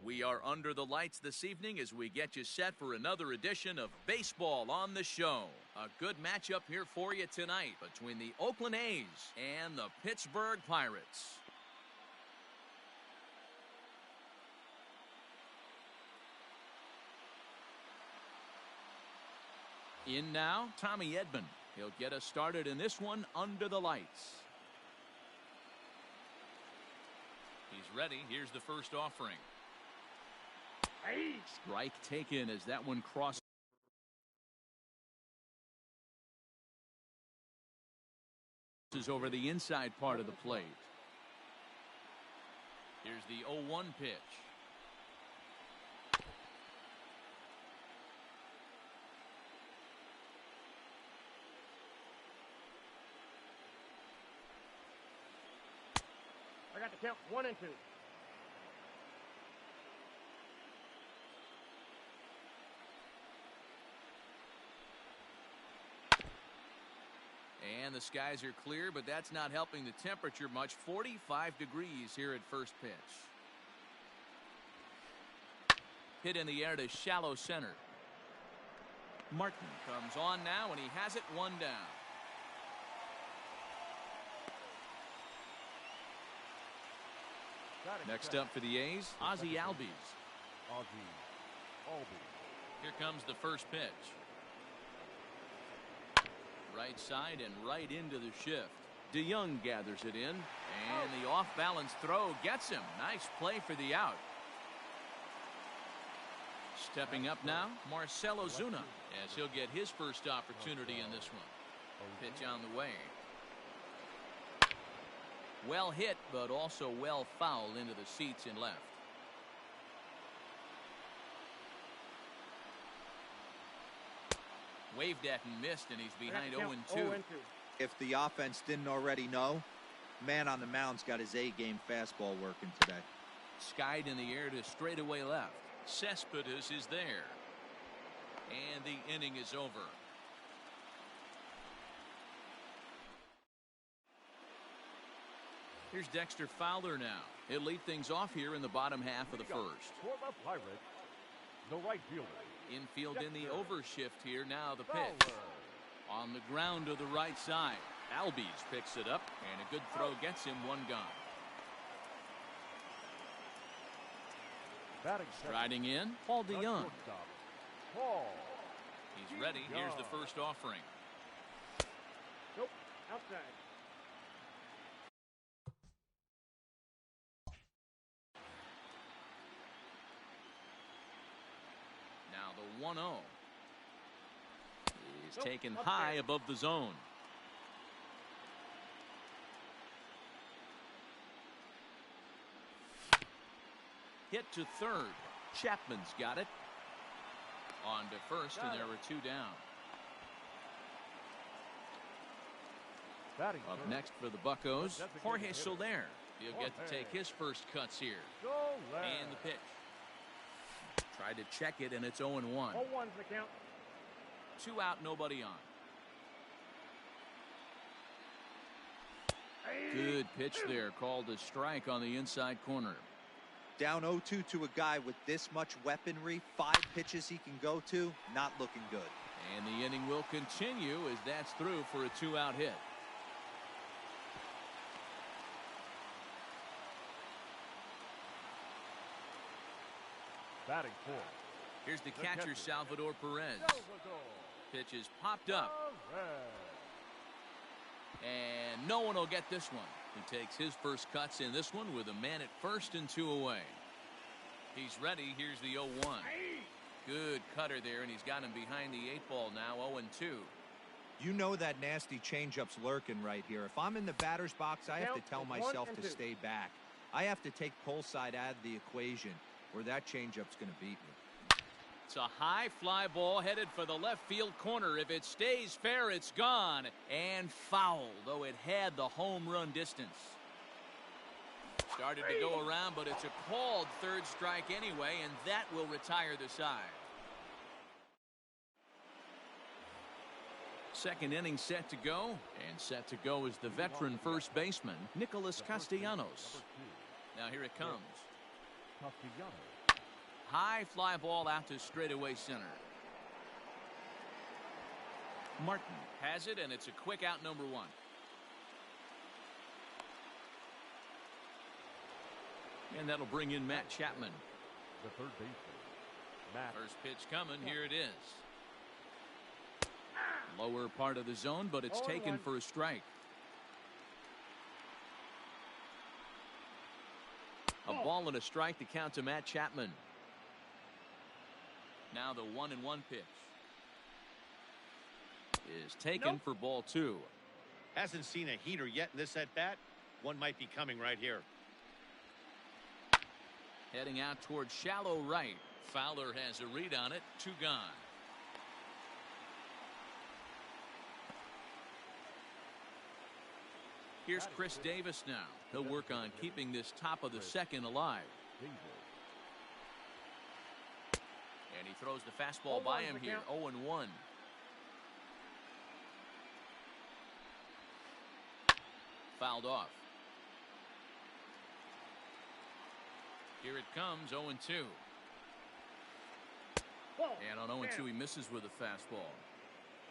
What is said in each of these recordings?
We are under the lights this evening as we get you set for another edition of Baseball on the Show. A good matchup here for you tonight between the Oakland A's and the Pittsburgh Pirates. In now, Tommy Edman. He'll get us started in this one under the lights. He's ready. Here's the first offering. Strike taken as that one crosses over the inside part of the plate. Here's the 0-1 pitch. I got to count 1 and 2. And the skies are clear, but that's not helping the temperature much. 45 degrees here at first pitch. Hit in the air to shallow center. Martin comes on now, and he has it 1 down. Next up for the A's, Ozzie Albies. Here comes the first pitch. Right side and right into the shift. DeYoung gathers it in, and the off-balance throw gets him. Nice play for the out. Stepping up now, Marcell Ozuna, as he'll get his first opportunity in this one. Pitch on the way. Well hit, but also well fouled into the seats and left. Waved at and missed, and he's behind 0-2. If the offense didn't already know, man on the mound's got his A-game fastball working today. Skied in the air to straightaway left. Cespedes is there. And the inning is over. Here's Dexter Fowler now. He'll lead things off here in the bottom half of the first. For the Pirates, the right fielder. Infield in the overshift here. Now the pitch. On the ground to the right side. Albies picks it up, and a good throw gets him 1 gone. Riding in, Paul DeYoung. He's ready. Here's the first offering. Nope, outside. Now the 1-0 is taken high above the zone. Hit to third. Chapman's got it. On to first, and there were 2 down. Up next for the Buccos, Jorge Soler. He'll get to take his first cuts here. And the pitch. Tried to check it, and it's 0-1. 0-1's the count. 2 out, nobody on. Good pitch there, called a strike on the inside corner. Down 0-2 to a guy with this much weaponry, 5 pitches he can go to, not looking good. And the inning will continue as that's through for a 2-out hit. Batting 4. Here's the catcher, Salvador Perez. Pitch is popped up. And no one will get this one. He takes his first cuts in this one with a man at first and 2 away. He's ready. Here's the 0-1. Good cutter there, and he's got him behind the 8 ball now, 0-2. You know that nasty changeup's lurking right here. If I'm in the batter's box, I have to tell myself to stay back. I have to take pull side out of the equation, or that changeup's going to beat me. It's a high fly ball headed for the left field corner. If it stays fair, it's gone. And foul, though it had the home run distance. Started to go around, but it's a called third strike anyway, and that will retire the side. Second inning set to go, and set to go is the veteran first baseman, Nicholas Castellanos. Now here it comes. High fly ball out to straightaway center. Martin has it, and it's a quick out, number 1. And that'll bring in Matt Chapman. The third baseman, Matt. First pitch coming. Here it is. Lower part of the zone, but it's taken for a strike. A ball and a strike to count to Matt Chapman. Now the 1-1 pitch is taken for ball 2. Hasn't seen a heater yet in this at bat. One might be coming right here. Heading out towards shallow right. Fowler has a read on it. 2 gone. Here's Chris Davis now. He'll work on keeping this top of the second alive. And he throws the fastball by him here. 0-1. Fouled off. Here it comes. 0-2. And on 0-2 he misses with a fastball.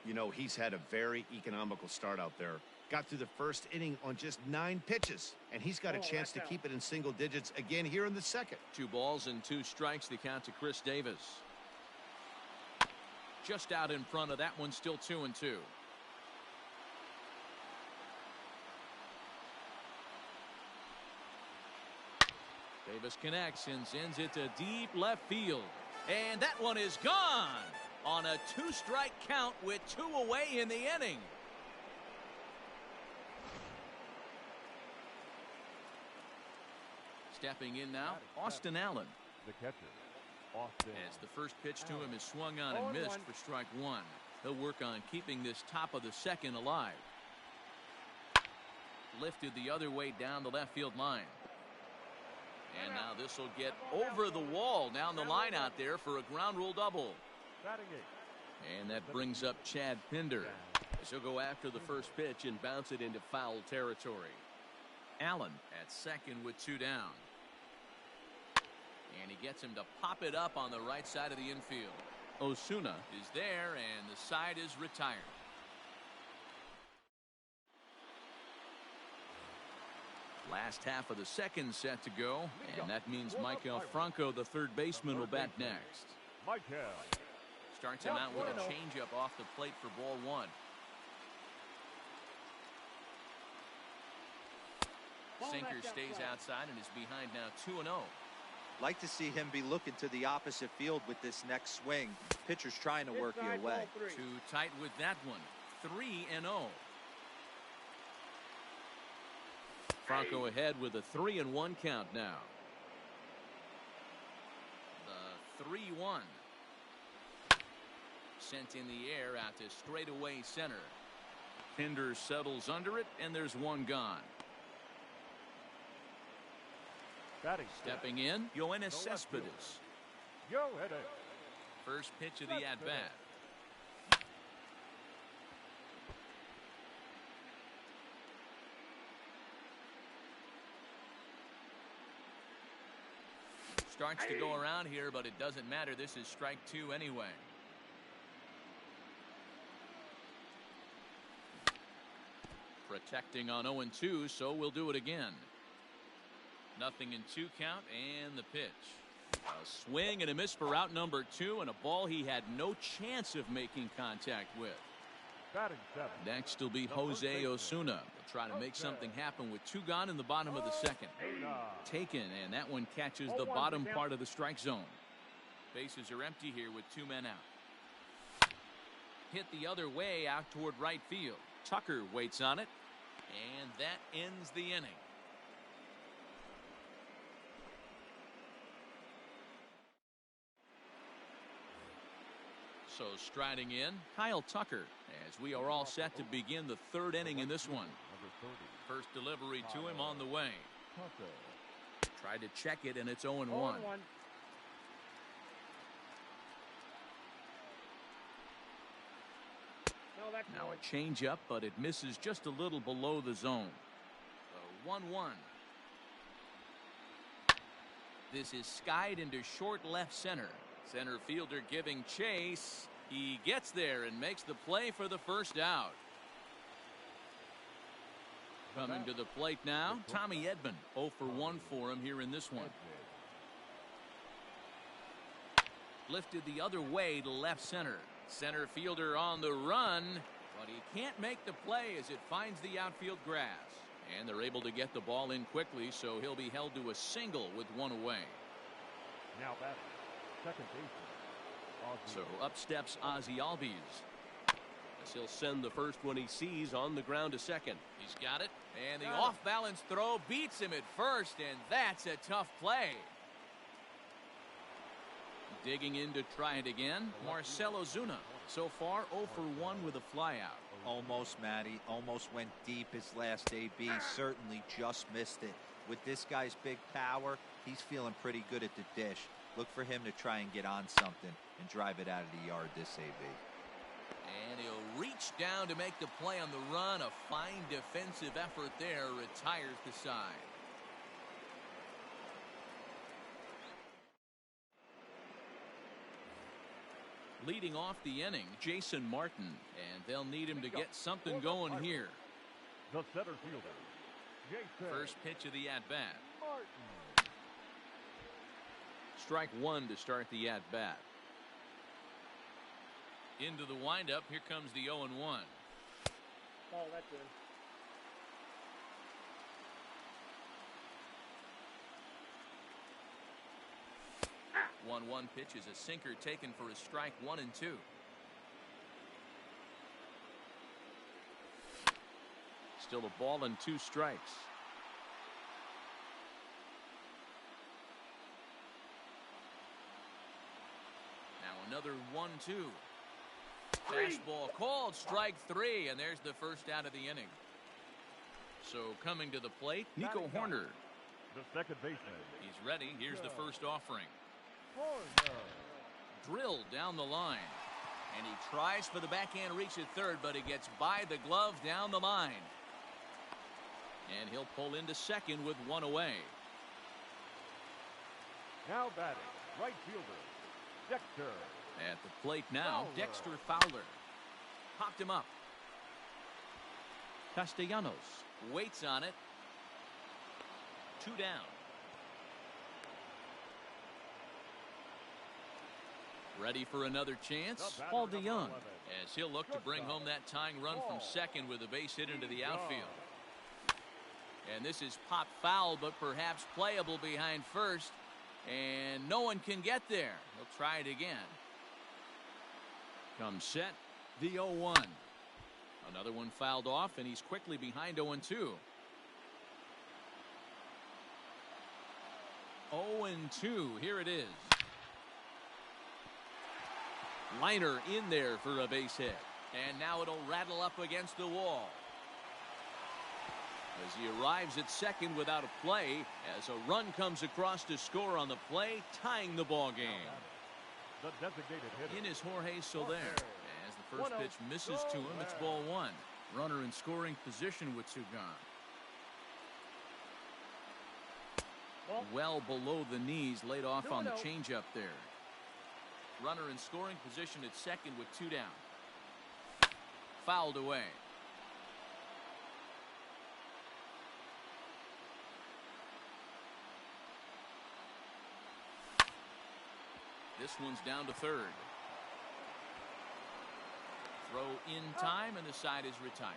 You know, he's had a very economical start out there. Got through the first inning on just 9 pitches, and he's got a chance to keep it in single digits again here in the second. 2 balls and 2 strikes the count to Chris Davis. Just out in front of that one, still 2-2. Davis connects and sends it to deep left field. And that one is gone on a 2-strike count with 2 away in the inning. Stepping in now, Austin Allen. The catcher, Austin. As the first pitch to him is swung on and missed for strike 1. He'll work on keeping this top of the second alive. Lifted the other way down the left field line. And now this will get over the wall down the line out there for a ground rule double. And that brings up Chad Pinder, as he'll go after the first pitch and bounce it into foul territory. Allen at second with 2 down. And he gets him to pop it up on the right side of the infield. Osuna is there, and the side is retired. Last half of the second set to go, and that means Michael Franco, the third baseman, will bat next. Starts him out with a changeup off the plate for ball 1. Sinker stays outside and is behind now 2-0. Like to see him be looking to the opposite field with this next swing. Pitcher's trying to work you away. Too tight with that one. 3-0. Franco ahead with a 3-1 count now. The 3-1. Sent in the air out to straightaway center. Pinder settles under it, and there's 1 gone. Stepping in, Yoenis Cespedes. First pitch of the at-bat. Starts to go around here, but it doesn't matter. This is strike 2 anyway. Protecting on 0-2, so we'll do it again. 0-2 count, and the pitch. A swing and a miss for out number 2, and a ball he had no chance of making contact with. Next will be Jose Osuna. They'll try to make something happen with 2 gone in the bottom of the second. Taken, and that one catches the bottom part of the strike zone. Bases are empty here with 2 men out. Hit the other way out toward right field. Tucker waits on it, and that ends the inning. So striding in, Kyle Tucker, as we are all set to begin the 3rd inning in this one. First delivery to him on the way. Tried to check it, and it's 0-1. Now a changeup, but it misses just a little below the zone. So 1-1. This is skied into short left center. Center fielder giving chase. He gets there and makes the play for the first out. Coming to the plate now, Tommy Edman. 0 for 1 for him here in this one. Lifted the other way to left center. Center fielder on the run, but he can't make the play as it finds the outfield grass. And they're able to get the ball in quickly, so he'll be held to a single with one away. Now batting, second baseman. So up steps Ozzie Albies. As he'll send the first one he sees on the ground to second. He's got it, and the off-balance throw beats him at first, and that's a tough play. Digging in to try it again, Marcell Ozuna. So far, 0 for 1 with a flyout. Almost, Matty. Almost went deep his last AB. Certainly just missed it. With this guy's big power, he's feeling pretty good at the dish. Look for him to try and get on something and drive it out of the yard this AB. And he'll reach down to make the play on the run. A fine defensive effort there. Retires the side. Leading off the inning, Jason Martin, and they'll need him to get something going here. The center fielder, Jason. First pitch of the at-bat. Martin. Strike one to start the at-bat. Into the windup, here comes the 0-1. Oh, that's good. 1-1 pitch is a sinker taken for a strike, 1 and 2. Still a ball and 2 strikes. Now another 1-2. Fastball called, strike 3, and there's the first out of the inning. So coming to the plate, Nico Horner. The second baseman. He's ready. Here's the first offering. Horner. Drilled down the line. And he tries for the backhand reach at third, but it gets by the glove down the line. And he'll pull into second with 1 away. Now batting, right fielder, Dexter. At the plate now, Fowler. Dexter Fowler. Popped him up. Castellanos waits on it. 2 down. Ready for another chance, Paul DeYoung, as he'll look to bring home that tying run from second with a base hit into the outfield. And this is popped foul, but perhaps playable behind first. And no one can get there. He'll try it again. Comes set, the 0-1. Another one fouled off, and he's quickly behind 0-2. 0-2, here it is. Liner in there for a base hit. And now it'll rattle up against the wall. As he arrives at second without a play, as a run comes across to score on the play, tying the ball game. The designated hitter. In is Jorge Soler. As the first pitch misses to him, it's ball 1. Runner in scoring position with 2 gone. Well below the knees, laid off on the changeup there. Runner in scoring position at second with 2 down. Fouled away. This one's down to third. Throw in time, and the side is retired.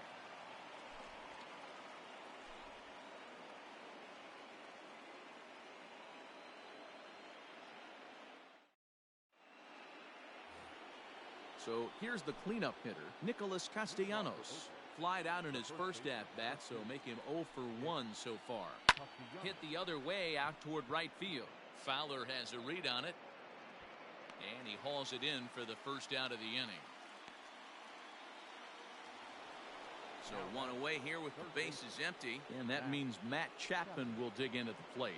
So here's the cleanup hitter, Nicholas Castellanos. Flied out in his first at-bat, so make him 0 for 1 so far. Hit the other way out toward right field. Fowler has a read on it. And he hauls it in for the first out of the inning. So 1 away here with the bases empty. And that means Matt Chapman will dig in at the plate.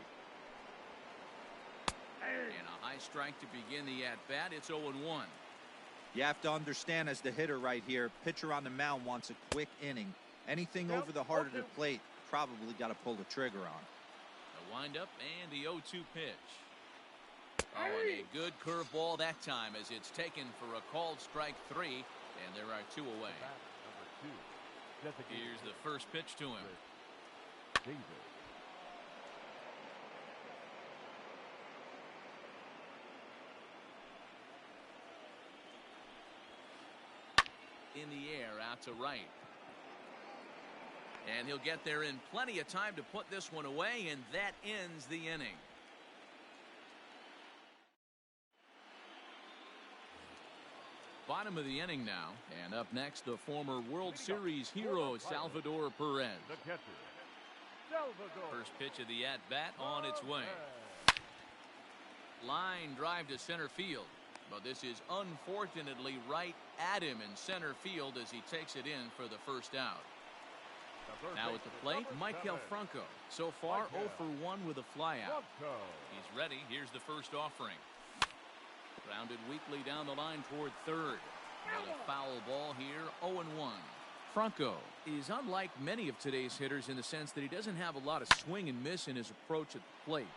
And a high strike to begin the at-bat. It's 0-1. You have to understand, as the hitter right here, pitcher on the mound wants a quick inning. Anything over the heart of the plate, probably got to pull the trigger on. The windup and the 0-2 pitch. Oh, and a good curveball that time as it's taken for a called strike 3, and there are 2 away. Here's the first pitch to him. In the air, out to right. And he'll get there in plenty of time to put this one away, and that ends the inning. Bottom of the inning now, and up next, the former World Series hero, Salvador Perez. The catcher, Salvador. First pitch of the at-bat on its way. Line drive to center field. But this is unfortunately right at him in center field as he takes it in for the first out. Now at the plate, Michael Franco. So far, 0 for 1 with a flyout. He's ready. Here's the first offering. Grounded weakly down the line toward third. But a foul ball here, 0-1. Franco is unlike many of today's hitters in the sense that he doesn't have a lot of swing and miss in his approach at the plate.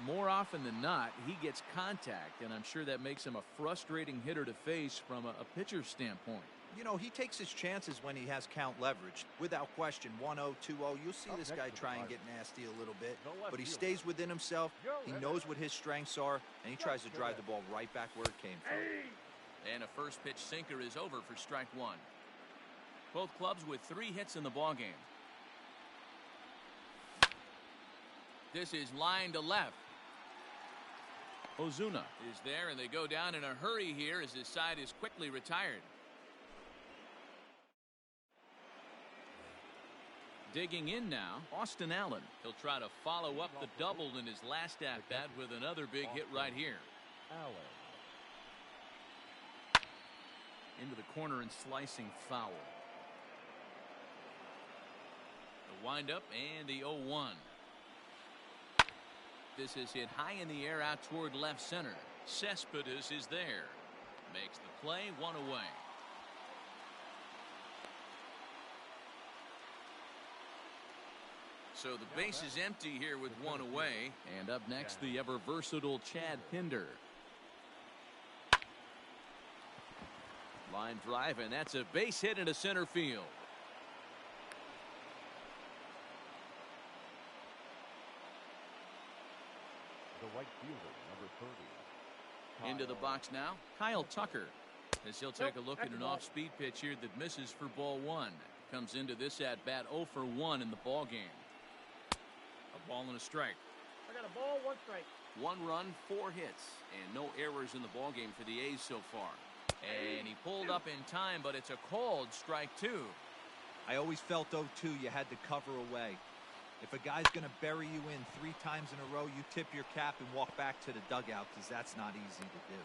More often than not, he gets contact, and I'm sure that makes him a frustrating hitter to face from a pitcher's standpoint. You know, he takes his chances when he has count leverage. Without question, 1-0, 2-0, you'll see this guy try and get nasty a little bit. But he stays within himself, he knows what his strengths are, and he tries to drive the ball right back where it came from. And a first pitch sinker is over for strike 1. Both clubs with 3 hits in the ballgame. This is line to left. Ozuna is there, and they go down in a hurry here as his side is quickly retired. Digging in now, Austin Allen. He'll try to follow up the double in his last at-bat with another big hit right here. Into the corner and slicing foul. The windup and the 0-1. This is hit high in the air out toward left center. Cespedes is there. Makes the play, 1 away. So the base is empty here with 1 away. And up next, the ever versatile Chad Pinder. Line drive, and that's a base hit into center field. The right fielder, number 30. Into the box now, Kyle Tucker. As he'll take a look at an off-speed pitch here that misses for ball 1. Comes into this at-bat 0 for 1 in the ball game. A ball and a strike. I got a ball, 1 strike. 1 run, 4 hits, and no errors in the ball game for the A's so far. And he pulled up in time, but it's a called strike 2. I always felt 0-2, you had to cover away. If a guy's going to bury you in 3 times in a row, you tip your cap and walk back to the dugout because that's not easy to do.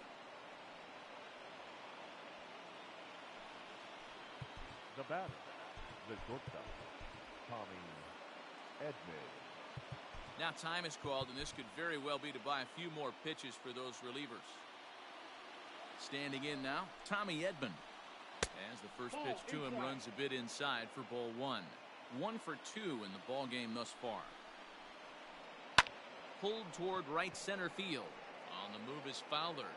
The batter, the shortstop, Tommy Edman. Now time is called, and this could very well be to buy a few more pitches for those relievers. Standing in now, Tommy Edman. As the first pitch to him runs a bit inside for ball 1. 1 for 2 in the ball game thus far. Pulled toward right center field. On the move is Fowler.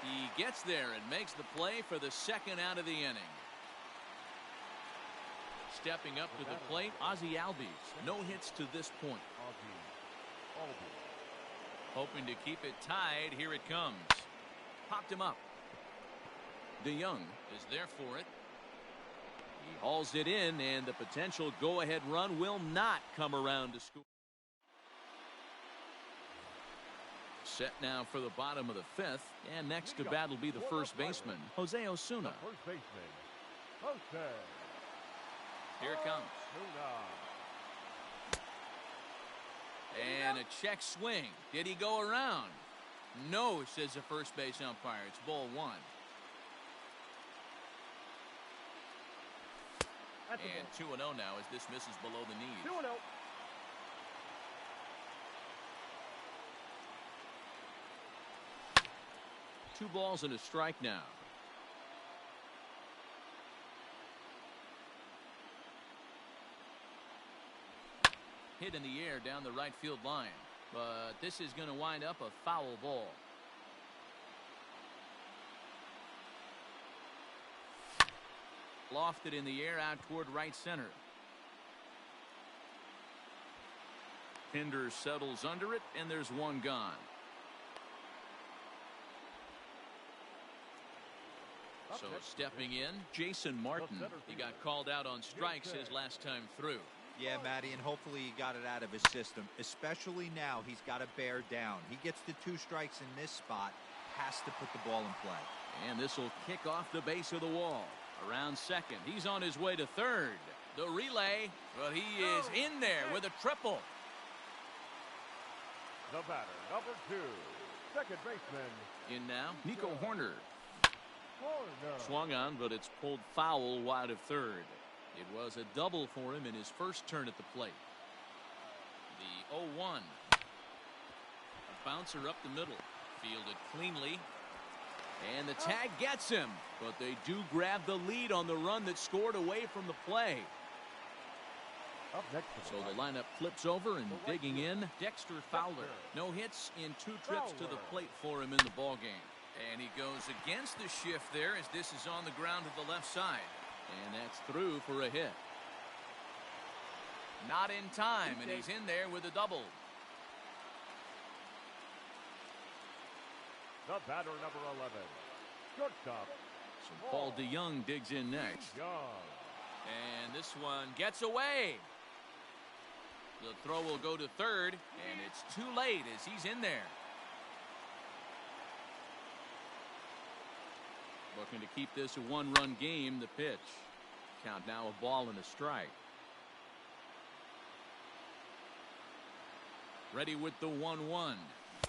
He gets there and makes the play for the second out of the inning. Stepping up to the plate, Ozzie Albies. No hits to this point. Hoping to keep it tied. Here it comes. Popped him up. DeYoung is there for it. He hauls it in, and the potential go-ahead run will not come around to score. Set now for the bottom of the 5th, and next to bat will be the first baseman, Jose Osuna. First baseman, Jose. Here it comes. And a check swing. Did he go around? No, says the first base umpire. It's ball 1. And 2-0 now as this misses below the knees. 2-0. Two balls and a strike now. hit in the air down the right field line. But this is going to wind up a foul ball. Lofted in the air out toward right center. Pinder settles under it, and there's one gone. So stepping in, Jason Martin. He got called out on strikes his last time through. Yeah, Matty, and hopefully he got it out of his system. Especially now, he's got to bear down. He gets the 2 strikes in this spot, has to put the ball in play. And this will kick off the base of the wall. Around second, he's on his way to third. The relay, but he is in there with a triple. The batter, number 2, second baseman. In now, Nico Horner. Horner. Swung on, but it's pulled foul wide of third. It was a double for him in his first turn at the plate. The 0-1. A bouncer up the middle. Fielded cleanly. And the tag gets him. But they do grab the lead on the run that scored away from the play. Up next So the lineup flips over and digging in, Dexter Fowler. No hits in 2 trips to the plate for him in the ballgame. And he goes against the shift there as this is on the ground to the left side. And that's through for a hit. Not in time, and he's in there with a double. The batter, number 11, shortstop. So Paul DeYoung digs in next. Young. And this one gets away. The throw will go to third, and it's too late as he's in there. Looking to keep this a 1-run game. The pitch. Count now a ball and a strike. Ready with the 1-1.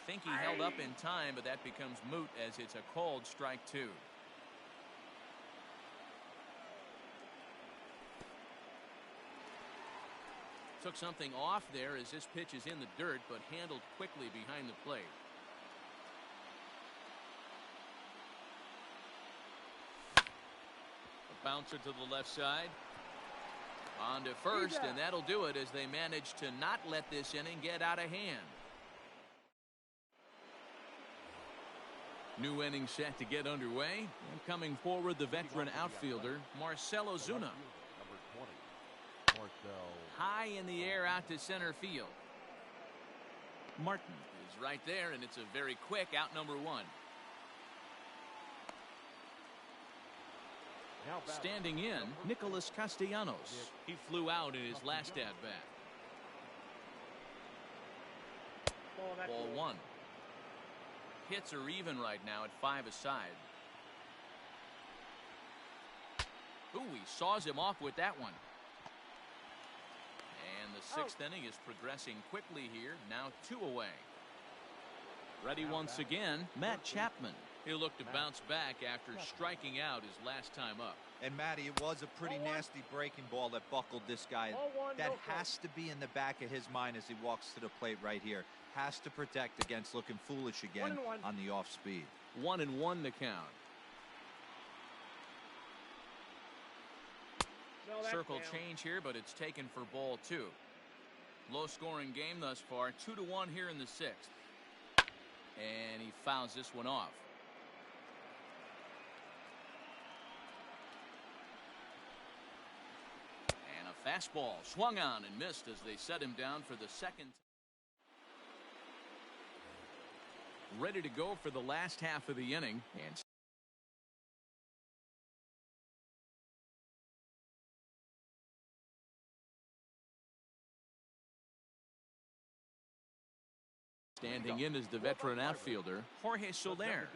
Think he held up in time, but that becomes moot as it's a called strike 2. Took something off there as this pitch is in the dirt, but handled quickly behind the plate. A bouncer to the left side. On to first, and that'll do it as they manage to not let this inning get out of hand. New inning set to get underway. And coming forward, the veteran outfielder, Marcell Ozuna. Number 20, Marcell. High in the air out to center field. Martin is right there, and it's a very quick out number 1. Standing in, Nicholas Castellanos. He flew out in his last at-bat. Ball 1. Hits are even right now at 5 aside. Ooh, he saws him off with that one. And the 6th inning is progressing quickly here. Now 2 away. Ready once again, Matt Chapman. He'll look to bounce back after striking out his last time up. And Matty, it was a pretty nasty breaking ball that buckled this guy. That has to be in the back of his mind as he walks to the plate right here. Has to protect against looking foolish again on the off speed. 1-1 the count. Circle change here, but it's taken for ball 2. Low scoring game thus far. 2-1 here in the 6th. And he fouls this one off. And a fastball swung on and missed as they set him down for the 2nd. Ready to go for the last half of the inning. And standing in is the veteran outfielder, Jorge Soler.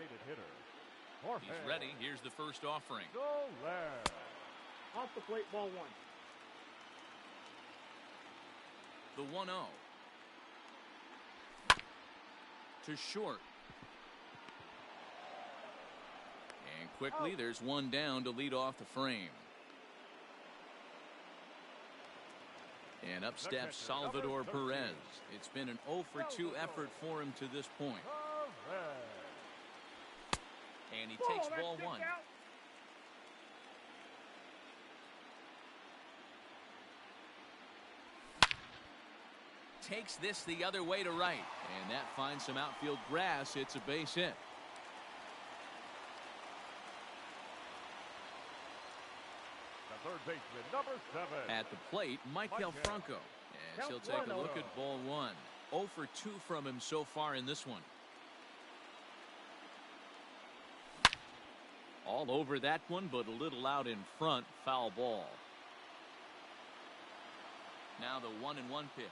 He's ready. Here's the first offering. Off the plate, ball 1. The 1-0. To short. And quickly, there's one down to lead off the frame. And up steps Salvador Perez. It's been an 0-for-2 effort for him to this point. And he takes ball 1. takes this the other way to right. And that finds some outfield grass. It's a base hit. The third baseman, number 7. At the plate, Michael Franco. And he'll take a look at ball 1. 0 for 2 from him so far in this one. All over that one, but a little out in front. Foul ball. Now the 1-1 pitch.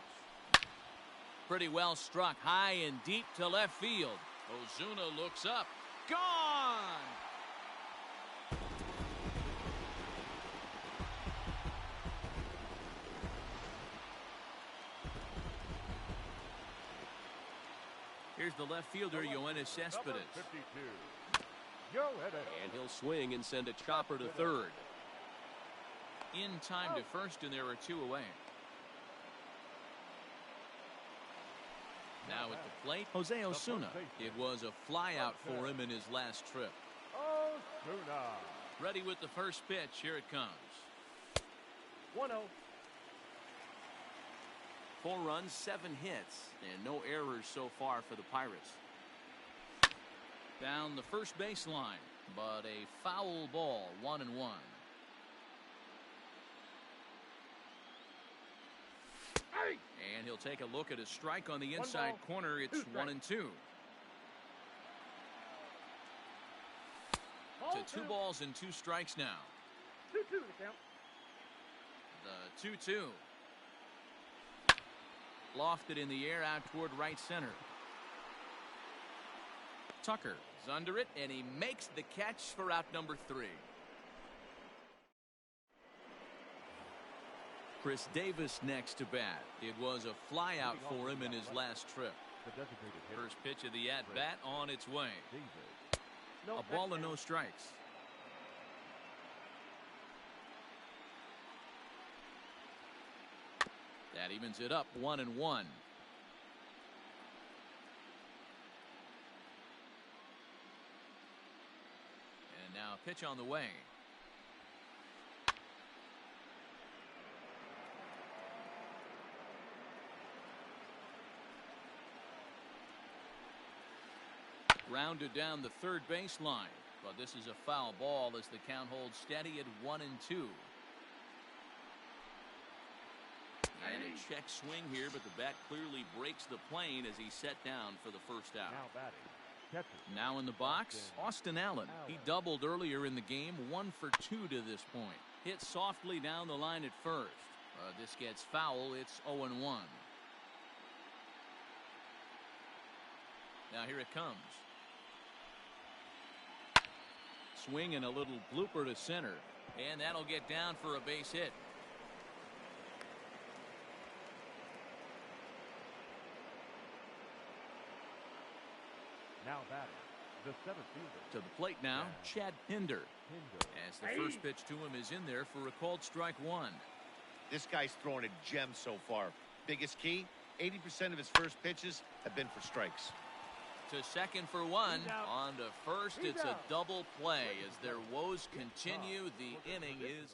Pretty well struck high and deep to left field. Ozuna looks up. Gone! Here's the left fielder, Yoenis Cespedes. 52. Yoenis. And he'll swing and send a chopper to third. In time to first, and there are 2 away. Now at the plate, Jose Osuna. It was a fly out for him in his last trip. Osuna. Ready with the first pitch. Here it comes. 1-0. 4 runs, 7 hits, and no errors so far for the Pirates. Down the first baseline, but a foul ball. 1-1. And he'll take a look at a strike on the inside corner. It's 1-2. To 2 balls and 2 strikes now. 2-2 to count. The 2-2. Lofted in the air out toward right center. Tucker is under it, and he makes the catch for out number 3. Chris Davis next to bat. It was a fly out for him in his last trip. First pitch of the at-bat on its way. A ball and no strikes. That evens it up 1-1. And now a pitch on the way. Grounded down the third baseline, but this is a foul ball as the count holds steady at 1-2. And a check swing here, but the bat clearly breaks the plane as he's set down for the first out. Now batting. Catcher. Now in the box, Austin Allen. He doubled earlier in the game, 1 for 2 to this point. Hit softly down the line at first. This gets foul. It's 0-1. Now here it comes. Swing and a little blooper to center, and that'll get down for a base hit. Now batting. The center fielder. To the plate now, Chad Pinder. As the first pitch to him is in there for a called strike 1. This guy's throwing a gem so far. Biggest key, 80% of his first pitches have been for strikes. To second for 1. On to first, it's a double play as their woes continue. The inning is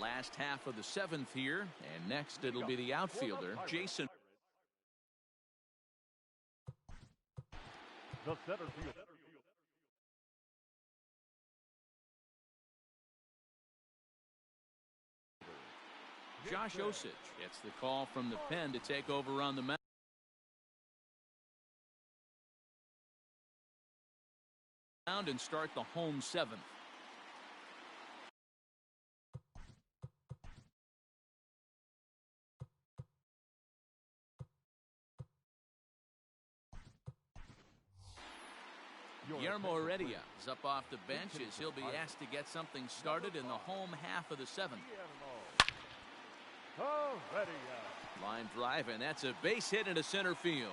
last half of the 7th here, and next it'll be the outfielder, Jason. The center fielder. Josh Osich gets the call from the pen to take over on the mound. And start the home 7th. Guillermo Heredia is up off the bench as he'll be asked to get something started in the home half of the 7th. Line drive, and that's a base hit into center field.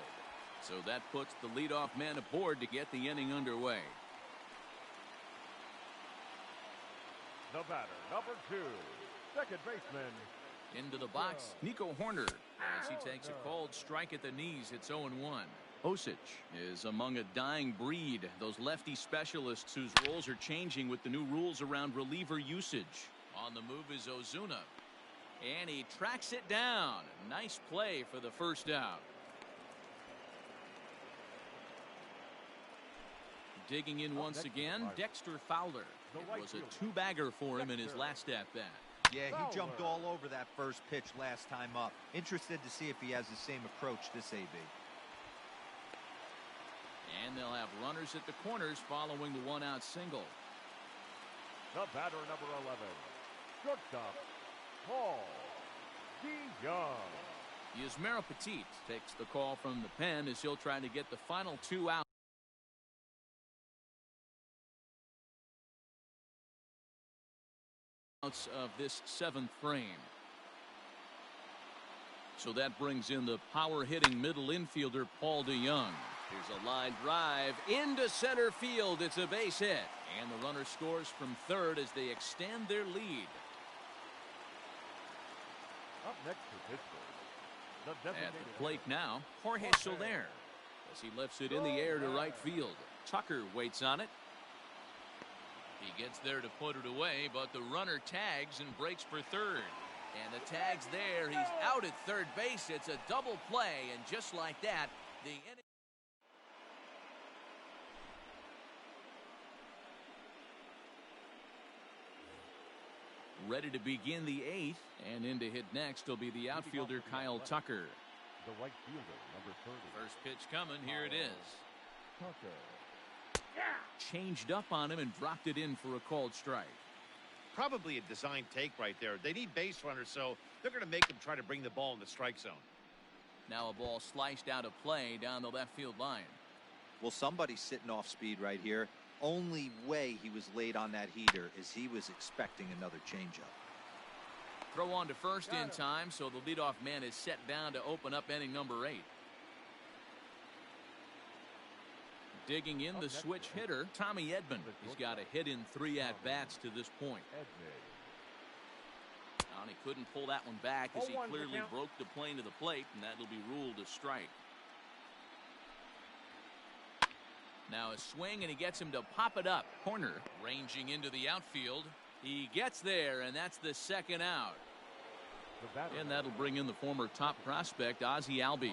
So that puts the leadoff man aboard to get the inning underway. The batter, number 2, second baseman. Into the box, Nico Horner, as he takes a called strike at the knees. It's 0-1. Osich is among a dying breed, those lefty specialists whose roles are changing with the new rules around reliever usage. On the move is Ozuna. And he tracks it down. Nice play for the first out. Digging in once again, Dexter Fowler. It was a two-bagger for him in his last at-bat. Yeah, he jumped all over that first pitch last time up. Interested to see if he has the same approach this AB. And they'll have runners at the corners following the one-out single. The batter, number 11. Shortstop, Paul DeYoung. Yusmeiro Petit takes the call from the pen as he'll try to get the final two out. Of this seventh frame. So that brings in the power-hitting middle infielder Paul DeYoung. Here's a line drive into center field. It's a base hit. And the runner scores from third as they extend their lead. Up next to Pittsburgh, the at the plate now, Jorge Soler, as he lifts it in the air to right field. Tucker waits on it. He gets there to put it away, but the runner tags and breaks for third. And the tag's there. He's out at third base. It's a double play, and just like that, the inning. Ready to begin the eighth, and in to hit next will be the outfielder Kyle Tucker. The right fielder, number 30. First pitch coming. Here it is. Tucker. Changed up on him and dropped it in for a called strike. Probably a design take right there. They need base runners, so they're going to make them try to bring the ball in the strike zone. Now a ball sliced out of play down the left field line. Well, somebody's sitting off speed right here. Only way he was late on that heater is he was expecting another changeup. Throw on to first in time, so the leadoff man is set down to open up inning number 8. Digging in the switch hitter, Tommy Edman. He's got a hit in 3 at-bats to this point. And he couldn't pull that one back as he clearly broke the plane to the plate, and that'll be ruled a strike. Now a swing, and he gets him to pop it up. Corner ranging into the outfield. He gets there, and that's the second out. And that'll bring in the former top prospect, Ozzie Albies.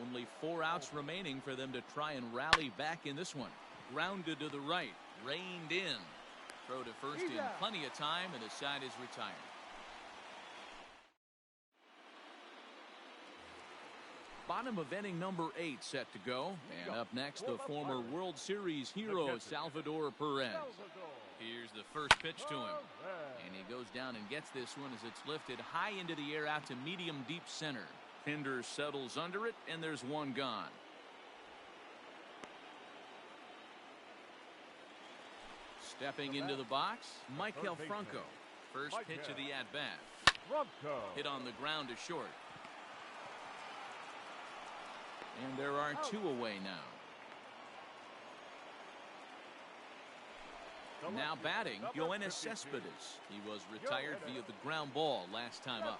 Only 4 outs remaining for them to try and rally back in this one. Grounded to the right, reined in. Throw to first in plenty of time, and the side is retired. Bottom of inning number 8 set to go. And up next, the former World Series hero, Salvador Perez. Here's the first pitch to him. And he goes down and gets this one as it's lifted high into the air out to medium deep center. Pinder settles under it, and there's one gone. Stepping into the box, Michael Franco. First pitch of the at-bat. Hit on the ground to short. And there are 2 away now. Now batting, Yoenis Cespedes. He was retired via the ground ball last time up.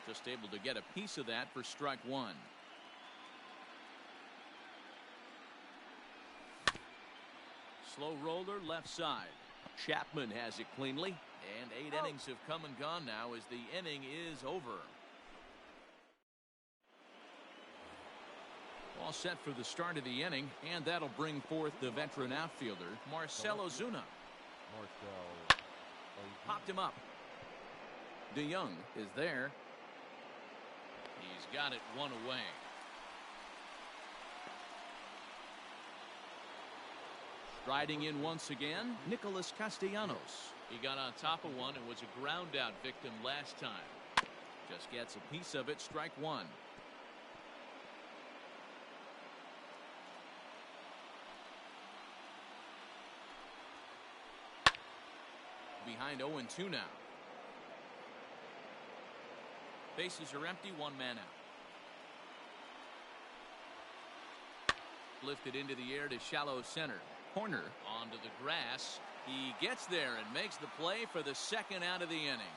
Just able to get a piece of that for strike 1. Slow roller left side. Chapman has it cleanly. And 8 innings have come and gone now as the inning is over. All set for the start of the inning, and that'll bring forth the veteran outfielder, Marcell Ozuna. Popped him up. DeYoung is there. He's got it 1 away. Striding in once again, Nicholas Castellanos. He got on top of one and was a ground out victim last time. Just gets a piece of it, strike 1. Behind 0-2 now. Bases are empty, 1 man out. Lifted into the air to shallow center. Corner onto the grass. He gets there and makes the play for the second out of the inning.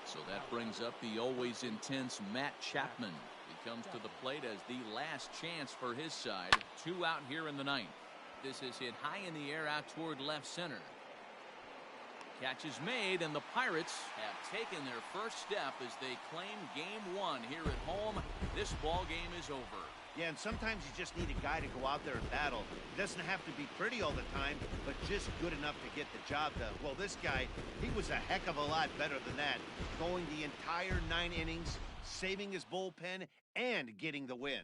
So that brings up the always intense Matt Chapman. He comes to the plate as the last chance for his side. 2 out here in the 9th. This is hit high in the air out toward left center. Catch is made, and the Pirates have taken their first step as they claim game one here at home. This ball game is over. Yeah, and sometimes you just need a guy to go out there and battle. It doesn't have to be pretty all the time, but just good enough to get the job done. Well, this guy, he was a heck of a lot better than that. Going the entire 9 innings, saving his bullpen, and getting the win.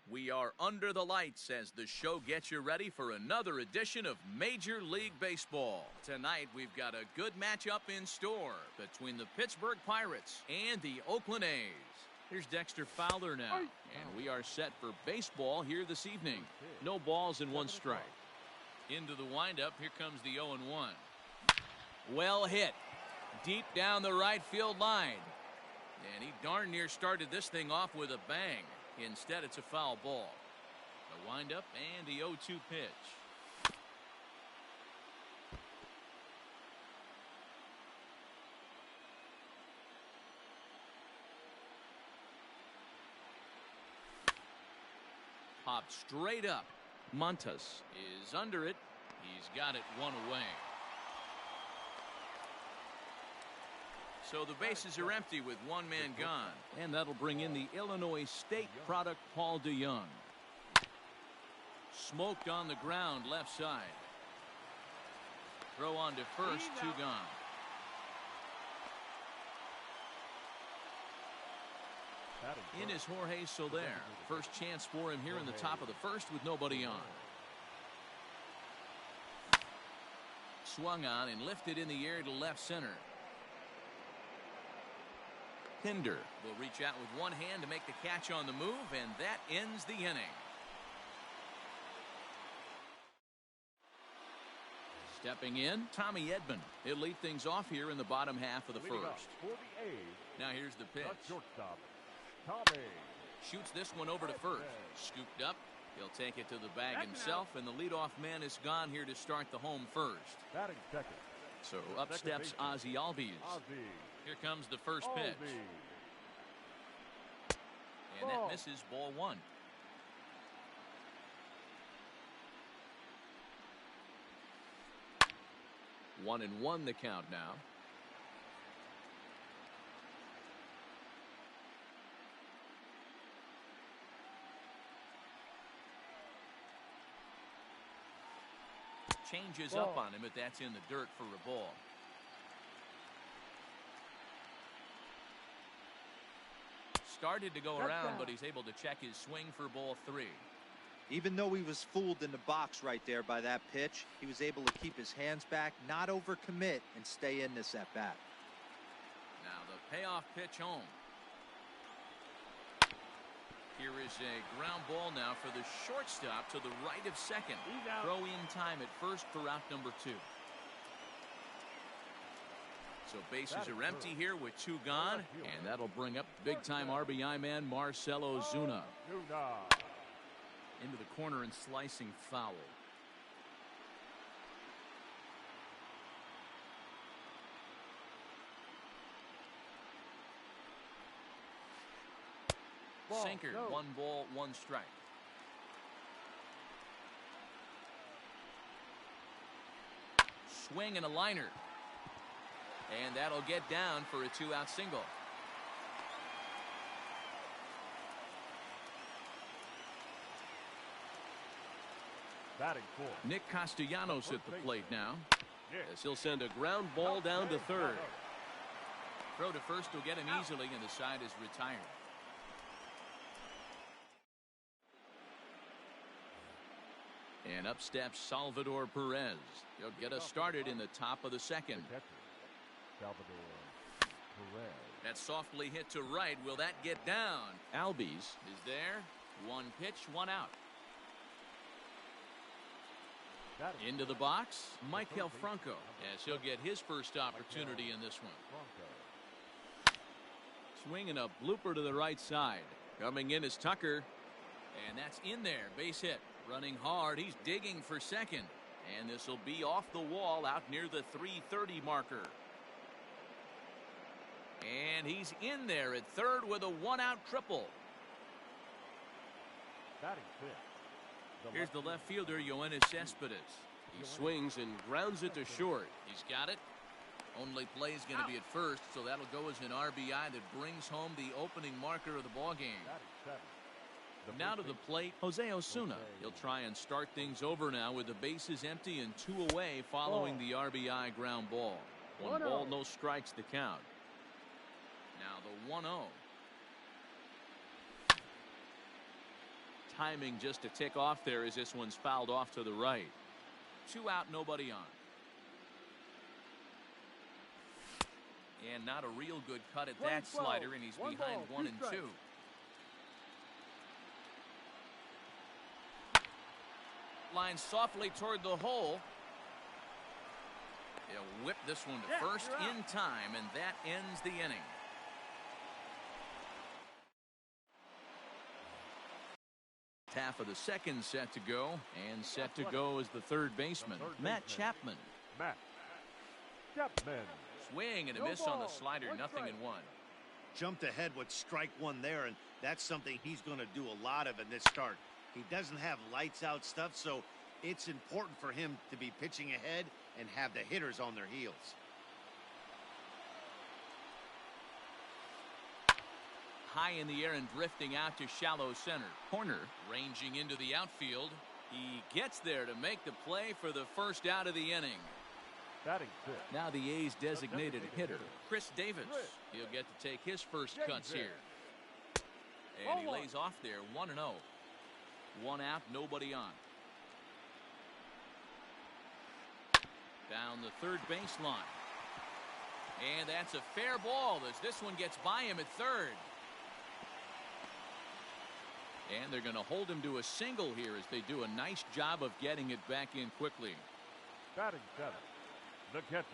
We are under the lights as the show gets you ready for another edition of Major League Baseball. Tonight, we've got a good matchup in store between the Pittsburgh Pirates and the Oakland A's. Here's Dexter Fowler now, and we are set for baseball here this evening. No balls and 1 strike. Into the windup, here comes the 0-1. Well hit. Deep down the right field line. And he darn near started this thing off with a bang. Instead, it's a foul ball. The windup and the 0-2 pitch. Popped straight up. Montas is under it. He's got it 1 away. So the bases are empty with 1 man gone. And that'll bring in the Illinois State product, Paul DeYoung. Smoked on the ground left side. Throw on to first, 2 gone. In is Jorge Soler. First chance for him here in the top of the first with nobody on. Swung on and lifted in the air to left center. Pinder will reach out with 1 hand to make the catch on the move, and that ends the inning. Stepping in, Tommy Edman. He'll lead things off here in the bottom half of the first. Now here's the pitch. Shortstop, Tommy. Shoots this one over to first. Scooped up. He'll take it to the bag himself, and the leadoff man is gone here to start the home first. Batting second. So up steps Ozzie Albies. Here comes the first pitch. And that misses, ball 1. One and 1 the count now. Changes up on him, but that's in the dirt for a ball. Started to go around, but he's able to check his swing for ball 3. Even though he was fooled in the box right there by that pitch, he was able to keep his hands back, not overcommit, and stay in this at bat. Now the payoff pitch home. Here is a ground ball now for the shortstop to the right of second. Throw in time at first for out number 2. So bases are empty here with 2 gone, and that'll bring up big-time RBI man Marcell Ozuna. Into the corner and slicing foul. Sinker, 1 ball, 1 strike. Swing and a liner. And that'll get down for a 2-out single. Batting 4. Nick Castellanos at the plate now. As he'll send a ground ball down to third. Throw to first will get him easily, and the side is retired. And up steps Salvador Perez. He'll get us started in the top of the second. Salvador Perez. That softly hit to right. Will that get down? Albies is there. 1 pitch, 1 out. Into the box, Michael Franco, as he'll get his first opportunity in this one. Swinging a blooper to the right side. Coming in is Tucker. And that's in there. Base hit. Running hard. He's digging for second. And this will be off the wall out near the 330 marker. And he's in there at third with a 1-out triple. Batting 5th. Here's the left fielder, Yoenis Cespedes. He swings and grounds it to short. He's got it. Only play is going to be at first, so that'll go as an RBI that brings home the opening marker of the ballgame. Now to the plate, Jose Osuna. He'll try and start things over now with the bases empty and 2 away following the RBI ground ball. 1 ball, no strikes to count. Now the 1-0. Timing just a tick off there as this one's fouled off to the right. 2 out, nobody on. And not a real good cut at that slider, and he's behind 1 and 2. Line softly toward the hole. He'll whip this one to first in time, and that ends the inning. Half of the second set to go, and set to go is the third baseman, Matt Chapman. Matt Chapman. Swing and a miss on the slider, nothing in 1. Jumped ahead with strike 1 there, and that's something he's going to do a lot of in this start. He doesn't have lights out stuff, so it's important for him to be pitching ahead and have the hitters on their heels. High in the air and drifting out to shallow center. Corner ranging into the outfield. He gets there to make the play for the first out of the inning. Batting 5th. Now the A's designated hitter, Chris Davis. He'll get to take his first cuts here. And he lays off there, 1-0. 1 out, nobody on. Down the third baseline. And that's a fair ball as this one gets by him at third. And they're going to hold him to a single here as they do a nice job of getting it back in quickly. Batting 7th. The catcher.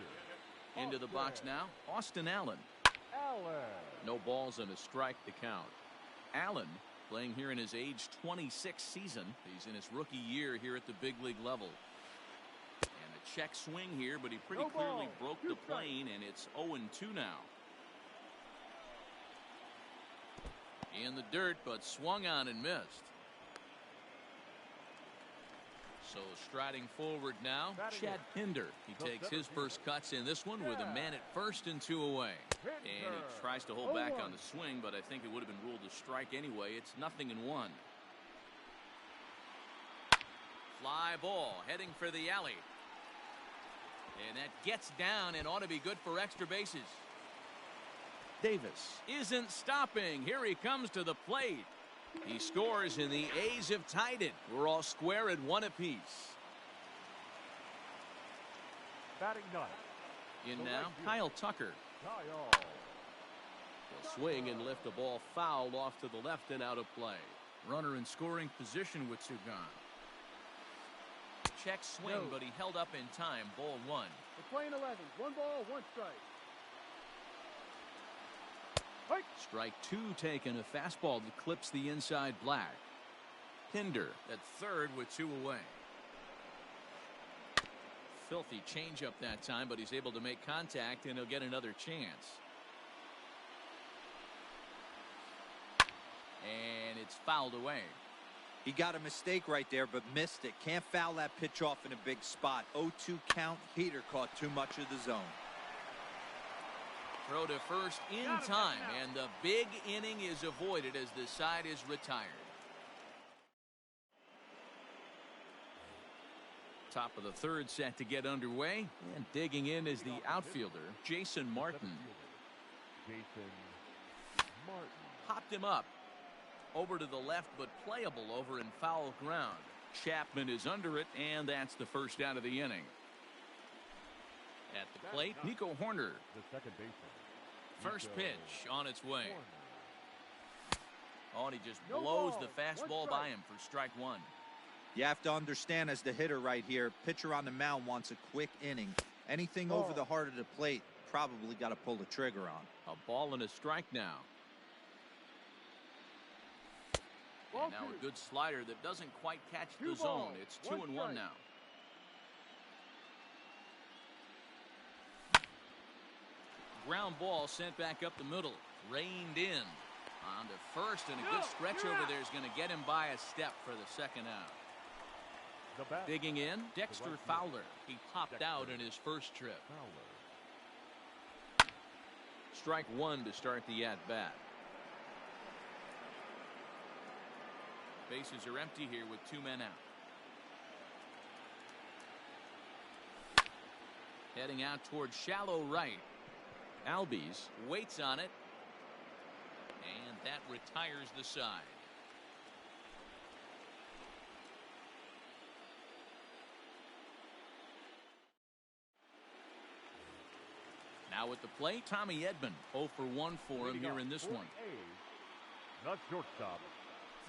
Into the box now, Austin Allen. No balls and a strike to count. Allen playing here in his age 26 season. He's in his rookie year here at the big league level. And a check swing here, but he pretty clearly broke the plane, and it's 0-2 now. In the dirt, but swung on and missed. So striding forward now, Chad Pinder. He takes his first cuts in this one with a man at first and 2 away. And he tries to hold back on the swing, but I think it would have been ruled a strike anyway. It's 0-1. Fly ball heading for the alley. And that gets down and ought to be good for extra bases. Davis isn't stopping. Here he comes to the plate. He scores, and the A's have tied it. We're all square at 1 apiece. Batting 9th. In now, Kyle Tucker. He'll swing and lift a ball foul off to the left and out of play. Runner in scoring position with two gone. Check swing, but he held up in time. Ball one. We're playing 11. 1 ball, 1 strike. Strike two taken. A fastball that clips the inside black. Pinder at third with 2 away. Filthy changeup that time, but he's able to make contact and he'll get another chance. And it's fouled away. He got a mistake right there, but missed it. Can't foul that pitch off in a big spot. 0-2 count. Peter caught too much of the zone. Throw to first in time, and the big inning is avoided as the side is retired. Top of the third set to get underway, and digging in is the outfielder, Jason Martin. Jason Martin. Popped him up. Over to the left, but playable over in foul ground. Chapman is under it, and that's the first out of the inning. At the plate, Nico Horner. The second baseman. First pitch on its way. Horner. Oh, and he just blows the fastball by him for strike one. You have to understand, as the hitter right here, pitcher on the mound wants a quick inning. Anything over the heart of the plate, probably got to pull the trigger on. A ball and a strike now. And now a good slider that doesn't quite catch the zone. It's 2-1 now. Ground ball sent back up the middle. Reined in. On to first, and a good stretch over there is going to get him by a step for the second out. Digging in, Dexter Fowler. He popped out in his first trip. Strike one to start the at-bat. Bases are empty here with 2 men out. Heading out towards shallow right. Albies waits on it, and that retires the side. Now at the plate, Tommy Edman. 0 for 1 for him here in this one. Not shortstop.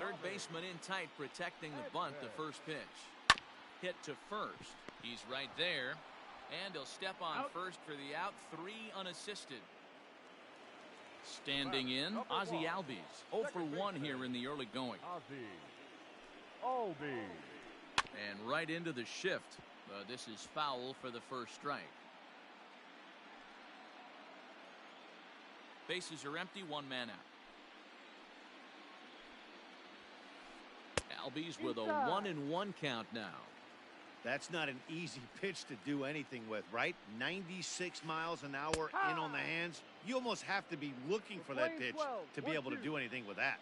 Third baseman in tight, protecting the bunt. The first pitch. Hit to first. He's right there. And he'll step on first for the out. 3 unassisted. Standing in, Ozzie Albies. 0 for 1 here in the early going. Albies. And right into the shift. This is foul for the first strike. Bases are empty, 1 man out. Albies with a 1-1 count now. That's not an easy pitch to do anything with, right? 96 miles an hour in on the hands. You almost have to be looking for that pitch to be able to do anything with that.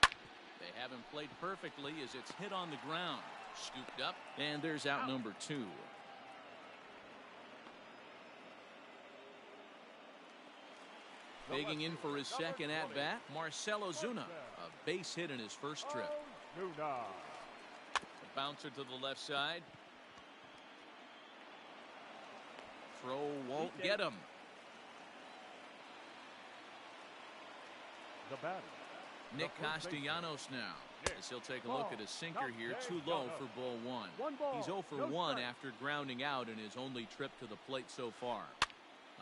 They haven't played perfectly as it's hit on the ground. Scooped up, and there's out number 2. Digging in for his second at-bat, Marcell Ozuna. A base hit in his first trip. A bouncer to the left side. Throw won't get him. The batter. Nick Castellanos now. As he'll take a look at a sinker here. Too low for ball 1. He's 0 for 1 after grounding out in his only trip to the plate so far.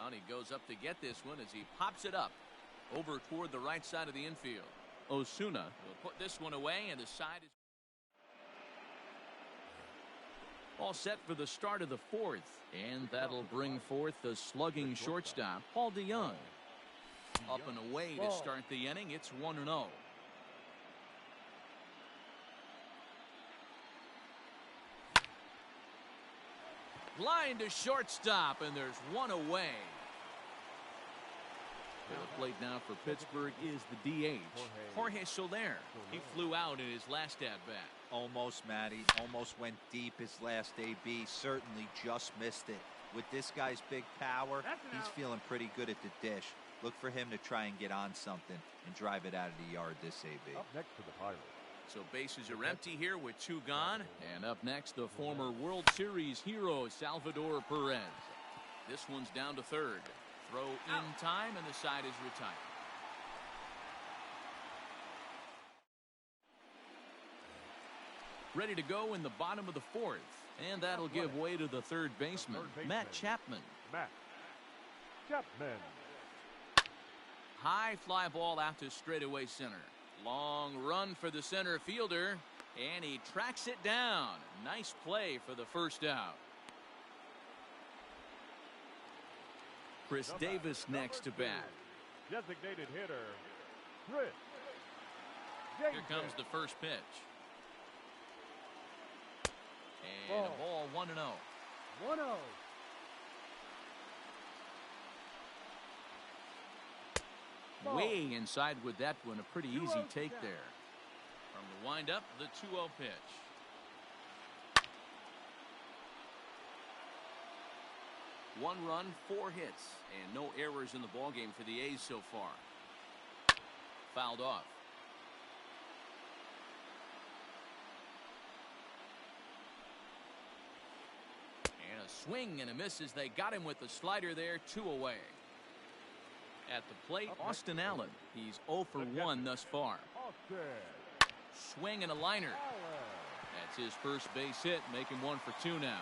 And he goes up to get this one as he pops it up over toward the right side of the infield. Osuna will put this one away, and the side is all set for the start of the 4th. And that'll bring forth the slugging shortstop, Paul DeYoung. Up and away to start the inning. It's 1-0. Line to shortstop, and there's 1 away. The plate now for Pittsburgh is the DH, Jorge Soler. He flew out in his last at-bat. Almost, Matty. Almost went deep his last AB. Certainly just missed it. With this guy's big power, he's feeling pretty good at the dish. Look for him to try and get on something and drive it out of the yard this AB. Up next for the Pirates. So bases are empty here with 2 gone. And up next, the former World Series hero, Salvador Perez. This one's down to third. Throw in time, and the side is retired. Ready to go in the bottom of the fourth. And that'll give way to the third baseman, Matt Chapman. Matt Chapman. High fly ball out to straightaway center. Long run for the center fielder, and he tracks it down. Nice play for the first out. Chris Davis next to bat. Designated hitter, Chris Davis. Here comes the first pitch. And a ball 1-0. 1-0. Way inside with that one. A pretty easy take there. From the windup, the 2-0 pitch. One run, 4 hits, and no errors in the ballgame for the A's so far. Fouled off. And a swing and a miss as they got him with the slider there, 2 away. At the plate, Austin Allen. He's 0 for 1 thus far. Swing and a liner. That's his first base hit, making 1 for 2 now.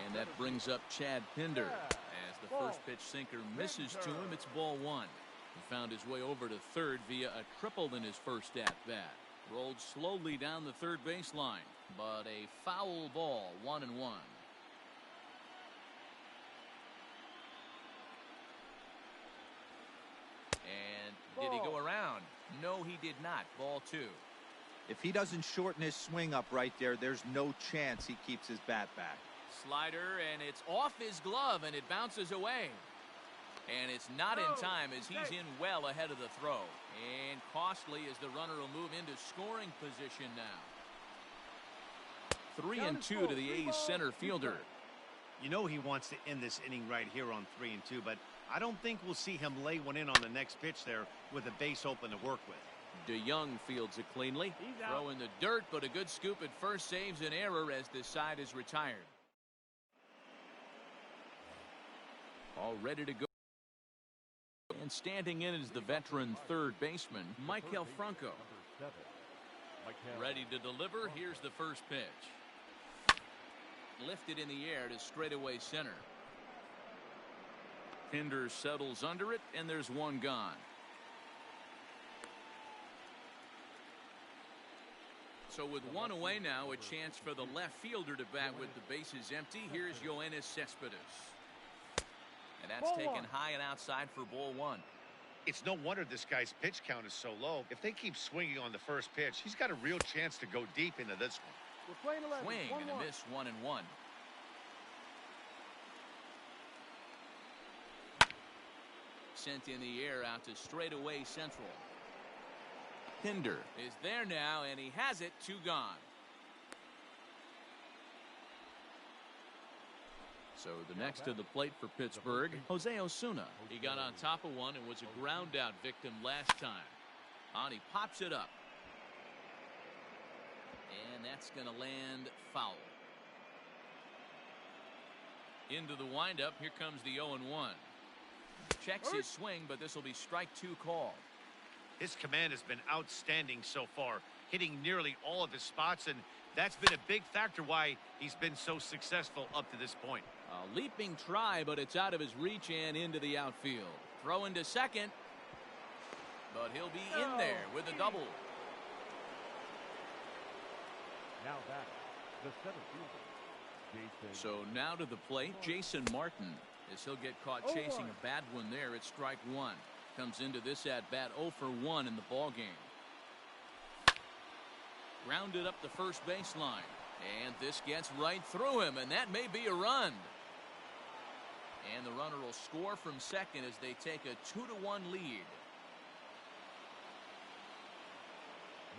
And that brings up Chad Pinder. As the first pitch sinker misses to him, it's ball 1. He found his way over to third via a triple in his first at-bat. Rolled slowly down the third baseline, but a foul ball, 1-1. And did he go around? No, he did not. Ball 2. If he doesn't shorten his swing up right there, there's no chance he keeps his bat back. Slider, and it's off his glove, and it bounces away. And it's not in time as he's in well ahead of the throw. And costly as the runner will move into scoring position now. 3-2 to the A's center fielder. You know he wants to end this inning right here on 3-2, but I don't think we'll see him lay one in on the next pitch there with a base open to work with. DeYoung fields it cleanly. Throw in the dirt, but a good scoop at first saves an error as this side is retired. All ready to go. And standing in is the veteran third baseman, Michael Franco. Ready to deliver. Here's the first pitch. Lifted in the air to straightaway center. Pinder settles under it, and there's one gone. So with one away now, a chance for the left fielder to bat with the bases empty. Here's Yoenis Cespedes. And that's taken high and outside for ball 1. It's no wonder this guy's pitch count is so low. If they keep swinging on the first pitch, he's got a real chance to go deep into this one. We're playing 11. Swing and a miss, 1-1. Sent in the air out to straightaway central. Pinder is there now, and he has it. 2 gone. So the next to the plate for Pittsburgh, Jose Osuna. He got on top of one and was a ground out victim last time. And he pops it up. And that's going to land foul. Into the windup. Here comes the 0-1. Checks his swing, but this will be strike 2 call. His command has been outstanding so far, hitting nearly all of his spots, and that's been a big factor why he's been so successful up to this point. A leaping try, but it's out of his reach and into the outfield. Throw into second, but he'll be in there with a double. Now back, the center fielder, Jason. So now to the plate, Jason Martin, as he'll get caught chasing a bad one there at strike 1. Comes into this at-bat 0 for 1 in the ballgame. Grounded up the first baseline. And this gets right through him, and that may be a run. And the runner will score from second as they take a 2-1 lead.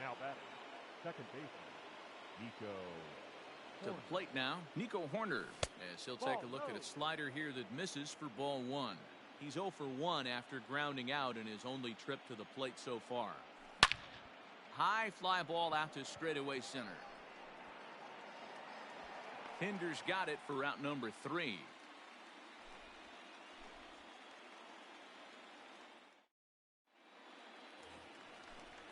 Now batting, second baseman, Nico. To the plate now, Nico Horner, as he'll take a look at a slider here that misses for ball 1. He's 0 for 1 after grounding out in his only trip to the plate so far. High fly ball out to straightaway center. Hinder's got it for out number 3.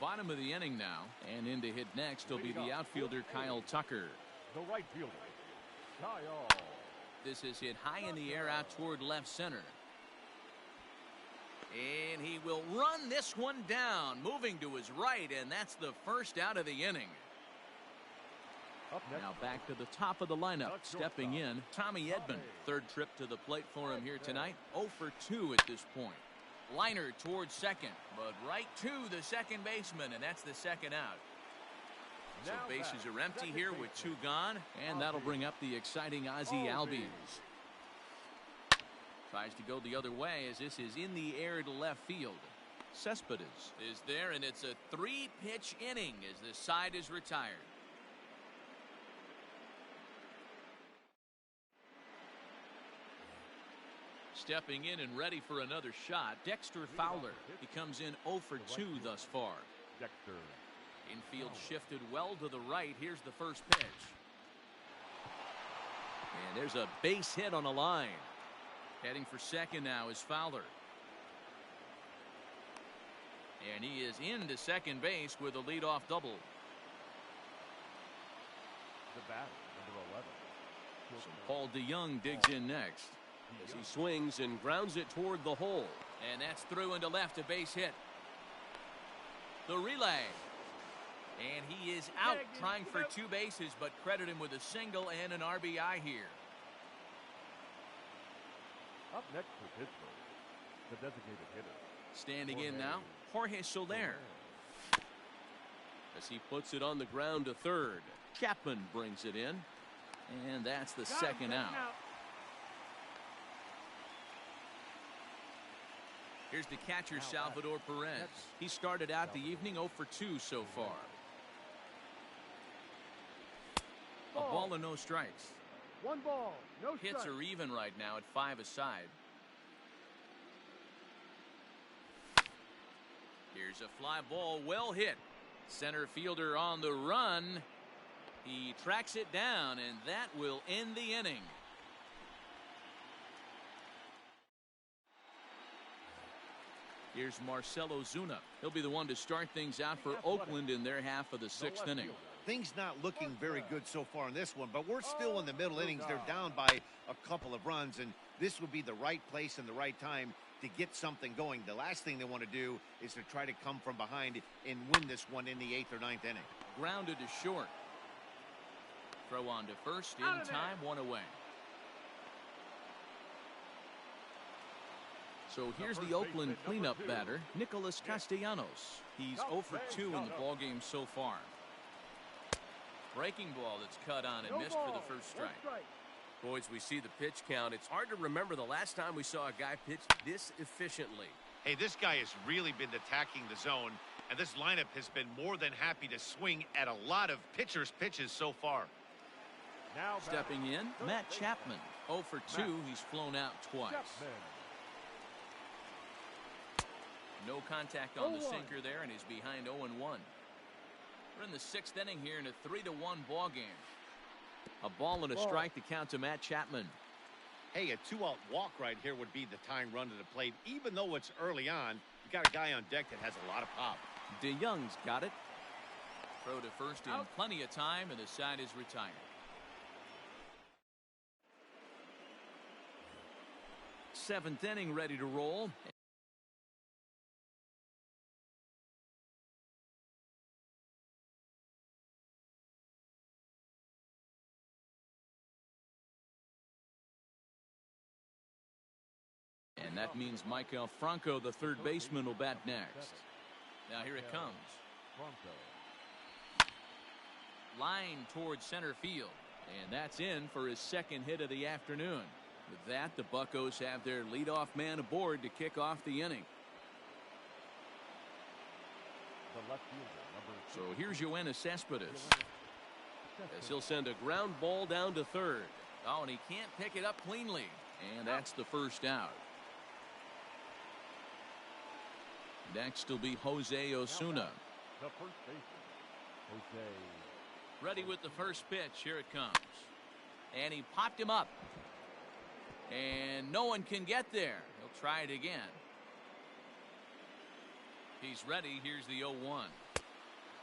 Bottom of the inning now, and in to hit next will be the outfielder Kyle Tucker. The right fielder, Kyle. This is hit high in the air out toward left center. And he will run this one down, moving to his right, and that's the first out of the inning. Now back to the top of the lineup, stepping in, Tommy Edman. Third trip to the plate for him here tonight, 0 for 2 at this point. Liner towards second, but right to the second baseman, and that's the second out. So bases are empty here with 2 gone, and that'll bring up the exciting Ozzie Albies. Tries to go the other way as this is in the air to left field. Cespedes is there, and it's a 3-pitch inning as the side is retired. Stepping in and ready for another shot, Dexter Fowler. He comes in 0 for 2 thus far. Dexter. Infield shifted well to the right. Here's the first pitch. And there's a base hit on the line. Heading for second now is Fowler. And he is into second base with a leadoff double. The batter, number 11. So Paul DeYoung digs in next. As he swings and grounds it toward the hole. And that's through into left, a base hit. The relay. And he is out trying for 2 bases, but credit him with a single and an RBI here. Up next for Pittsburgh, the designated hitter. Standing in now, Jorge Soler. As he puts it on the ground to third. Chapman brings it in. And that's the second out. Here's the catcher, Salvador Perez. He started out the evening 0 for 2 so far. A ball and no strikes. 1 ball, no strikes. Hits are even right now at 5 aside. Here's a fly ball, well hit. Center fielder on the run. He tracks it down, and that will end the inning. Here's Marcelo Zuna. He'll be the one to start things out for Oakland in their half of the 6th inning. Things not looking very good so far in this one, but we're still in the middle innings. They're down by a couple of runs, and this would be the right place and the right time to get something going. The last thing they want to do is to try to come from behind and win this one in the 8th or 9th inning. Grounded to short. Throw on to first in time, 1 away. So here's the Oakland cleanup batter, Nicholas Castellanos. He's 0 for 2 in the ballgame so far. Breaking ball that's cut on and missed for the first strike. Boys, we see the pitch count. It's hard to remember the last time we saw a guy pitch this efficiently. Hey, this guy has really been attacking the zone, and this lineup has been more than happy to swing at a lot of pitchers' pitches so far. Now stepping in, Matt Chapman. 0 for 2. He's flown out twice. No contact on the sinker there, and he's behind 0-1. We're in the 6th inning here in a 3-1 ball game. A ball and a strike to count to Matt Chapman. Hey, a 2-out walk right here would be the tying run to the plate. Even though it's early on, you got a guy on deck that has a lot of pop. DeYoung's got it. Throw to first in plenty of time, and the side is retired. 7th inning ready to roll. And that means Michael Franco, the third baseman, will bat next. Now here it comes. Line towards center field. And that's in for his 2nd hit of the afternoon. With that, the Buccos have their leadoff man aboard to kick off the inning. So here's Yoenis Cespedes. As he'll send a ground ball down to third. Oh, and he can't pick it up cleanly. And that's the first out. Next will be Jose Osuna. The first baseman, Jose. Ready with the first pitch. Here it comes. And he popped him up. And no one can get there. He'll try it again. He's ready. Here's the 0-1.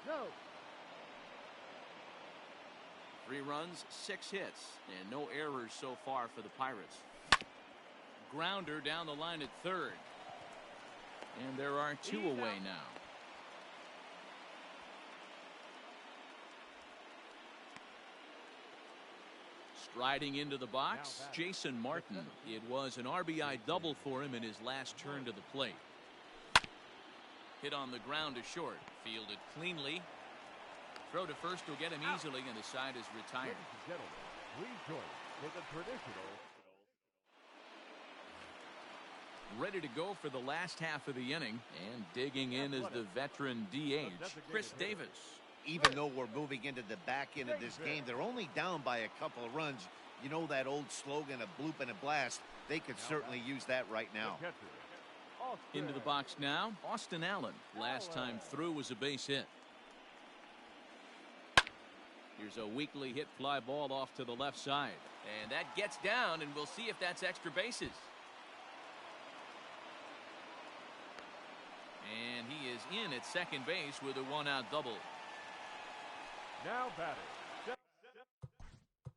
No. 3 runs, 6 hits, and no errors so far for the Pirates. Grounder down the line at third. And there are 2 away now. Striding into the box, Jason Martin. It was an RBI double for him in his last turn to the plate. Hit on the ground to short. Fielded cleanly. Throw to first will get him easily, and the side is retired. Ladies and gentlemen, please join for the traditional. Ready to go for the last half of the inning, and digging in is the veteran DH, Chris Davis. Even though we're moving into the back end of this game, they're only down by a couple of runs. You know that old slogan, a bloop and a blast. They could certainly use that right now. Into the box now, Austin Allen. Last time through was a base hit. Here's a weakly hit fly ball off to the left side. And that gets down, and we'll see if that's extra bases. And he is in at second base with a 1-out double. Now batting.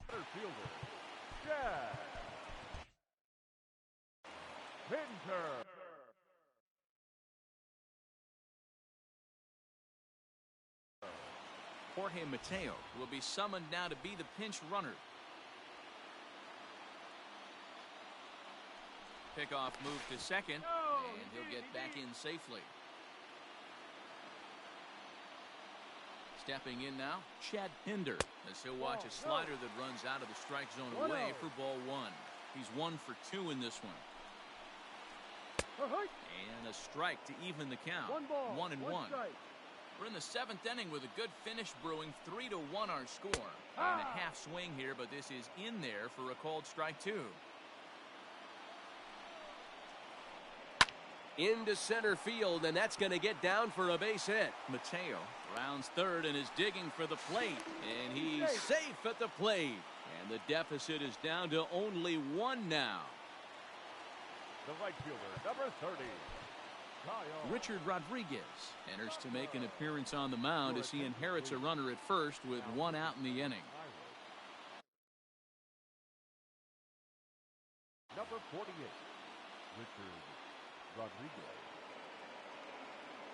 Center fielder. Jack Pinter. Jorge Mateo will be summoned now to be the pinch runner. Pickoff move to second, and he'll get back in safely. Stepping in now, Chad Pinder, as he'll watch a slider that runs out of the strike zone away for ball 1. He's 1 for 2 in this one. And a strike to even the count. 1-1. We're in the 7th inning with a good finish brewing. 3-1 our score. And a half swing here, but this is in there for a called strike 2. Into center field, and that's going to get down for a base hit. Mateo rounds third and is digging for the plate, and he's safe at the plate, and the deficit is down to only 1 now. The right fielder, number 30, Kyle. Richard Rodriguez enters to make an appearance on the mound as he inherits a runner at first with 1 out in the inning. Number 48, Richard Rodriguez.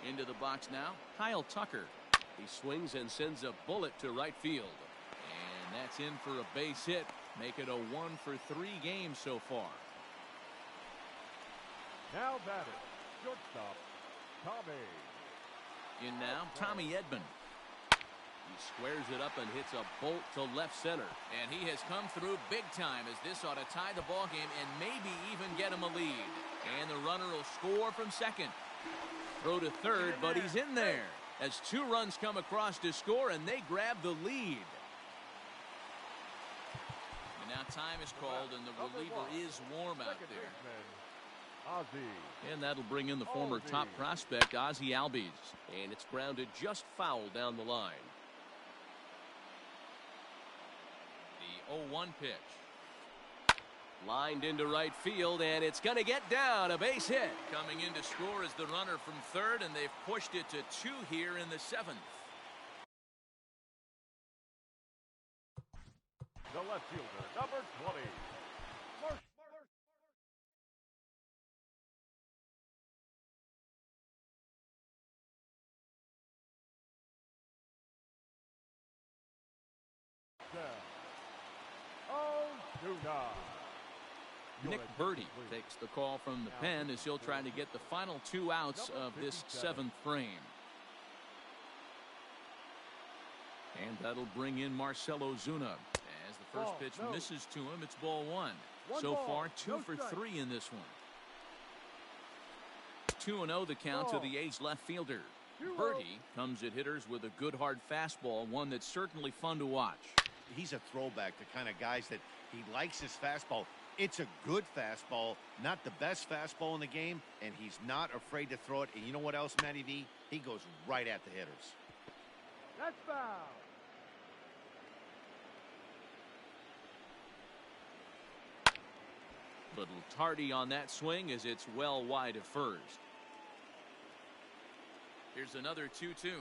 Into the box now, Kyle Tucker. He swings and sends a bullet to right field. And that's in for a base hit. Make it a 1 for 3 games so far. Now batting, shortstop, Tommy. In now, Tommy Edman. He squares it up and hits a bolt to left center. And he has come through big time, as this ought to tie the ball game and maybe even get him a lead. And the runner will score from second. Throw to third, but he's in there as 2 runs come across to score, and they grab the lead. And now time is called, and the reliever is warm out there. And that'll bring in the former top prospect, Ozzie Albies. And it's grounded just foul down the line. The 0-1 pitch. Lined into right field, and it's going to get down. A base hit. Coming in to score is the runner from third, and they've pushed it to 2 here in the 7th. The left fielder, number 20, Nick Birdie takes the call from the pen as he'll try to get the final 2 outs of this 7th frame. And that'll bring in Marcelo Zuna. As the first pitch misses to him, it's ball 1. So far, 2 for 3 in this one. 2-0 the count to the A's left fielder. Birdie comes at hitters with a good hard fastball, one that's certainly fun to watch. He's a throwback to kind of guys that he likes his fastball. It's a good fastball, not the best fastball in the game, and he's not afraid to throw it. And you know what else, Matty V? He goes right at the hitters. That's foul. Little tardy on that swing as it's well wide of first. Here's another 2-2.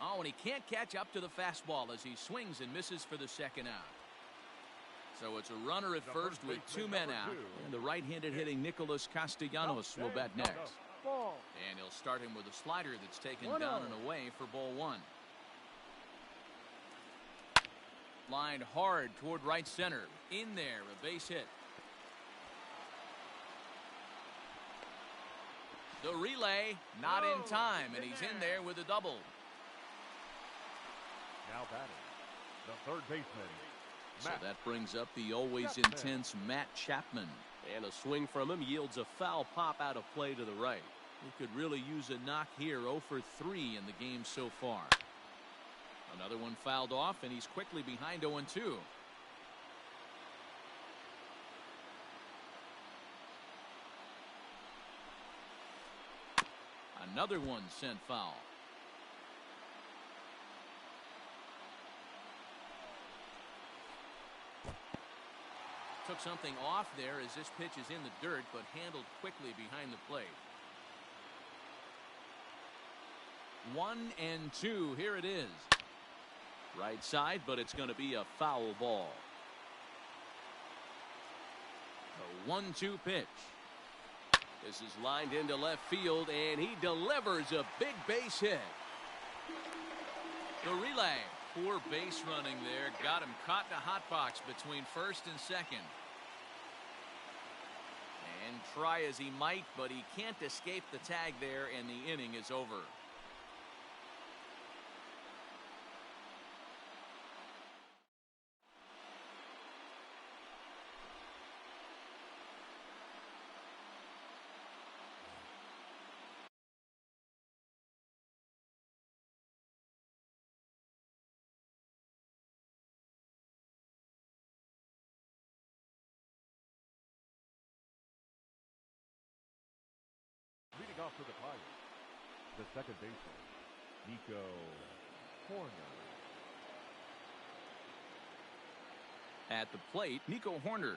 Oh, and he can't catch up to the fastball as he swings and misses for the second out. So it's a runner at first with 2 men out. And the right-handed hitting Nicholas Castellanos will bat next. And he'll start him with a slider that's taken down and away for ball 1. Lined hard toward right center. In there, a base hit. The relay, not in time, and he's in there with a double. Now batting, the third baseman. So that brings up the always intense Matt Chapman. And a swing from him yields a foul pop out of play to the right. He could really use a knock here. 0 for 3 in the game so far. Another one fouled off, and he's quickly behind 0-2. Another one sent foul. Took something off there as this pitch is in the dirt, but handled quickly behind the plate. 1-2. Here it is. Right side, but it's going to be a foul ball. The 1-2 pitch. This is lined into left field, and he delivers a big base hit. The relay. Poor base running there. Got him caught in a hot box between first and second. And try as he might, but he can't escape the tag there, and the inning is over. Leading off for the Pirates, the second baseman, Nico Horner. At the plate, Nico Horner.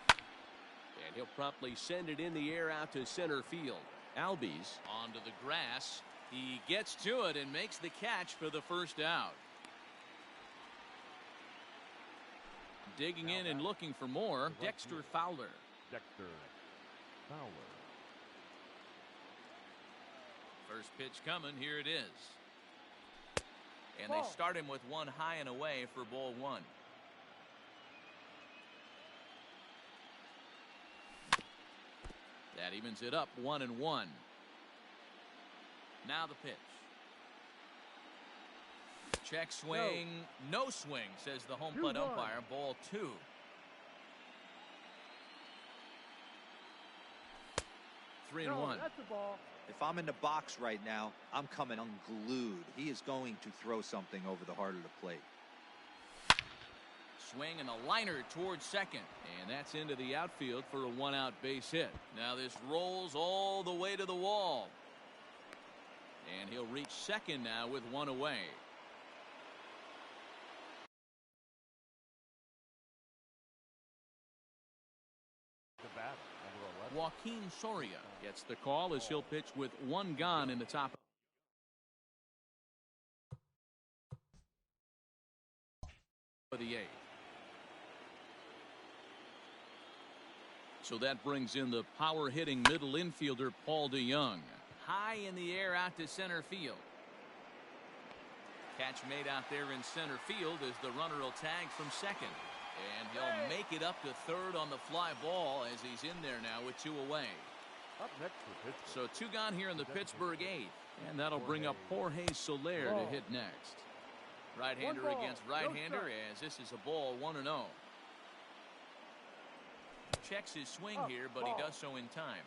And he'll promptly send it in the air out to center field. Albies onto the grass. He gets to it and makes the catch for the first out. Digging in and looking for more, Dexter Fowler. Dexter Fowler. First pitch coming. Here it is. And they start him with one high and away for ball 1. That evens it up 1-1. Now the pitch. Check swing. No swing, says the home plate umpire. Ball 2. Three and one. That's the ball. If I'm in the box right now, I'm coming unglued. He is going to throw something over the heart of the plate. Swing and a liner towards second. And that's into the outfield for a one-out base hit. Now this rolls all the way to the wall. And he'll reach second now with one away. The batter, number 11. Joaquin Soria gets the call as he'll pitch with one gone in the top of the 8th. So that brings in the power hitting middle infielder Paul DeYoung. High in the air out to center field. Catch made out there in center field as the runner will tag from second. And he'll make it up to third on the fly ball as he's in there now with two away. Up next for Pittsburgh. So two gone here in the Pittsburgh 8th. And that'll bring up Jorge Soler to hit next. Right-hander against right-hander as this is a ball 1-0. Checks his swing here, but he does so in time.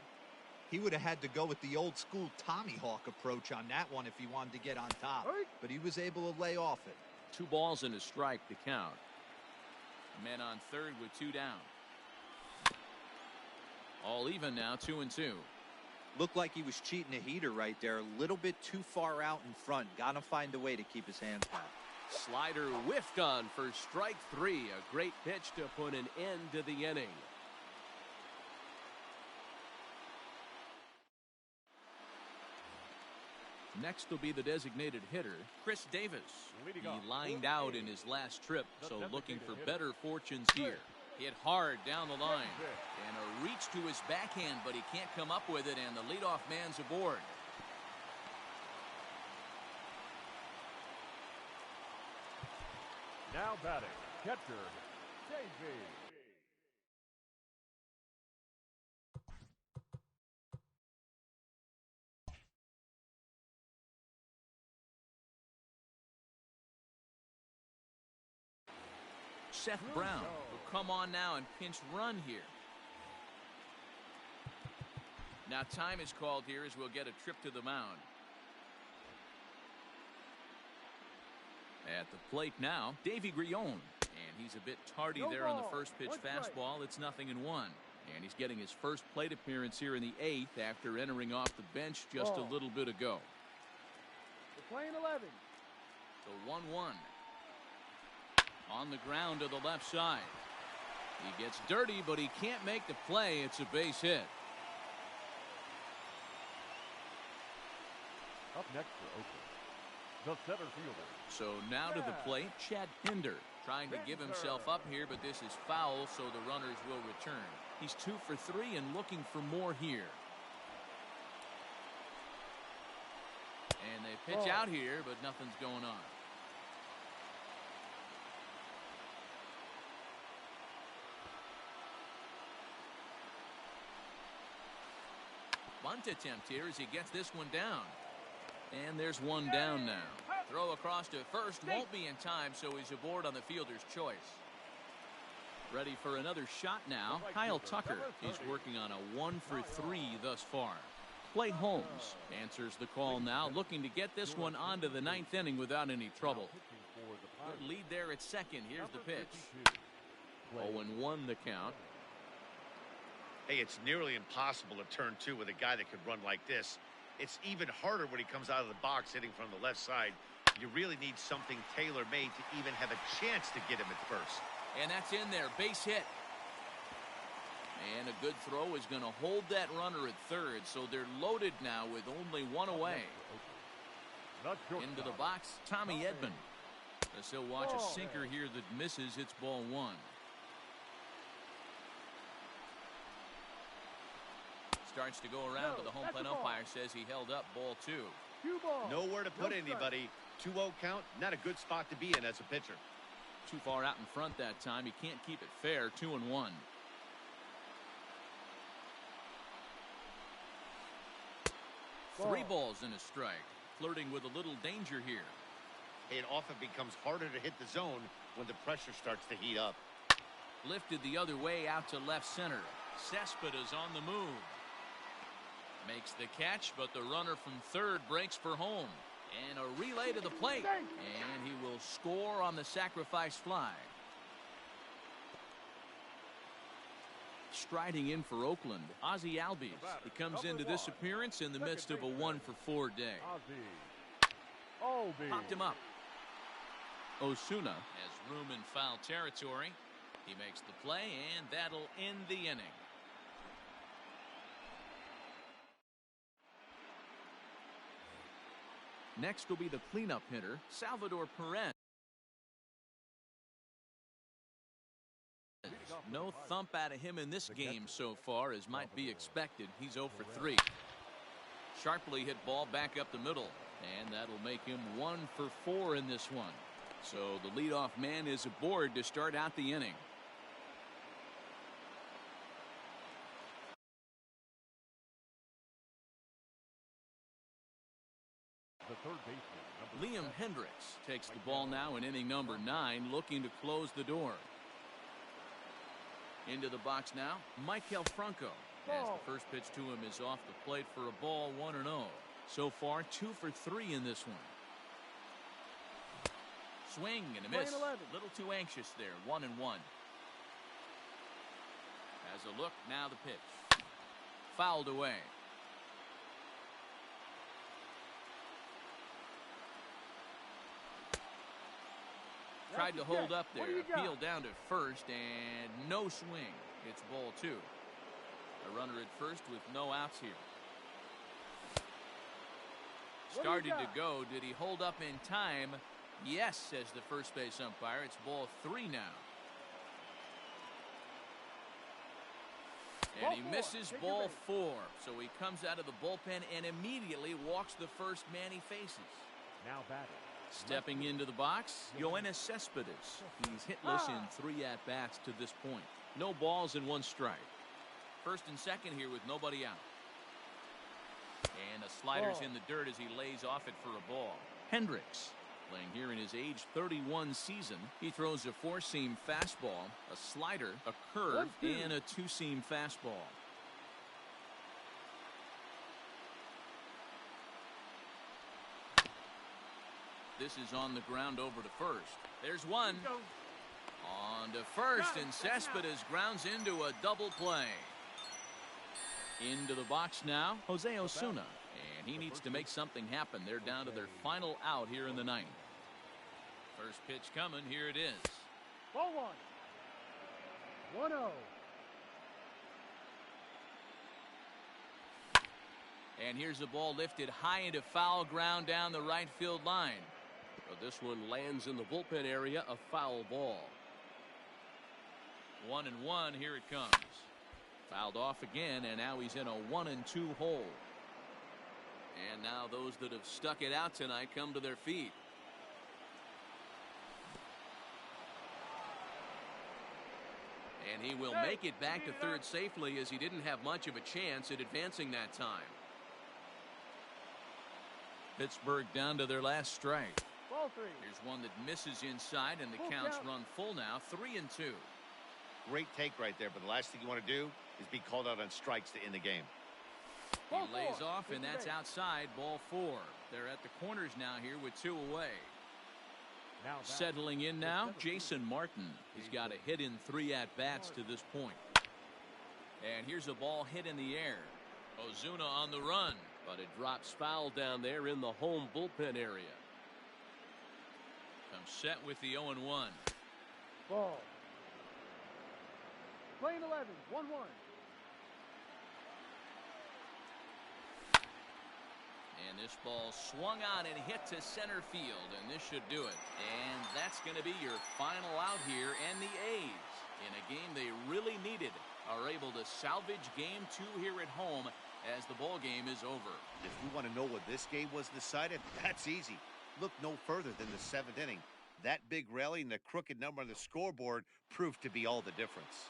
He would have had to go with the old school Tommy Hawk approach on that one if he wanted to get on top. But he was able to lay off it. 2 balls and a strike to count. Men on third with 2 down. All even now, 2-2. Looked like he was cheating a heater right there. A little bit too far out in front. Got to find a way to keep his hands back. Slider whiffed on for strike 3. A great pitch to put an end to the inning. Next will be the designated hitter, Chris Davis. He lined out in his last trip, so looking for better fortunes here. Hit hard down the line. And a reach to his backhand, but he can't come up with it, and the leadoff man's aboard. Now batting, catcher, Davey. Seth Brown will come on now and pinch run here. Now time is called here as we'll get a trip to the mound. At the plate now, Davey Grillon. And he's a bit tardy there on the first pitch fastball. It's 0-1. And he's getting his first plate appearance here in the 8th after entering off the bench just a little bit ago. We're playing 11. The 1-1. On the ground to the left side. He gets dirty, but he can't make the play. It's a base hit. Up next for Oakland, the center fielder. So now to the plate, Chad Pinder trying to give himself up here, but this is foul, so the runners will return. He's 2 for 3 and looking for more here. And they pitch out here, but nothing's going on. Bunt attempt here as he gets this one down. And there's one down now. Throw across to first won't be in time, so he's aboard on the fielder's choice. Ready for another shot now. Kyle Tucker is working on a 1 for 3 thus far. Clay Holmes answers the call now, looking to get this one onto the 9th inning without any trouble. Good lead there at second. Here's the pitch. 0-1 the count. Hey, it's nearly impossible to turn 2 with a guy that could run like this. It's even harder when he comes out of the box hitting from the left side. You really need something tailor-made to even have a chance to get him at first. And that's in there. Base hit. And a good throw is going to hold that runner at third, so they're loaded now with only one away. Into the box, Tommy Edman. As he'll watch a sinker here that misses. It's ball 1. Starts to go around, but the home plate umpire says he held up ball 2. Nowhere to put anybody. 2-0 count, not a good spot to be in as a pitcher. Too far out in front that time. He can't keep it fair. 2-1. Three balls and a strike. Flirting with a little danger here. It often becomes harder to hit the zone when the pressure starts to heat up. Lifted the other way out to left center. Cespedes on the move. Makes the catch, but the runner from third breaks for home. And a relay to the plate. And he will score on the sacrifice fly. Striding in for Oakland, Ozzie Albies. He comes into this appearance in the midst of a 1 for 4 day. Popped him up. Osuna has room in foul territory. He makes the play, and that'll end the inning. Next will be the cleanup hitter, Salvador Perez. No thump out of him in this game so far, as might be expected. He's 0 for 3. Sharply hit ball back up the middle, and that'll make him 1 for 4 in this one. So the leadoff man is aboard to start out the inning. The third baseman, Liam Hendricks takes the ball now in inning number 9, looking to close the door. Into the box now, Michael Franco. As the first pitch to him is off the plate for a ball, 1-0. So far, 2 for 3 in this one. Swing and a miss. Little too anxious there. 1-1. Has a look, now the pitch. Fouled away. Tried to hold up there. What do you got? Appeal down to first and no swing. It's ball 2. A runner at first with no outs here. Started to go. Did he hold up in time? Yes, says the first base umpire. It's ball 3 now. And he misses ball 4. So he comes out of the bullpen and immediately walks the first man he faces. Now batting. Stepping into the box, Yoenis Cespedes. He's hitless in 3 at-bats to this point. No balls and 1 strike. First and second here with nobody out. And a slider's in the dirt as he lays off it for a ball. Hendricks, playing here in his age 31 season. He throws a 4-seam fastball, a slider, a curve, and a 2-seam fastball. This is on the ground over to first. There's one. On to first, and Cespedes grounds into a double play. Into the box now, Jose Osuna. And he needs to make something happen. They're down to their final out here in the 9th. First pitch coming. Here it is. Ball 1. 1-0. And here's a ball lifted high into foul ground down the right field line. But this one lands in the bullpen area, a foul ball. 1-1. Here it comes. Fouled off again, and now he's in a 1-2 hole. And now those that have stuck it out tonight come to their feet. And he will make it back to third safely, as he didn't have much of a chance at advancing that time. Pittsburgh down to their last strike. Ball 3. Here's one that misses inside, and the counts run full now. 3-2. Great take right there, but the last thing you want to do is be called out on strikes to end the game. He lays off, and that's outside. Ball 4. They're at the corners now here with 2 away. Now Settling in now, Jason Martin. He's got a hit in 3 at-bats to this point. And here's a ball hit in the air. Ozuna on the run. But it drops foul down there in the home bullpen area. Comes set with the 0-1. Ball. Playing 11. 1-1. And this ball swung on and hit to center field, and this should do it. And that's going to be your final out here, and the A's, in a game they really needed, are able to salvage game 2 here at home as the ball game is over. If we want to know what this game was decided, that's easy. Look no further than the 7th inning. That big rally and the crooked number on the scoreboard proved to be all the difference.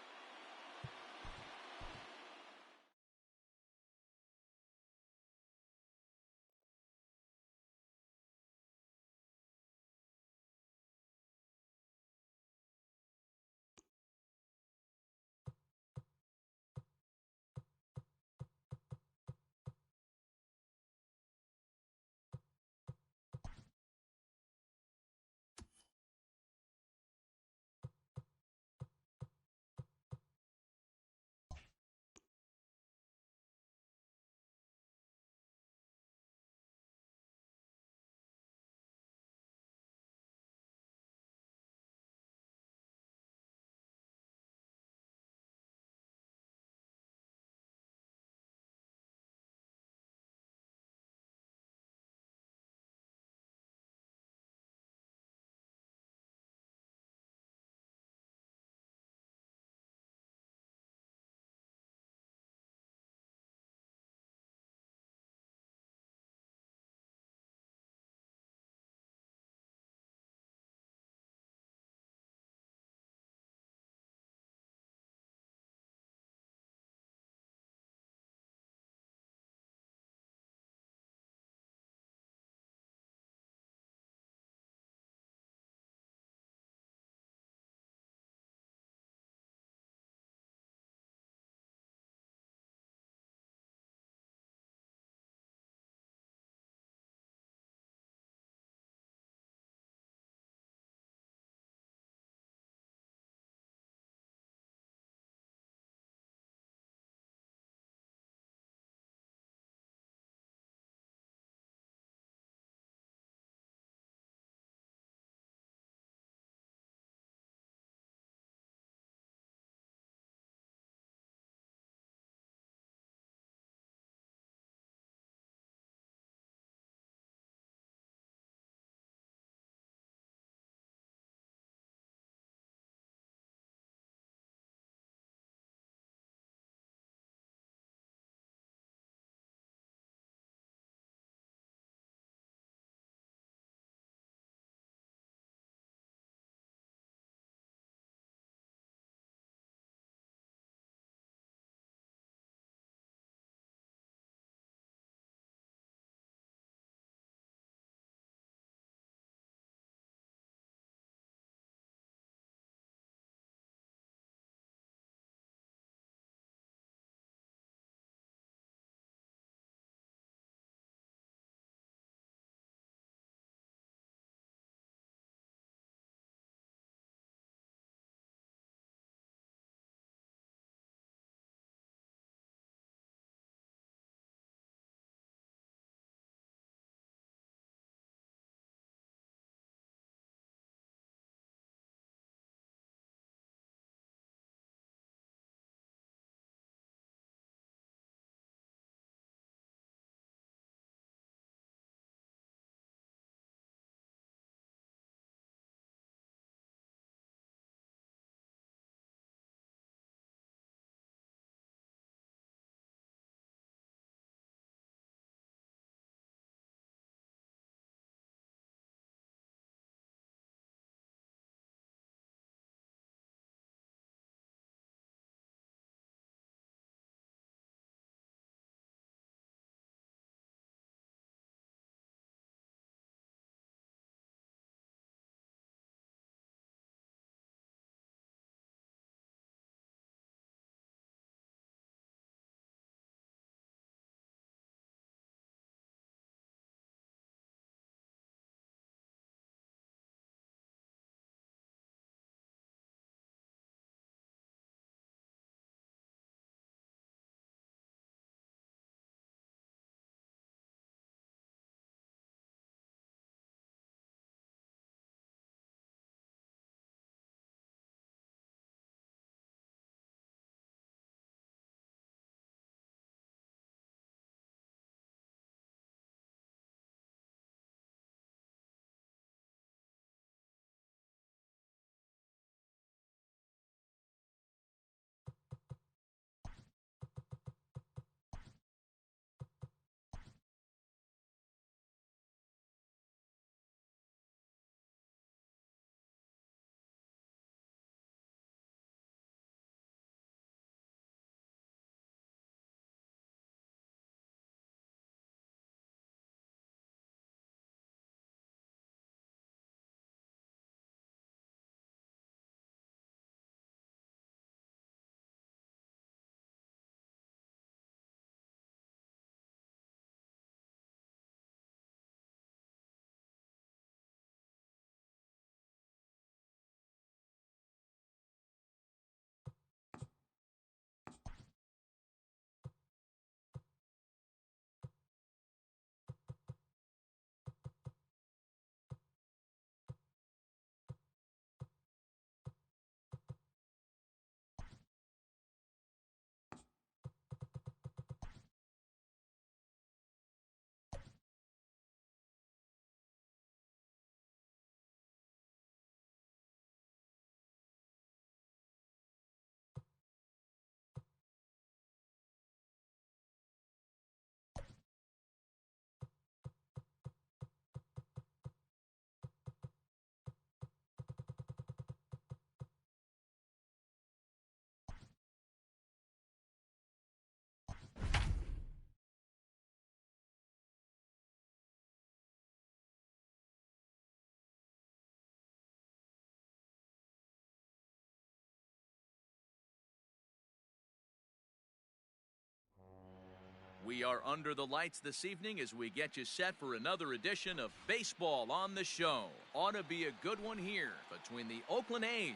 We are under the lights this evening as we get you set for another edition of Baseball on the Show. Ought to be a good one here between the Oakland A's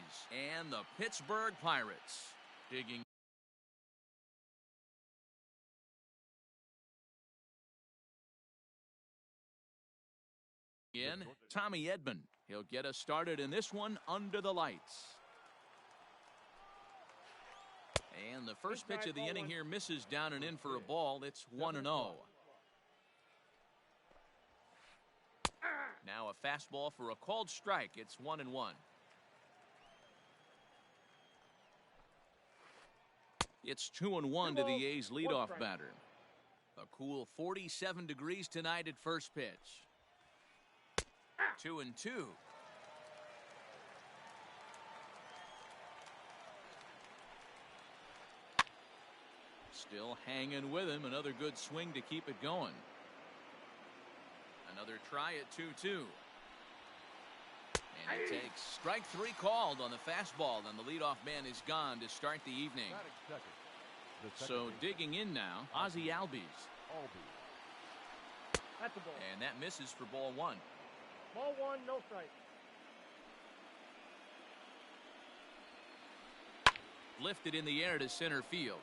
and the Pittsburgh Pirates. Digging in, Tommy Edman. He'll get us started in this one under the lights. And the first pitch of the inning here misses down and in for a ball. It's 1-0. Now a fastball for a called strike. It's 1-1. It's 2-1 to the A's leadoff batter. A cool 47 degrees tonight at first pitch. 2-2. Still hanging with him. Another good swing to keep it going. Another try at 2-2. And he takes strike three called on the fastball, and the leadoff man is gone to start the evening. So digging in now, Ozzie Albies. That's the ball. And that misses for ball one. Ball one, no strike. Lifted in the air to center field.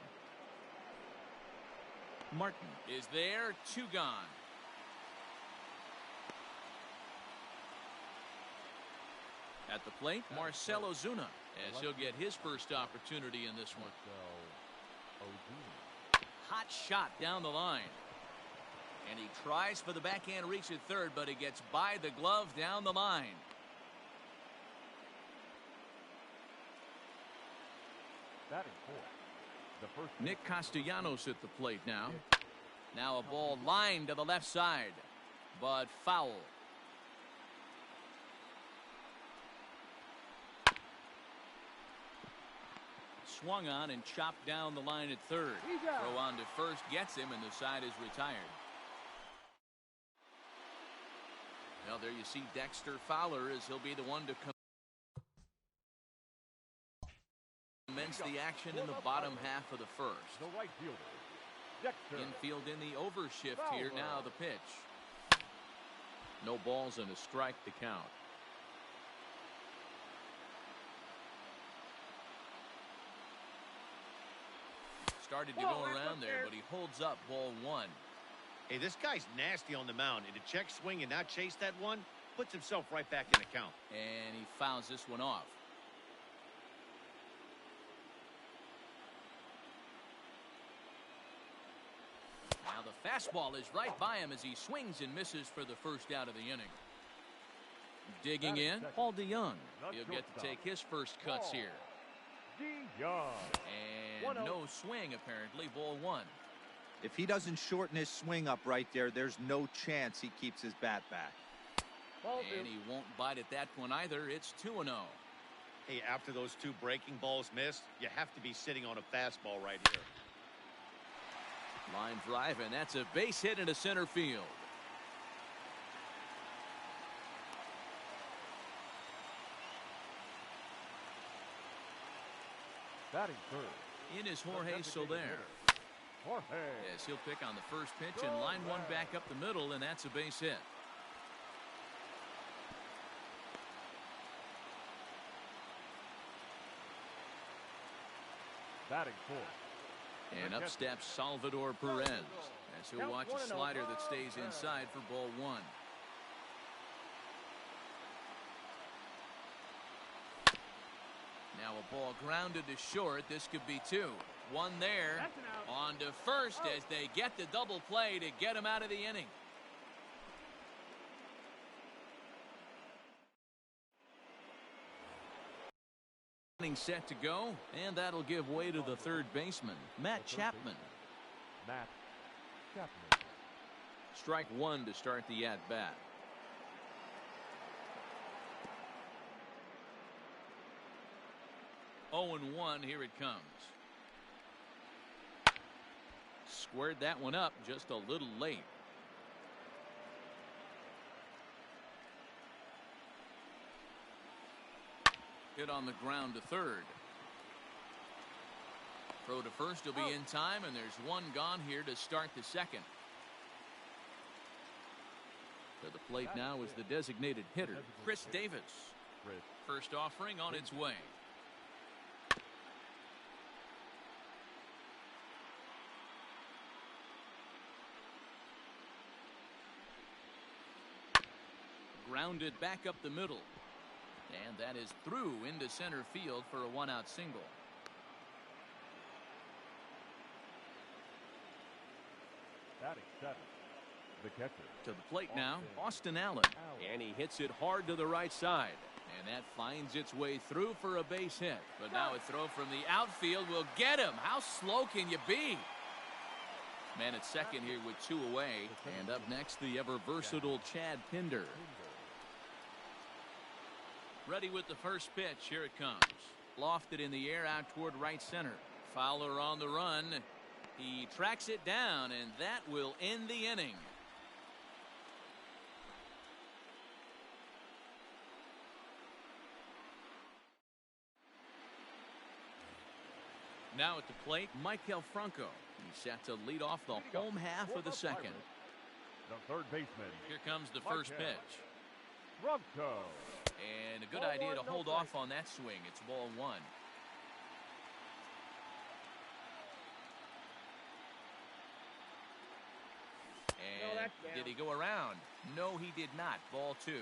Martin is there, two gone. At the plate, Marcell Ozuna, as he'll get his first opportunity in this one. Hot shot down the line. And he tries for the backhand reach at third, but he gets by the glove down the line. Batting fourth. Nick Castellanos at the plate now. Now a ball lined to the left side, but foul. Swung on and chopped down the line at third. Throw on to first gets him, and the side is retired. Well, there you see Dexter Fowler as he'll be the one to commence the action in the bottom half of the first. The right fielder, Dexter. Infield in the overshift here. Now the pitch. No balls and a strike to count. Started to go around there, but he holds up ball one. Hey, this guy's nasty on the mound, and to check swing and not chase that one puts himself right back in the count. And he fouls this one off. Now the fastball is right by him as he swings and misses for the first out of the inning. Digging in, Paul DeYoung. He'll get to take his first cuts here. And no swing, apparently. Ball one. If he doesn't shorten his swing up right there, there's no chance he keeps his bat back. And he won't bite at that one either. It's 2-0. Hey, after those two breaking balls missed, you have to be sitting on a fastball right here. Line drive, and that's a base hit into center field. Batting third. In is Jorge Soler. Yes, he'll pick on the first pitch and line one back up the middle, and that's a base hit. Batting fourth. And up steps Salvador Perez as he'll watch a slider that stays inside for ball one. Now a ball grounded to short. This could be two. One there. On to first as they get the double play to get him out of the inning. Inning set to go, and that'll give way to the third baseman, Matt Chapman. Matt Chapman. Strike one to start the at-bat. Oh, and 1, here it comes. Squared that one up just a little late. Hit on the ground to third. Throw to first will be in time, and there's one gone here to start the second. To the plate now is the designated hitter, Chris Davis. First offering on its way. Grounded back up the middle. And that is through into center field for a one-out single. Batting seventh, the catcher. To the plate now, Austin Allen. And he hits it hard to the right side. And that finds its way through for a base hit. But now a throw from the outfield will get him. How slow can you be? Man at second here with 2 away. And up next, the ever-versatile Chad Pinder. Ready with the first pitch. Here it comes. Lofted in the air out toward right center. Fowler on the run. He tracks it down, and that will end the inning. Now at the plate, Maikel Franco. He's set to lead off the home half of the second. The third baseman. Here comes the first pitch. Franco. And a good idea to hold off on that swing. It's ball 1. And did he go around? No, he did not. Ball 2.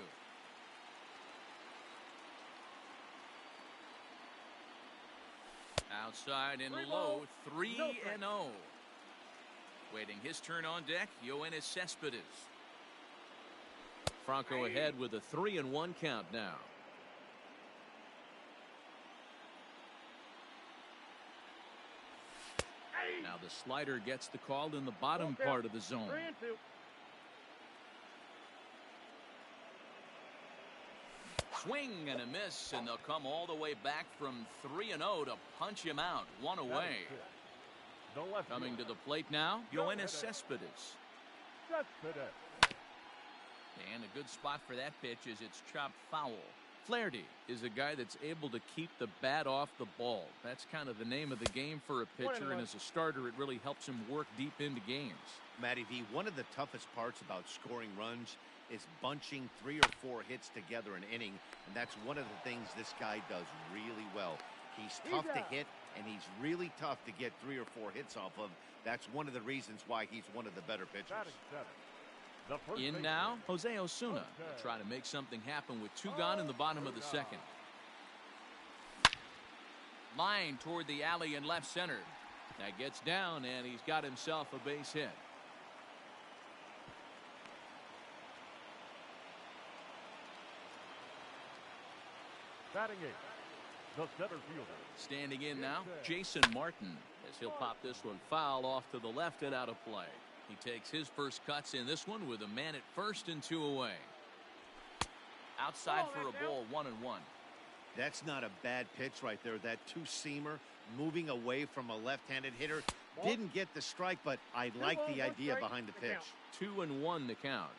Outside and low, 3-0. Waiting his turn on deck, Yoenis Cespedes. Franco ahead with a 3-1 count now. Now the slider gets the call in the bottom part of the zone. 3-2. Swing and a miss, and they'll come all the way back from 3-0 to punch him out. 1 away. Coming to the plate now, Yoenis Cespedes. And a good spot for that pitch is it's chopped foul. Flaherty is a guy that's able to keep the bat off the ball. That's kind of the name of the game for a pitcher, and as a starter, it really helps him work deep into games. Matty V, one of the toughest parts about scoring runs is bunching 3 or 4 hits together an inning, and that's one of the things this guy does really well. He's tough to hit, and he's really tough to get 3 or 4 hits off of. That's one of the reasons why he's one of the better pitchers. In now, Jose Osuna will try to make something happen with 2 gone in the bottom of the second. Line toward the alley in left center. That gets down, and he's got himself a base hit. Batting 8, the center fielder. Standing in now, Jason Martin, as he'll pop this one foul off to the left and out of play. He takes his first cuts in this one with a man at first and 2 away. Outside for a ball, 1-1. That's not a bad pitch right there. That 2-seamer moving away from a left-handed hitter. Didn't get the strike, but I like the idea behind the pitch. 2-1 the count.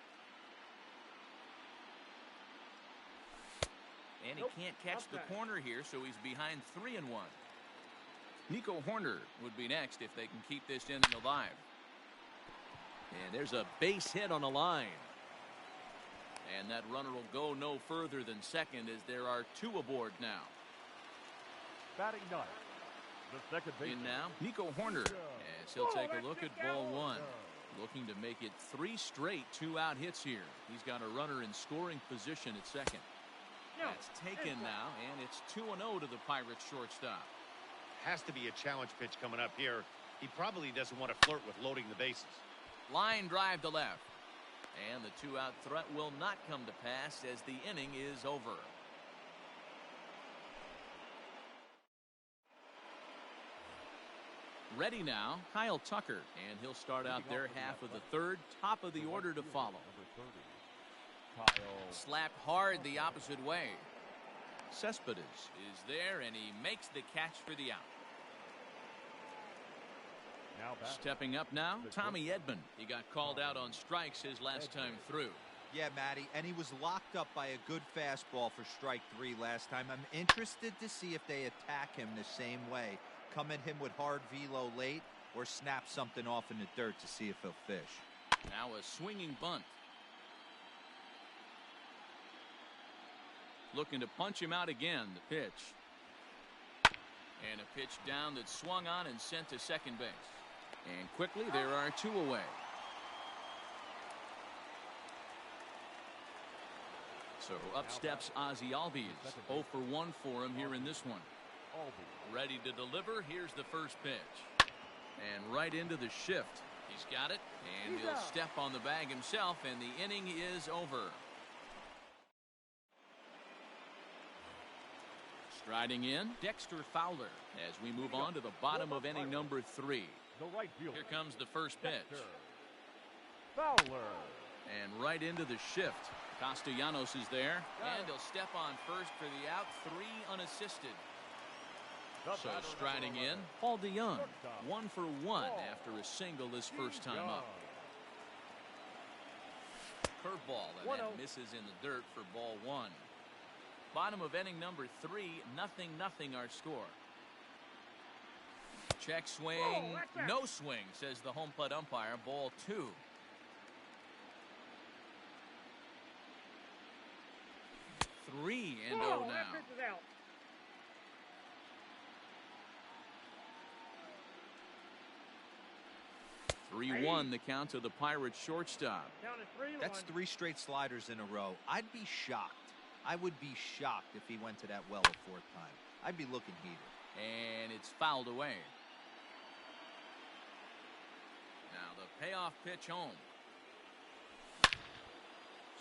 And he can't catch the corner here, so he's behind 3-1. Nico Horner would be next if they can keep this inning alive. And there's a base hit on the line. And that runner will go no further than second as there are 2 aboard now. Batting 9, the second baseman. In now, Nico Horner, as he'll take a look at ball 1. Looking to make it 3 straight 2-out hits here. He's got a runner in scoring position at second. That's taken now, and it's 2-0 to the Pirates shortstop. Has to be a challenge pitch coming up here. He probably doesn't want to flirt with loading the bases. Line drive to left. And the 2-out threat will not come to pass as the inning is over. Ready now, Kyle Tucker, and he'll start out their half of the third, top of the order to follow. Slapped hard the opposite way. Cespedes is there, and he makes the catch for the out. Stepping up now, Tommy Edman. He got called out on strikes his last time through. Yeah, Matty, and he was locked up by a good fastball for strike 3 last time. I'm interested to see if they attack him the same way. Come at him with hard velo late or snap something off in the dirt to see if he'll fish. Now a swinging bunt. Looking to punch him out again. The pitch. And a pitch down that swung on and sent to second base. And quickly there are 2 away. So up steps Ozzie Albies. 0 for 1 for him here in this one. Ready to deliver. Here's the first pitch. And right into the shift. He's got it. And he'll step on the bag himself. And the inning is over. Striding in, Dexter Fowler as we move on to the bottom of inning number 3. Here comes the first pitch. Fowler. And right into the shift. Castellanos is there. And he'll step on first for the out. 3 unassisted. So striding in, Paul DeYoung. 1 for 1 after a single his first time up. Curveball, and that misses in the dirt for ball 1. Bottom of inning number 3, 0-0 our score. Check swing, no swing, says the home plate umpire. Ball 2. Three and 0 now. 3-1 the count to the Pirates shortstop. That's 3 straight sliders in a row. I'd be shocked. I would be shocked if he went to that well a 4th time. I'd be looking heated. And it's fouled away. Now the payoff pitch home.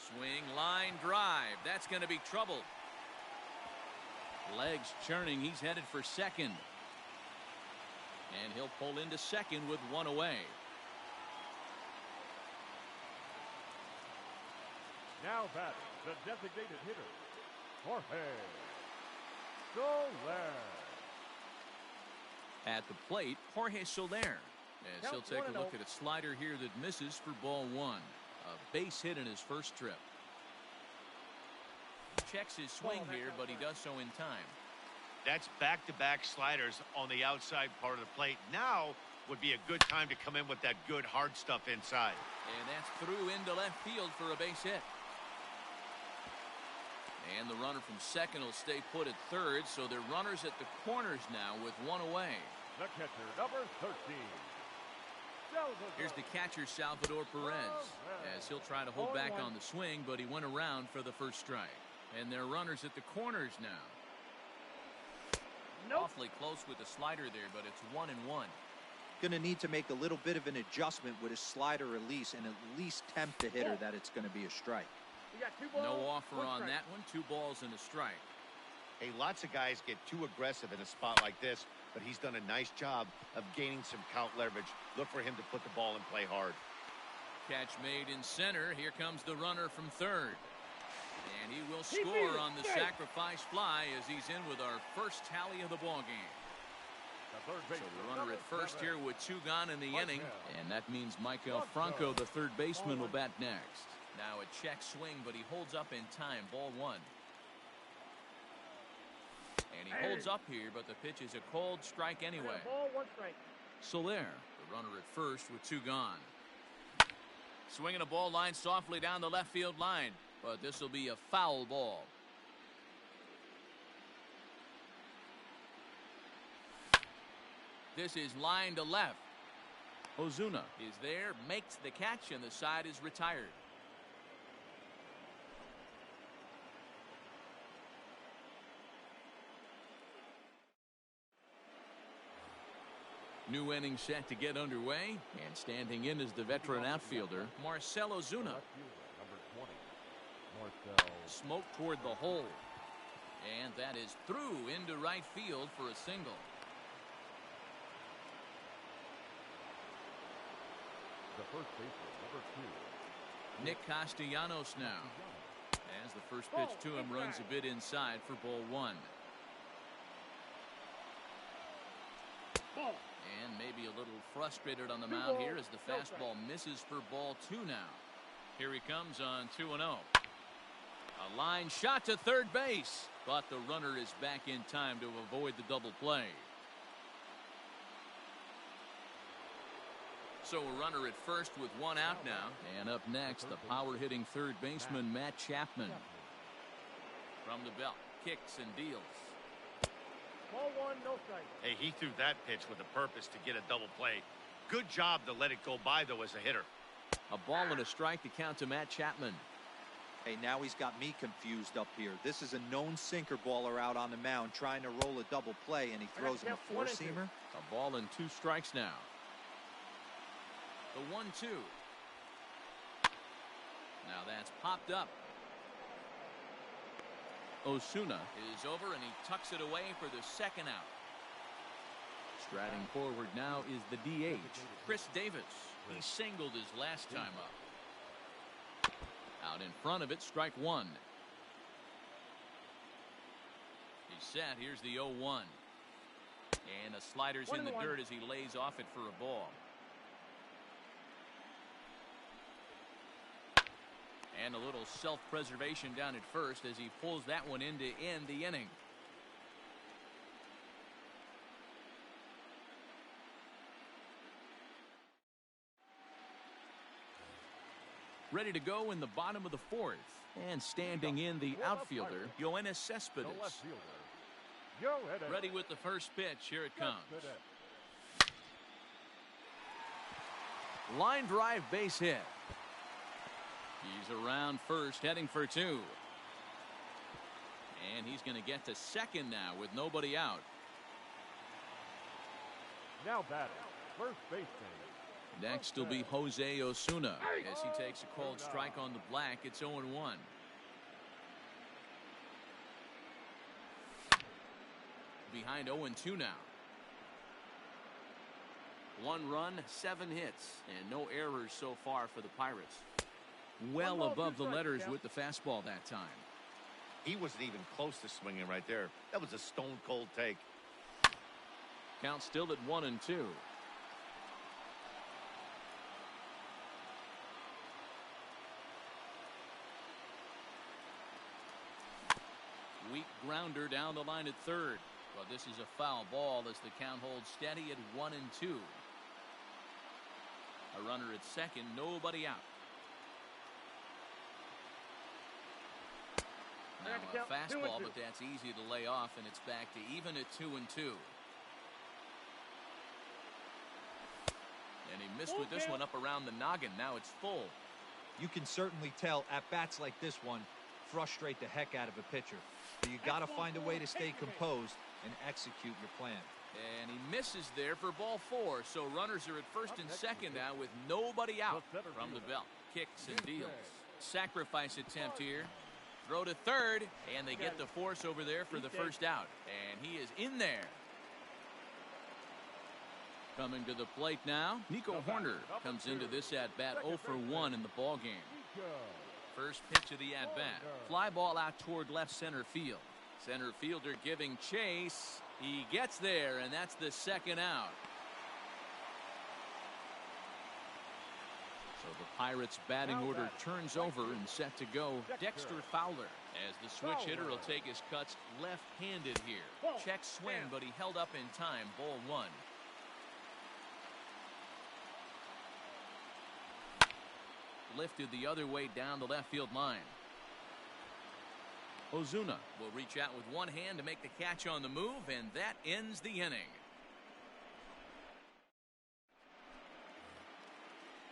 Swing, line drive. That's going to be trouble. Legs churning. He's headed for second. And he'll pull into second with 1 away. Now batting, the designated hitter, Jorge Soler. At the plate, Jorge Soler. As he'll take a look at a slider here that misses for ball 1. A base hit in his first trip. Checks his swing here, but he does so in time. That's back-to-back sliders on the outside part of the plate. Now would be a good time to come in with that good hard stuff inside. And that's through into left field for a base hit. And the runner from second will stay put at third, so they're runners at the corners now with 1 away. The catcher, number 13. Here's the catcher, Salvador Perez, as he'll try to hold back on the swing, but he went around for the first strike. And they're runners at the corners now. Awfully close with the slider there, but it's 1-1. Going to need to make a little bit of an adjustment with his slider release and at least tempt the hitter that it's going to be a strike. No offer on that one. 2 balls and a strike. Hey, lots of guys get too aggressive in a spot like this, but he's done a nice job of gaining some count leverage. Look for him to put the ball in play hard. Catch made in center. Here comes the runner from third. And he will score on the sacrifice fly as he's in with our first tally of the ball game. So the runner at first here with 2 gone in the inning. And that means Michael Franco, the third baseman, will bat next. Now a check swing, but he holds up in time. Ball 1. And he holds up here, but the pitch is a cold strike anyway. Ball 1 strike. Soler, the runner at first with 2 gone. Swinging a ball line softly down the left field line, but this will be a foul ball. This is line to left. Ozuna is there, makes the catch, and the side is retired. New inning set to get underway, and standing in is the veteran outfielder, Marcell Ozuna. Number 20, Marcell. Smoke toward the hole. And that is through into right field for a single. The first baseman, number 2. Nick Castellanos now. As the first pitch to him runs a bit inside for ball 1. And maybe a little frustrated on the mound here as the fastball misses for ball 2 now. Here he comes on 2-0. A line shot to third base, but the runner is back in time to avoid the double play. So a runner at first with one out now. And up next, the power-hitting third baseman, Matt Chapman. From the belt, kicks and deals. Ball one, no strike. Hey, he threw that pitch with a purpose to get a double play. Good job to let it go by, though, as a hitter. A ball and a strike to count to Matt Chapman. Hey, now he's got me confused up here. This is a known sinker baller out on the mound trying to roll a double play, and he throws him a four-seamer. A ball and 2 strikes now. The 1-2. Now that's popped up. Osuna is over, and he tucks it away for the second out. Striding forward now is the DH, Chris Davis. He singled his last time up. Out in front of it, strike 1. He's set. Here's the 0-1. And a slider's in the dirt as he lays off it for a ball. And a little self-preservation down at first as he pulls that one in to end the inning. Ready to go in the bottom of the 4th. And standing in the outfielder, Yoenis Cespedes. Ready with the first pitch. Here it comes. Line drive, base hit. He's around first, heading for 2. And he's going to get to second now with nobody out. Now batting, first baseman. Next will be Jose Osuna as he takes a cold strike on the black. It's 0-1. Behind 0-2 now. 1 run, 7 hits, and no errors so far for the Pirates. Well above the letters with the fastball that time. He wasn't even close to swinging right there. That was a stone-cold take. Count still at 1-2. Weak grounder down the line at third. But this is a foul ball as the count holds steady at 1-2. A runner at second, nobody out. Now a fastball, but that's easy to lay off, and it's back to even at 2-2. And he missed with this one up around the noggin. Now it's full. You can certainly tell at bats like this one frustrate the heck out of a pitcher. So you got to find a way to stay composed and execute your plan. And he misses there for ball 4. So runners are at first and second now with nobody out. From the belt, kicks and deals. Sacrifice attempt here. Throw to third, and they get the force over there for the first out. And he is in there. Coming to the plate now, Nico Horner comes into this at-bat 0 for 1 in the ballgame. First pitch of the at-bat. Fly ball out toward left center field. Center fielder giving chase. He gets there, and that's the second out. So the Pirates batting order turns over and set to go. Dexter Fowler as the switch hitter will take his cuts left-handed here. Check swing, but he held up in time. Ball 1. Lifted the other way down the left field line. Ozuna will reach out with one hand to make the catch on the move, and that ends the inning.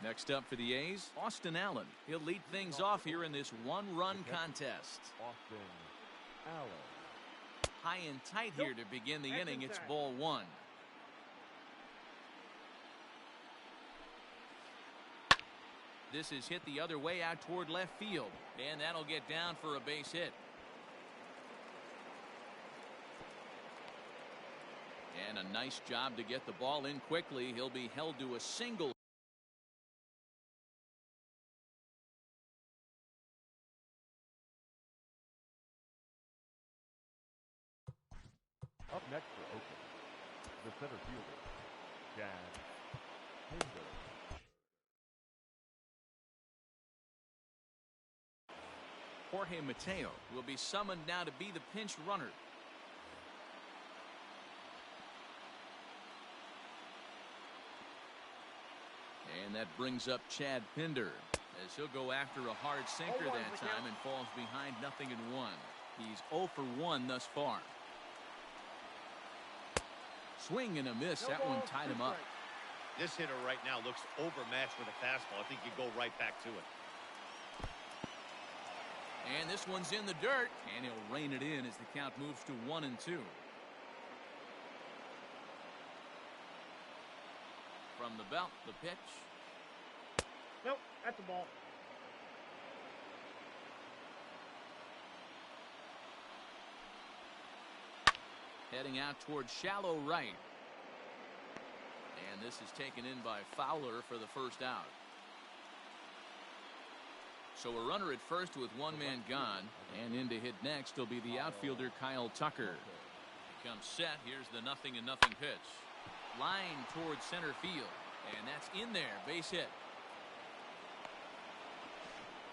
Next up for the A's, Austin Allen. He'll lead things off here in this one-run contest. Austin Allen. High and tight here to begin the inning. It's ball 1. This is hit the other way out toward left field, and that'll get down for a base hit. And a nice job to get the ball in quickly. He'll be held to a single. Up next for Oakland, the center fielder, Chad Hanger. Jorge Mateo will be summoned now to be the pinch runner. And that brings up Chad Pinder, as he'll go after a hard sinker that time and falls behind 0-1. He's 0 for 1 thus far. Swing and a miss. That one tied him up. This hitter right now looks overmatched with a fastball. I think you go right back to it. And this one's in the dirt, and he'll rein it in as the count moves to 1-2. From the belt, the pitch. Nope, that's the ball. Heading out towards shallow right. And this is taken in by Fowler for the first out. So a runner at first with one man gone, and in to hit next will be the outfielder Kyle Tucker. He comes set. Here's the 0-0 pitch. Line towards center field, and that's in there. Base hit.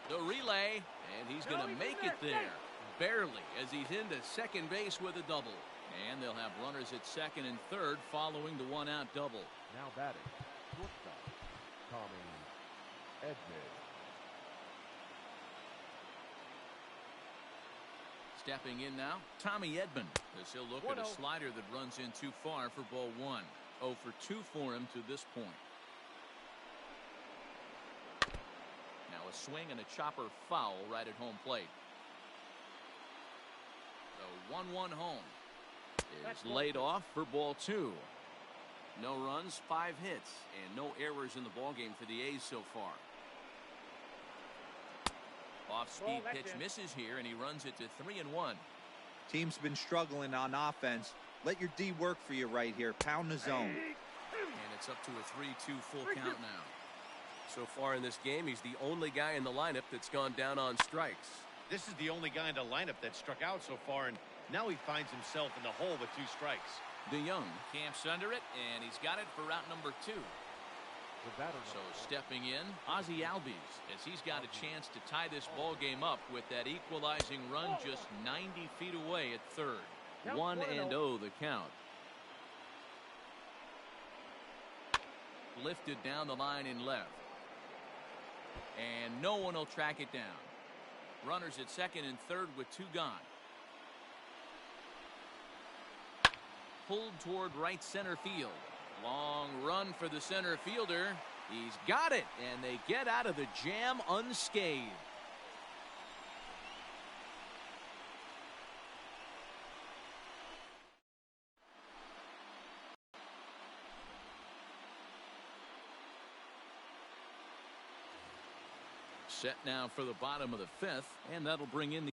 The relay, and he's going to make it there. Barely, as he's into second base with a double. And they'll have runners at second and third following the one-out double. Now batting, shortstop, Tommy Edman. Stepping in now, Tommy Edman, as he'll look at a slider that runs in too far for ball one. 0 for 2 for him to this point. Now a swing and a chopper foul right at home plate. The 1-1 home is laid off for ball 2. No runs, 5 hits, and no errors in the ballgame for the A's so far. Off-speed pitch misses here, and he runs it to 3-1. Team's been struggling on offense. Let your D work for you right here. Pound the zone. And it's up to a 3-2 full count now. So far in this game, he's the only guy in the lineup that's gone down on strikes. This is the only guy in the lineup that struck out so far, and now he finds himself in the hole with 2 strikes. DeYoung camps under it, and he's got it for out number 2. So stepping in, Ozzie Albies, as he's got a chance to tie this ball game up with that equalizing run just 90 feet away at third. 1-0 the count. Lifted down the line in left. And no one will track it down. Runners at second and third with 2 gone. Pulled toward right center field. Long run for the center fielder. He's got it, and they get out of the jam unscathed. Set now for the bottom of the 5th, and that'll bring in the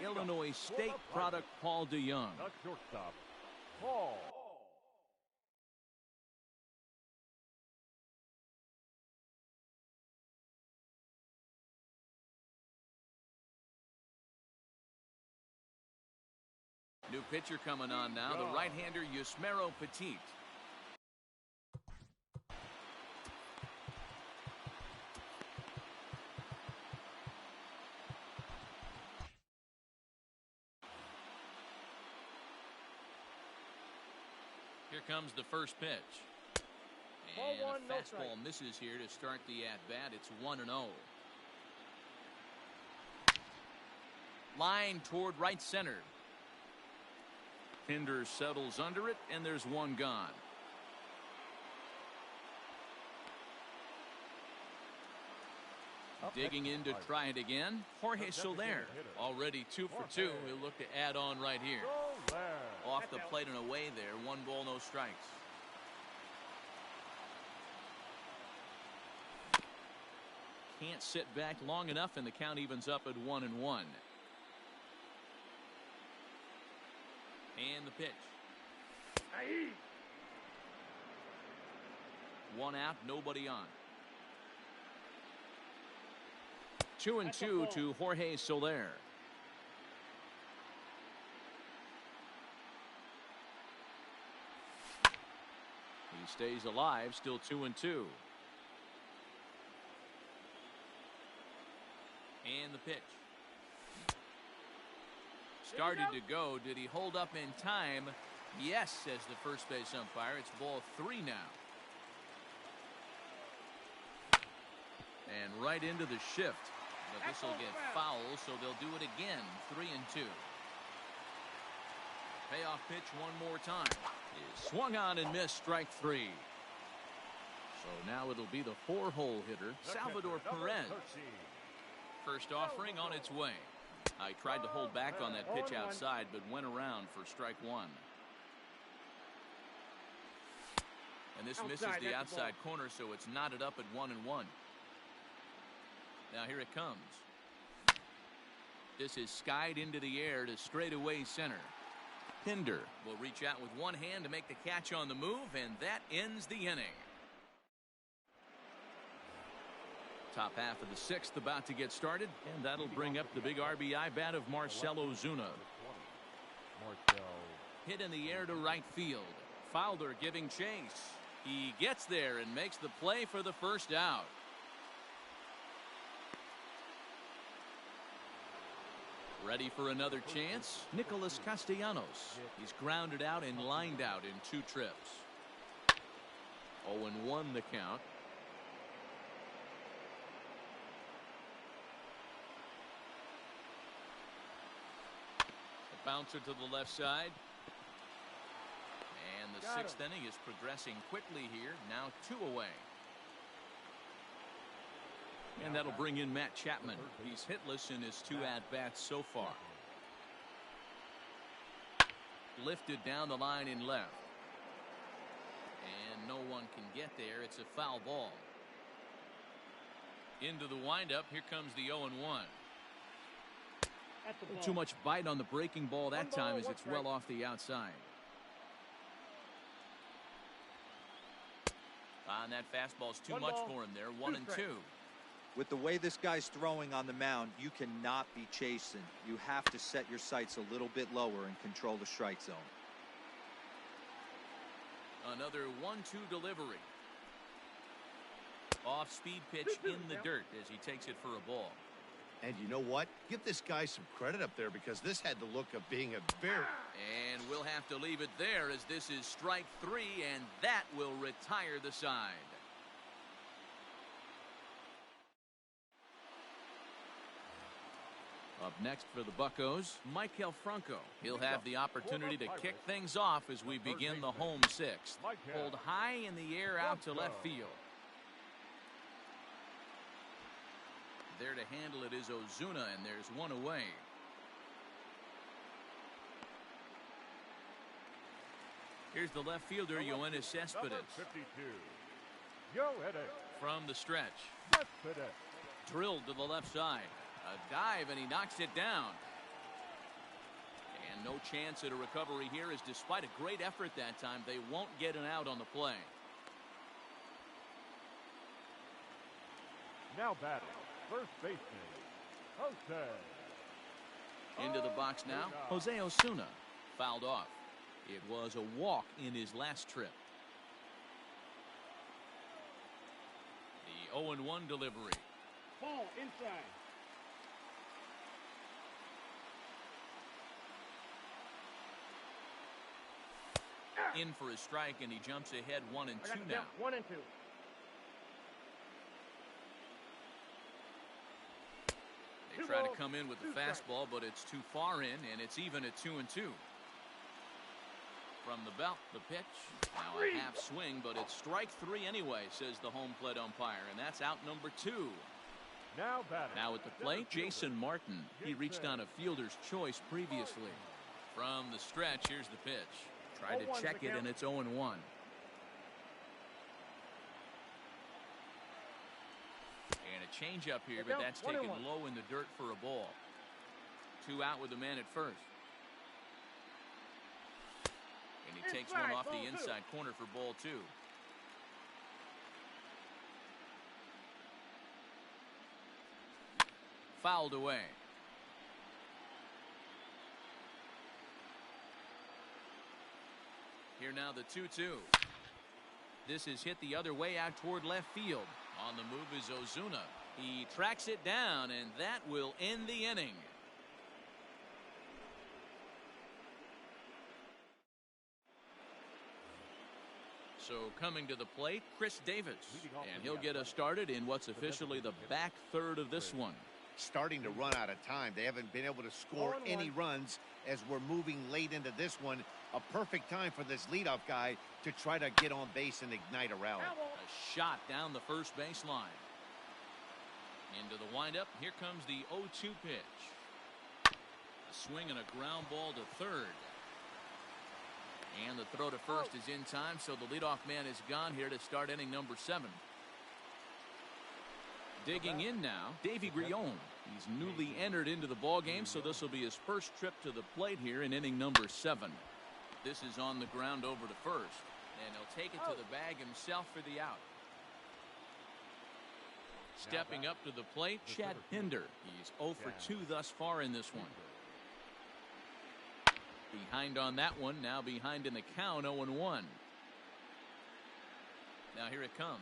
Illinois State product, Paul DeYoung. The shortstop, Paul. New pitcher coming on now, the right-hander Yusmeiro Petit. Here comes the first pitch. And a fastball misses here to start the at-bat. It's 1-0. Line toward right center. Pinder settles under it, and there's 1 gone. Digging in to try it again, Jorge Soler. Already 2 for 2. He'll look to add on right here. Off the plate and away there. 1 ball, no strikes. Can't sit back long enough, and the count evens up at 1-1. And the pitch. 1 out, nobody on. 2-2 to Jorge Soler. He stays alive, still 2-2. And the pitch. started to go. Did he hold up in time? Yes, says the first base umpire. It's ball 3 now. And right into the shift. But this will get foul, so they'll do it again. 3-2. Payoff pitch one more time. Is swung on and missed. Strike 3. So now it'll be the 4-hole hitter, Salvador Perez. First offering on its way. I tried to hold back on that pitch outside, but went around for strike 1. And this misses the outside corner, so it's knotted up at 1-1. Now here it comes. This is skied into the air to straightaway center. Pinder will reach out with one hand to make the catch on the move, and that ends the inning. Top half of the 6th about to get started, and that'll bring up the big RBI bat of Marcell Ozuna. Hit in the air to right field. Fowler giving chase. He gets there and makes the play for the first out. Ready for another chance? Nicholas Castellanos. He's grounded out and lined out in 2 trips. 0-1 the count. A bouncer to the left side. And the 6th inning is progressing quickly here. Now 2 away. And that'll bring in Matt Chapman. He's hitless in his 2 at-bats so far. Lifted down the line in left. And no one can get there. It's a foul ball. Into the windup. Here comes the 0-1. Too much bite on the breaking ball that time as it's well off the outside. And that fastball's too much for him there. 1-2. With the way this guy's throwing on the mound, you cannot be chasing. You have to set your sights a little bit lower and control the strike zone. Another 1-2 delivery. Off-speed pitch in the dirt as he takes it for a ball. And you know what? Give this guy some credit up there, because this had the look of being a very... And we'll have to leave it there as this is strike 3, and that will retire the side. Up next for the Buccos, Maikel Franco. He'll have the opportunity to kick things off as we begin the home 6th. Pulled high in the air out to left field. There to handle it is Ozuna, and there's 1 away. Here's the left fielder, Yoenis Cespedes. From the stretch. Drilled to the left side. A dive, and he knocks it down. And no chance at a recovery here, as despite a great effort that time, they won't get an out on the play. Now batting, first baseman, Jose. Into the box now, Jose Osuna. Fouled off. It was a walk in his last trip. The 0-1 delivery. Ball inside. In for a strike, and he jumps ahead 1-2 now. 1-2. They try to come in with the fastball, but it's too far in, and it's even at 2-2. From the belt, the pitch. Now a half swing, but it's strike 3 anyway, says the home plate umpire, and that's out number 2. Now at the plate, Jason Martin. He reached on a fielder's choice previously. From the stretch, here's the pitch. Tried to check it, and it's 0-1. And a changeup here, but that's taken low in the dirt for a ball. 2 out with the man at first. And he takes one off the inside corner for ball 2. Fouled away. Here now the 2-2. This is hit the other way out toward left field. On the move is Ozuna. He tracks it down, and that will end the inning. So coming to the plate, Chris Davis. And he'll get us started in what's officially the back third of this one. Starting to run out of time. They haven't been able to score any runs as we're moving late into this one. A perfect time for this leadoff guy to try to get on base and ignite a rally. A shot down the first baseline. Into the windup. Here comes the 0-2 pitch. A swing and a ground ball to third. And the throw to first is in time, so the leadoff man is gone here to start inning number 7. Digging in now, Davy Grion. He's newly entered into the ballgame, so this will be his first trip to the plate here in inning number 7. This is on the ground over to first, and he'll take it to the bag himself for the out. Stepping up to the plate, Chad Pinder. He's 0 for 2 thus far in this one. Behind on that one, now behind in the count, 0-1. Now here it comes.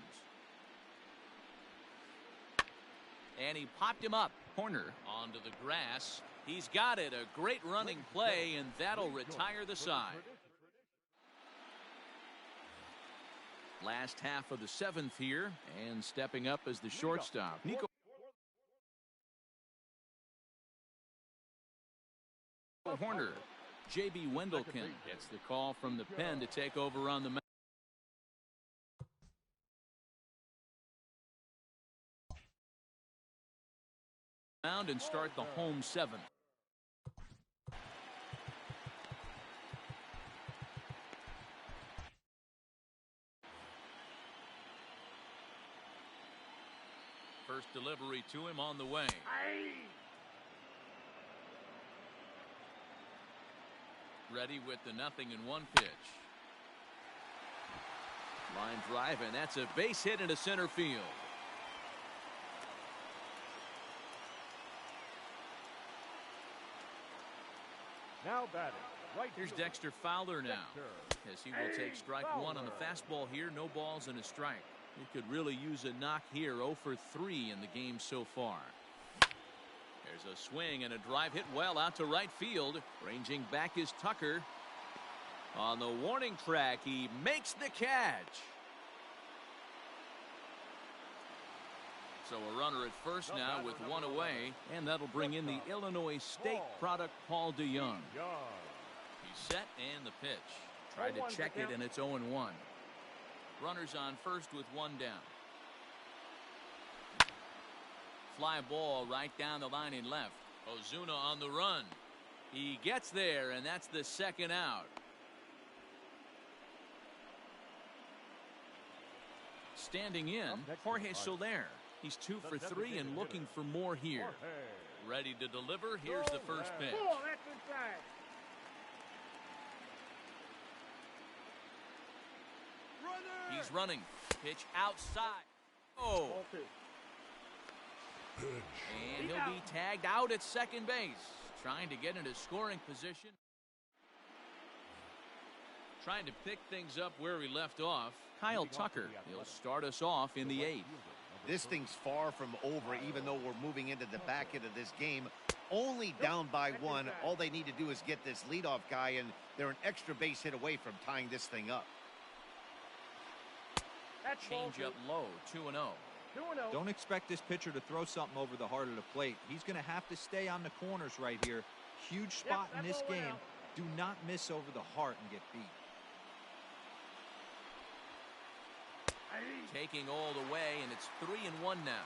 And he popped him up. Corner onto the grass. He's got it. A great running play, and that'll retire the side. Last half of the 7th here, and stepping up as the shortstop. Nico Horner. J.B. Wendelken gets the call from the pen to take over on the mound. And start the home 7th. First delivery to him on the way. Ready with the 0-1 pitch. Line drive, and that's a base hit into center field. Now batting. Right. Here's Dexter Fowler now, as he will take strike 1 on the fastball here. No balls and a strike. He could really use a knock here. 0 for 3 in the game so far. There's a swing and a drive hit well out to right field. Ranging back is Tucker. On the warning track, he makes the catch. So a runner at first now with 1 away, and that'll bring in the Illinois State product, Paul DeYoung. He's set and the pitch. Tried to check it, and it's 0-1. Runners on first with 1 down. Fly ball right down the line in left. Ozuna on the run. He gets there, and that's the 2nd out. Standing in, Jorge Soler. He's 2 for 3 and looking for more here. Ready to deliver. Here's the first pitch. He's running. Pitch outside. Oh. And he'll be tagged out at second base. Trying to get into scoring position. Trying to pick things up where we left off. Kyle Tucker. He'll start us off in the 8th. This thing's far from over, even though we're moving into the back end of this game. Only down by 1. All they need to do is get this leadoff guy, and they're an extra base hit away from tying this thing up. Change up low, 2-0. Don't expect this pitcher to throw something over the heart of the plate. He's going to have to stay on the corners right here. Huge spot in this game. Do not miss over the heart and get beat. Taking all the way, and it's 3-1 now.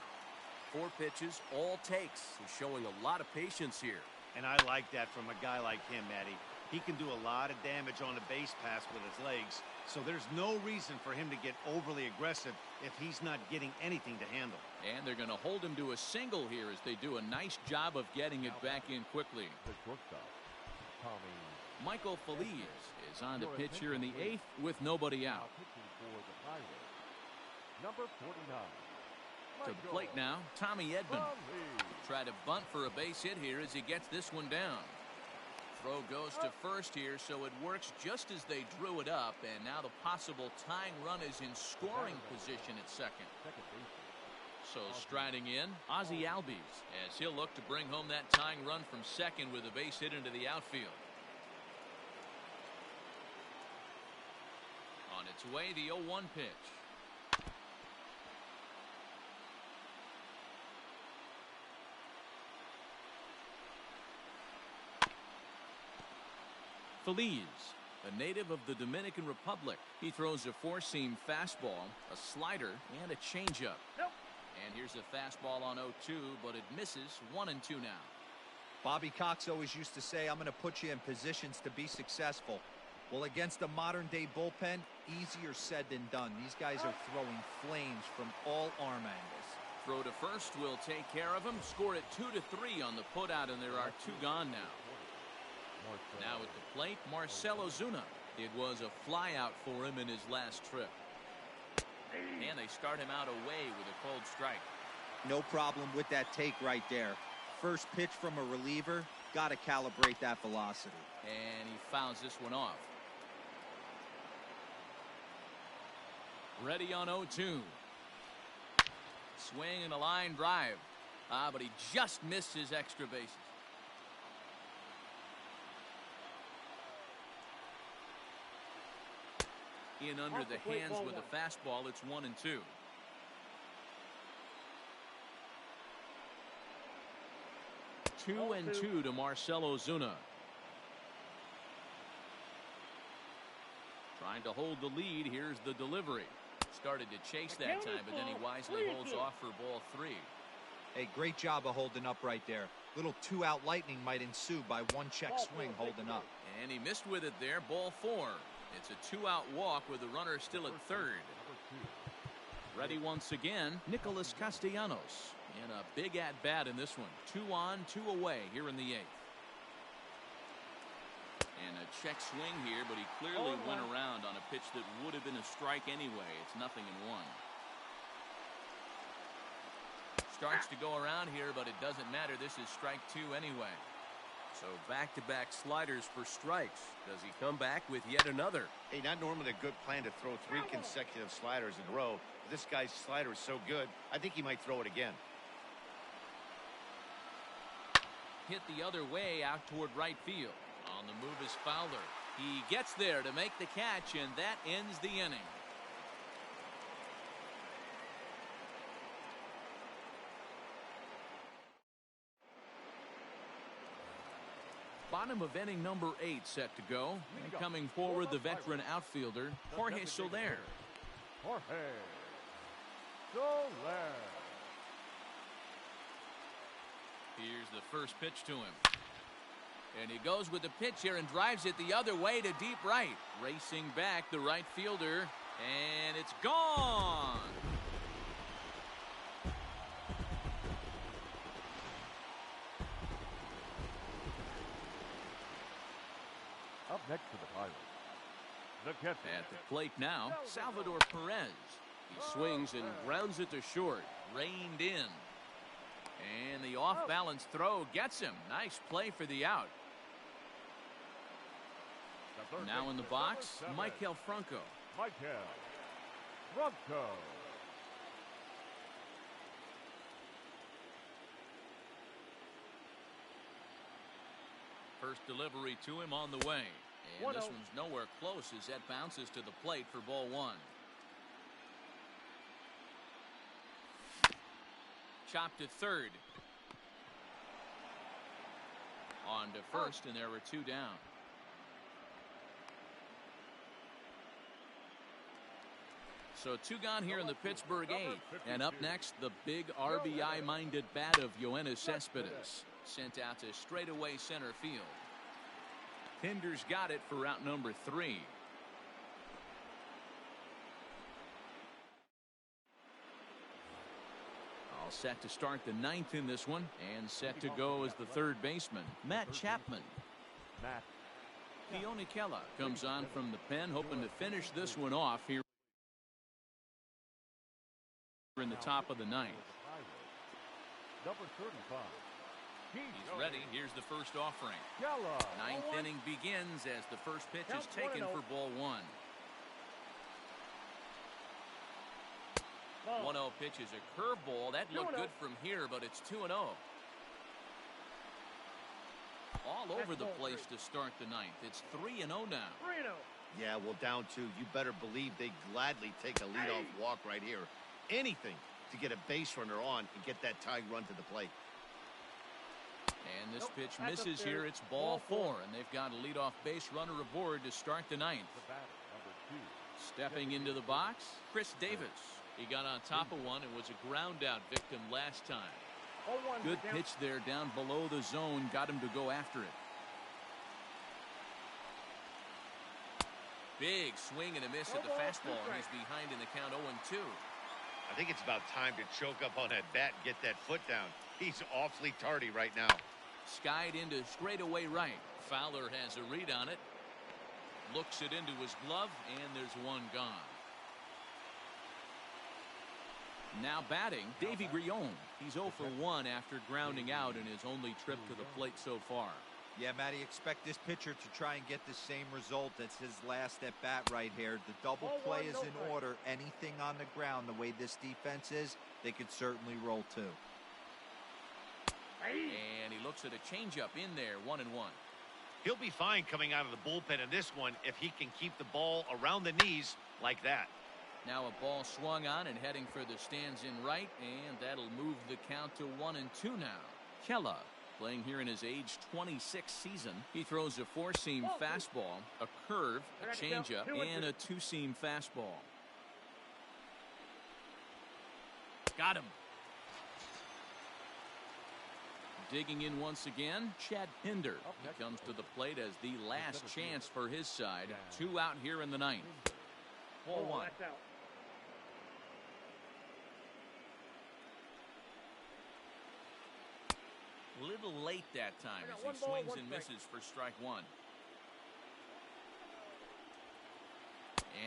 4 pitches, all takes. He's showing a lot of patience here. And I like that from a guy like him, Matty. He can do a lot of damage on a base pass with his legs, so there's no reason for him to get overly aggressive if he's not getting anything to handle. And they're going to hold him to a single here as they do a nice job of getting it back in quickly. Michael Feliz is on the pitch here in the 8th with nobody out. Number 49. To the plate now, Tommy Edman. Try to bunt for a base hit here as he gets this one down. Throw goes to first here, so it works just as they drew it up, and now the possible tying run is in scoring position at second. So striding in, Ozzy Albies, as he'll look to bring home that tying run from second with a base hit into the outfield. On That's away the 0-1 pitch. Feliz, a native of the Dominican Republic. He throws a four-seam fastball, a slider, and a changeup. Nope. And here's a fastball on 0-2, but it misses. 1-2 now. Bobby Cox always used to say, I'm going to put you in positions to be successful. Well, against a modern-day bullpen, easier said than done. These guys are throwing flames from all arm angles. Throw to first will take care of him. Score it 2-3 on the putout, and there are two gone now. Now at the plate, Marcell Ozuna. It was a flyout for him in his last trip. And they start him out away with a cold strike. No problem with that take right there. First pitch from a reliever, got to calibrate that velocity. And he fouls this one off. Ready on 0-2. Swing and a line drive. But he just missed his extra bases. In under the hands with a fastball. It's 1-2. Two and two to Marcell Ozuna. Trying to hold the lead. Here's the delivery. Started to chase that time, but then he wisely holds off for ball 3. Hey, great job of holding up right there. Little two-out lightning might ensue by one check swing holding up. And he missed with it there. Ball 4. It's a 2-out walk with the runner still at third. Ready once again, Nicholas Castellanos. And a big at-bat in this one. 2 on, 2 away here in the 8th. And a check swing here, but he clearly went around on a pitch that would have been a strike anyway. It's 0-1. Starts to go around here, but it doesn't matter. This is strike 2 anyway. So back-to-back sliders for strikes. Does he come back with yet another? Hey, not normally a good plan to throw 3 consecutive sliders in a row. But this guy's slider is so good, I think he might throw it again. Hit the other way out toward right field. On the move is Fowler. He gets there to make the catch, and that ends the inning. Bottom of inning number 8 set to go. And coming forward, the veteran outfielder, Jorge Soler. Jorge Soler. Here's the first pitch to him. And he goes with the pitch here and drives it the other way to deep right. Racing back, the right fielder. And it's gone. Up next to the Pirates, the catcher. At the plate now, Salvador Perez. He swings and grounds it to short. Reined in. And the off-balance throw gets him. Nice play for the out. Now in the box, Maikel Franco. Maikel Franco. First delivery to him on the way. And this one's nowhere close as that bounces to the plate for ball 1. Chopped to third. On to first, and there were 2 down. So 2 gone here in the Pittsburgh 8th. And up next, the big RBI-minded bat of Yoenis Cespedes. Sent out to straightaway center field. Hinder's got it for route number 3. All set to start the 9th in this one. And set to go as the third baseman, Matt Chapman. Matt Keone Kela comes on from the pen, hoping to finish this one off here in the top of the 9th. Number 35. He's ready. Here's the first offering. 9th inning begins as the first pitch is taken for ball 1. 1-0 pitch is a curveball. That looked good from here, but it's 2-0. All over the place to start the 9th. It's 3-0 now. Yeah, well, down 2, you better believe they gladly take a leadoff walk right here. Anything to get a base runner on and get that tying run to the plate. And this pitch misses here. It's ball 4, and they've got a leadoff base runner aboard to start the 9th. Stepping into the box, Chris Davis. He got on top of one and was a ground out victim last time. Good pitch there down below the zone. Got him to go after it. Big swing and a miss at the fastball. He's behind in the count 0-2. I think it's about time to choke up on that bat and get that foot down. He's awfully tardy right now. Skied into straightaway right. Fowler has a read on it. Looks it into his glove, and there's one gone. Now batting, Davy Grion. He's 0 for 1 after grounding out in his only trip to the plate so far. Yeah, Matty, expect this pitcher to try and get the same result as his last at bat right here. The double play is in order. Anything on the ground, the way this defense is, they could certainly roll 2. And he looks at a changeup in there, 1-1. He'll be fine coming out of the bullpen in this one if he can keep the ball around the knees like that. Now a ball swung on and heading for the stands in right, and that'll move the count to 1-2 now. Kella, playing here in his age 26 season. He throws a 4-seam fastball, a curve, a changeup, and a 2-seam fastball. Got him. Digging in once again, Chad Pinder. He comes to the plate as the last chance for his side. 2 out here in the 9th. 4-1. Little late that time as he swings and misses for strike 1.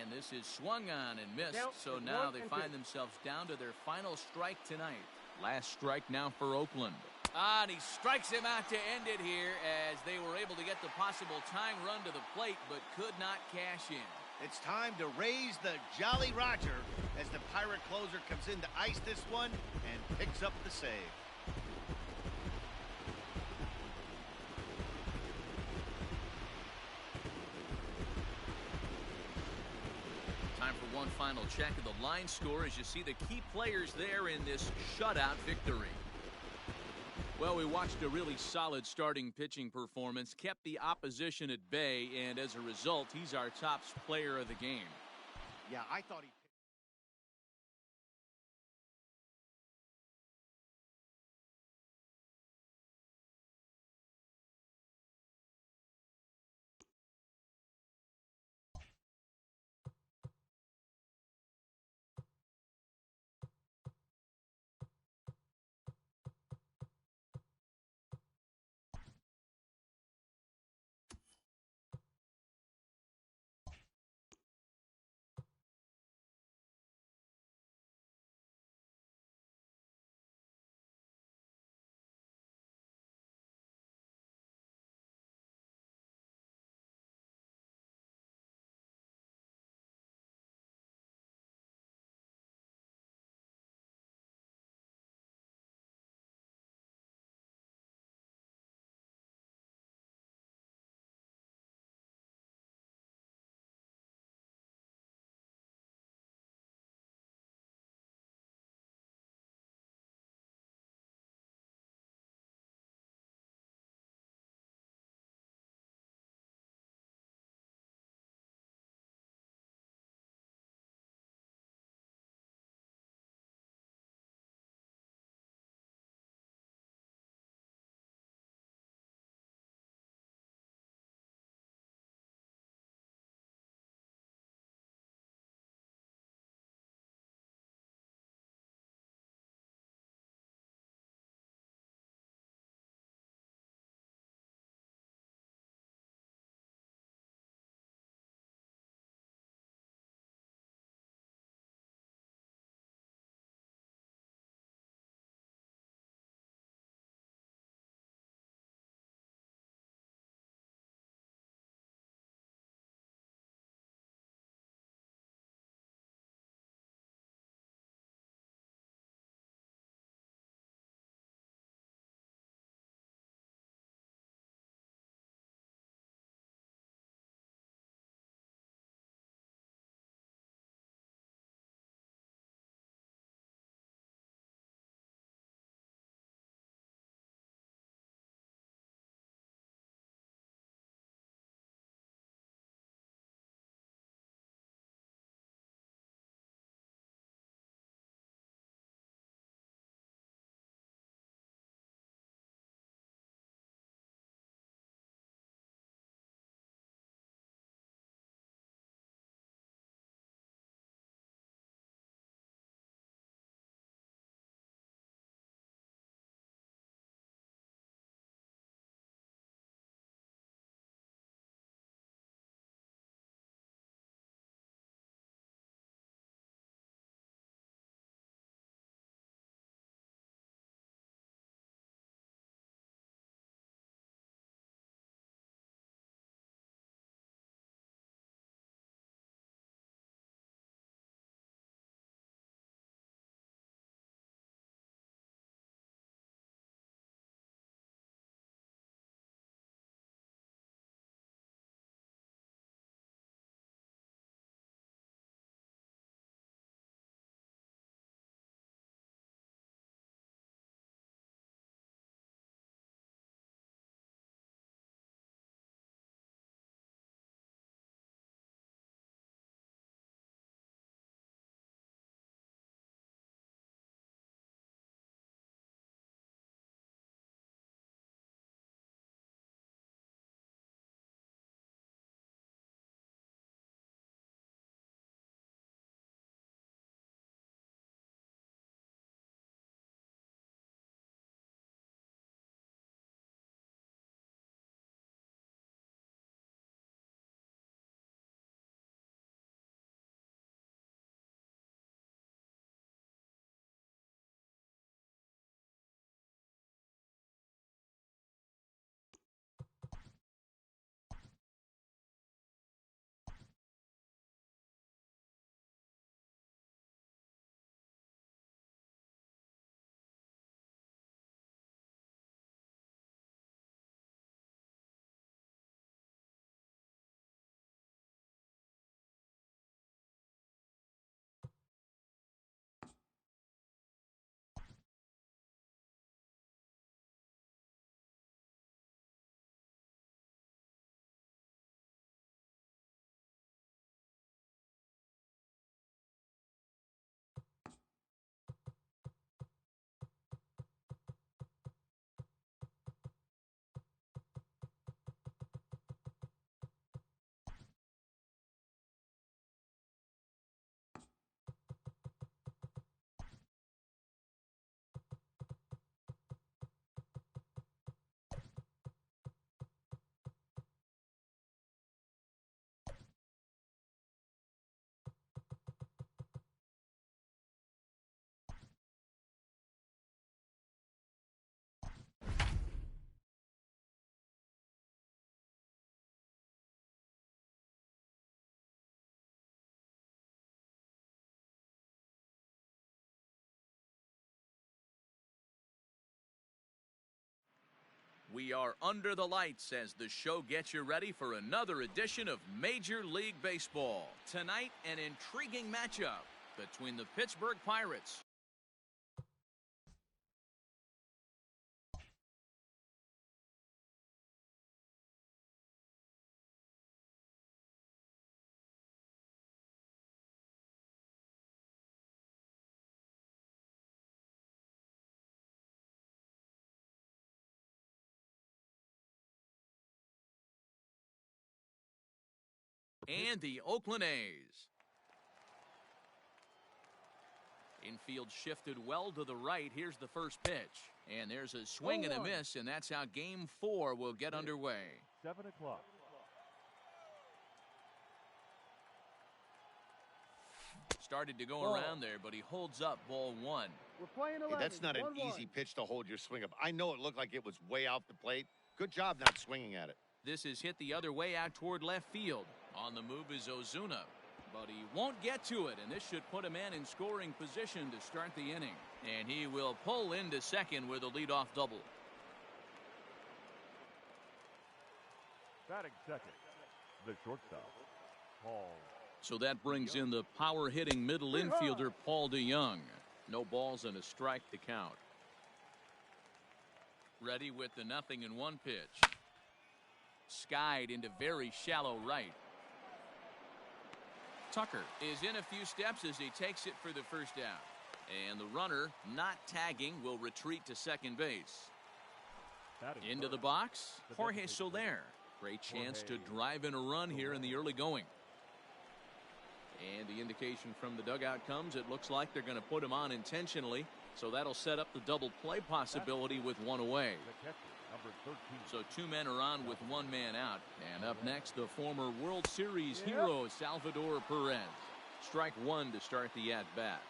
And this is swung on and missed, so now they find themselves down to their final strike tonight. Last strike now for Oakland. And he strikes him out to end it here as they were able to get the possible tying run to the plate but could not cash in. It's time to raise the Jolly Roger as the Pirate closer comes in to ice this one and picks up the save. Time for one final check of the line score as you see the key players there in this shutout victory. Well, we watched a really solid starting pitching performance, kept the opposition at bay, and as a result, he's our top player of the game. Yeah, I thought he We are under the lights as the show gets you ready for another edition of Major League Baseball. Tonight, an intriguing matchup between the Pittsburgh Pirates and the Oakland A's. Infield shifted well to the right. Here's the first pitch. And there's a swing and a miss, and that's how Game 4 will get underway. 7 o'clock. Started to go around there, but he holds up ball 1. We're playing 11. Hey, that's not an 1-1. easy pitch to hold your swing up. I know it looked like it was way off the plate. Good job not swinging at it. This is hit the other way out toward left field. On the move is Ozuna, but he won't get to it, and this should put a man in scoring position to start the inning. And he will pull into second with a leadoff double. Batting second, the shortstop, Paul. So that brings in the power-hitting middle infielder, Paul DeYoung. No balls and a strike to count. Ready with the 0-1 pitch. Skied into very shallow right. Tucker is in a few steps as he takes it for the first out. And the runner, not tagging, will retreat to second base. Into the box, Jorge Soler. Great chance to drive in a run here in the early going. And the indication from the dugout comes, it looks like they're going to put him on intentionally. So that'll set up the double play possibility with one away. So 2 men are on with 1 man out. And up next, the former World Series hero, Salvador Perez. Strike 1 to start the at-bat.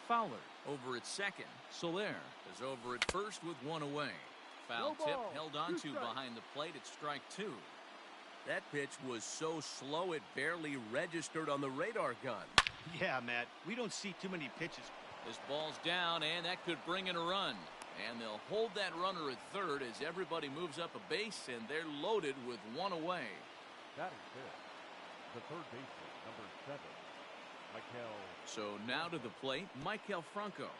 Fowler over at second. Soler is over at first with 1 away. Foul tip held onto behind the plate at strike 2. That pitch was so slow it barely registered on the radar gun. Yeah, Matt, we don't see too many pitches. This ball's down, and that could bring in a run. And they'll hold that runner at third as everybody moves up a base, and they're loaded with 1 away. Batting fifth, the third baseman, number 7, Michael. So now to the plate, Michael Franco.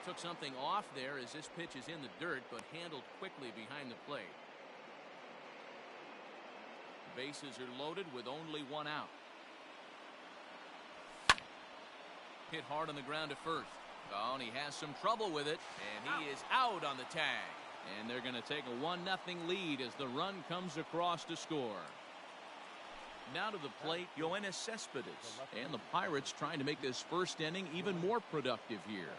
Took something off there as this pitch is in the dirt, but handled quickly behind the plate. Bases are loaded with only 1 out. Hit hard on the ground to first. Oh, and he has some trouble with it, and he is out on the tag. And they're going to take a 1-0 lead as the run comes across to score. Now to the plate, Yoenis Cespedes. And the Pirates trying to make this first inning even more productive here.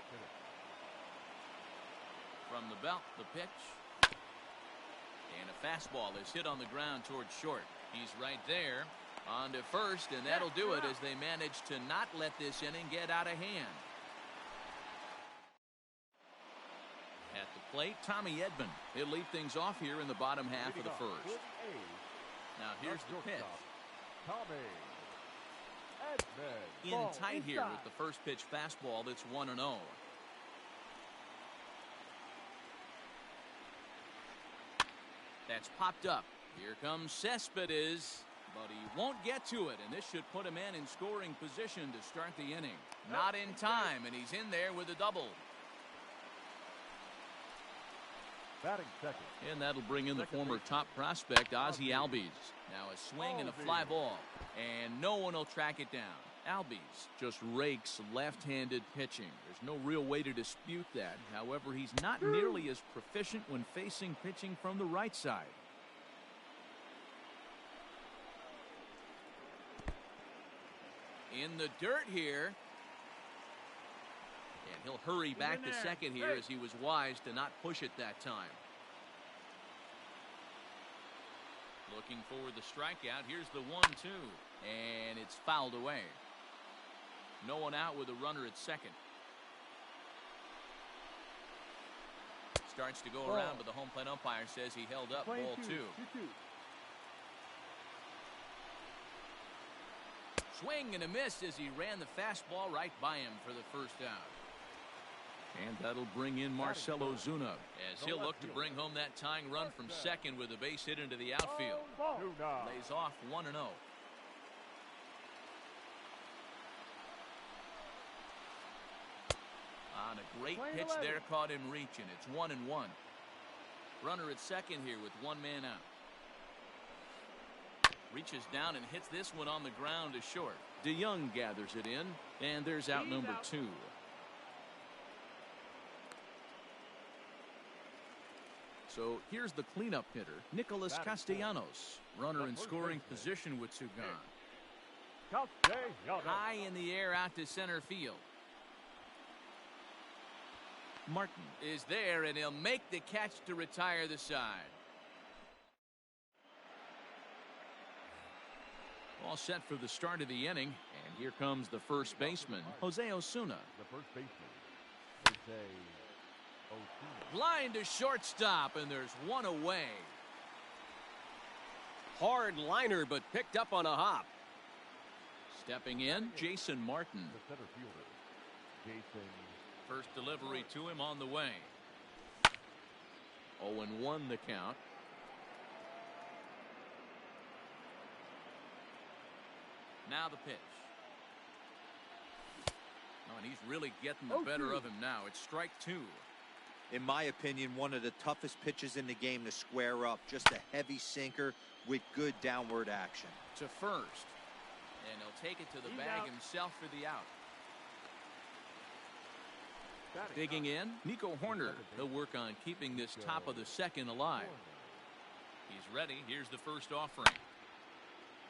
From the belt, the pitch. And a fastball is hit on the ground towards short. He's right there. On to first, and that'll do it as they manage to not let this inning get out of hand. At the plate, Tommy Edman. He'll lead things off here in the bottom half of the first. Now here's the pitch. In tight here with the first pitch fastball that's 1-0. That's popped up. Here comes Cespedes, but he won't get to it, and this should put a man in scoring position to start the inning. Not in time, and he's in there with a double. Batting second. And that'll bring in the former top prospect, Ozzie Albies. Now a swing and a fly ball, and no one will track it down. Albies just rakes left-handed pitching. There's no real way to dispute that. However, he's not nearly as proficient when facing pitching from the right side. In the dirt here. And he'll hurry back to second here as he was wise to not push it that time. Looking for the strikeout. Here's the 1-2. And it's fouled away. No one out with a runner at second. Starts to go around, but the home plate umpire says he held up ball 2. Swing and a miss as he ran the fastball right by him for the first out. And that'll bring in Marcell Ozuna as he'll look to bring home that tying run from second with a base hit into the outfield. Lays off 1-0. On a great pitch there, caught him reaching. It's 1-1. Runner at second here with one man out. Reaches down and hits this one on the ground to short. DeYoung gathers it in, and there's out number 2. So here's the cleanup hitter, Nicholas Castellanos. Runner in scoring position with two gone. High in the air out to center field. Martin is there, and he'll make the catch to retire the side. All set for the start of the inning, and here comes the first baseman, Jose Osuna. The first baseman, Jose Osuna. Line to shortstop, and there's one away. Hard liner, but picked up on a hop. Stepping in, Jason Martin. The center fielder, Jason. First delivery to him on the way. 0-1 the count. Now the pitch. Oh, and he's really getting the better of him now. It's strike 2. In my opinion, one of the toughest pitches in the game to square up. Just a heavy sinker with good downward action. To first. And he'll take it to the bag himself for the out. Digging in, Nico Horner. He'll work on keeping this top of the second alive. He's ready. Here's the first offering.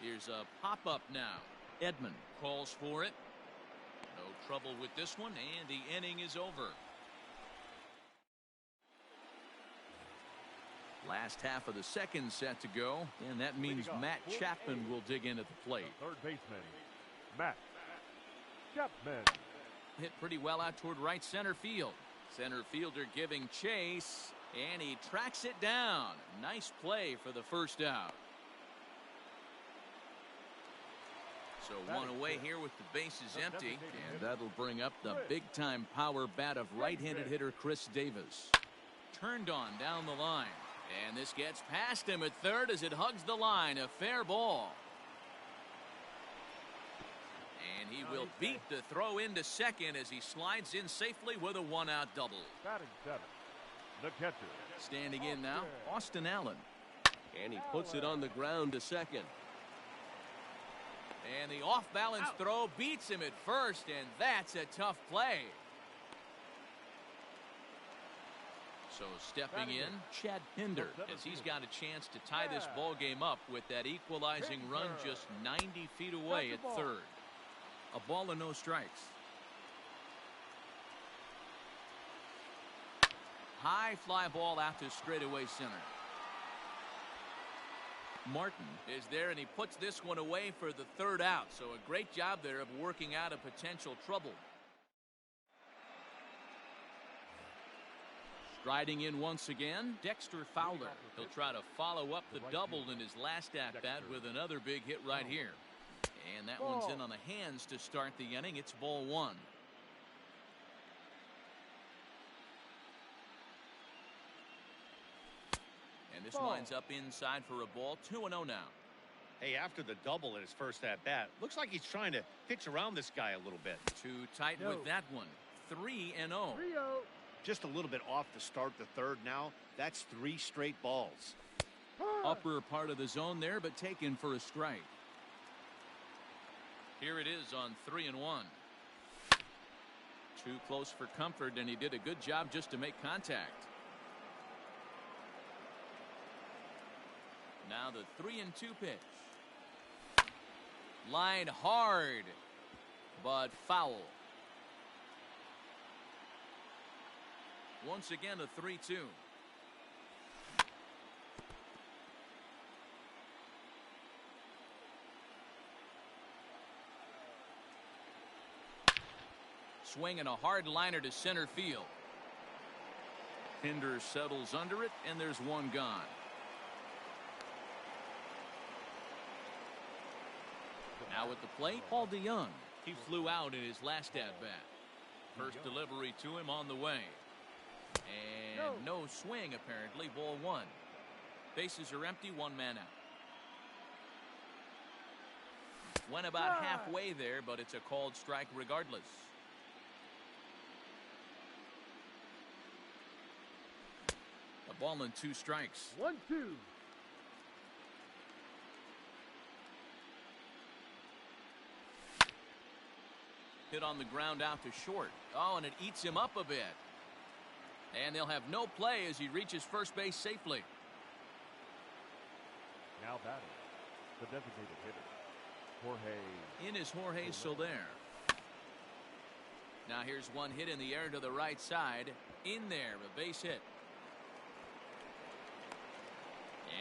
Here's a pop-up now. Edman calls for it. No trouble with this one, and the inning is over. Last half of the second set to go, and that means Matt Chapman will dig in at the plate. Third baseman, Matt Chapman. Hit pretty well out toward right center field. Center fielder giving chase, and he tracks it down. Nice play for the first out. So one away here with the bases empty, and that'll bring up the big-time power bat of right-handed hitter Chris Davis. Turned on down the line, and this gets past him at third as it hugs the line. A fair ball. And he will beat the throw into second as he slides in safely with a one-out double. Batting 7, the catcher. Standing in now, Austin Allen. And he puts it on the ground to second. And the off-balance throw beats him at first, and that's a tough play. So stepping in, Chad Pinder, as he's got a chance to tie this ball game up with that equalizing run just 90 feet away at third. A ball and no strikes. High fly ball out to straightaway center. Martin is there, and he puts this one away for the third out. So a great job there of working out a potential trouble. Striding in once again, Dexter Fowler. He'll try to follow up the double in his last at-bat with another big hit right here. And that one's in on the hands to start the inning. It's ball 1. And this winds up inside for a ball. 2-0 now. Hey, after the double in his first at-bat, looks like he's trying to pitch around this guy a little bit. Too tight with that one. 3-0. Just a little bit off to start the third now. That's 3 straight balls. Upper part of the zone there, but taken for a strike. Here it is on 3-1. Too close for comfort, and he did a good job just to make contact. Now the 3-2 pitch. Line hard, but foul. Once again, a 3-2. Swinging a hard liner to center field. Pinder settles under it, and there's one gone. Now at the plate, Paul DeYoung. He flew out in his last at-bat. First delivery to him on the way. And no swing, apparently. Ball one. Bases are empty, one man out. Went about halfway there, but it's a called strike regardless. A ball and 2 strikes. 1-2. Hit on the ground out to short. Oh, and it eats him up a bit. And they'll have no play as he reaches first base safely. Now batting, the designated hitter, Jorge. In is Jorge Soler. Now here's one hit in the air to the right side. In there, a base hit.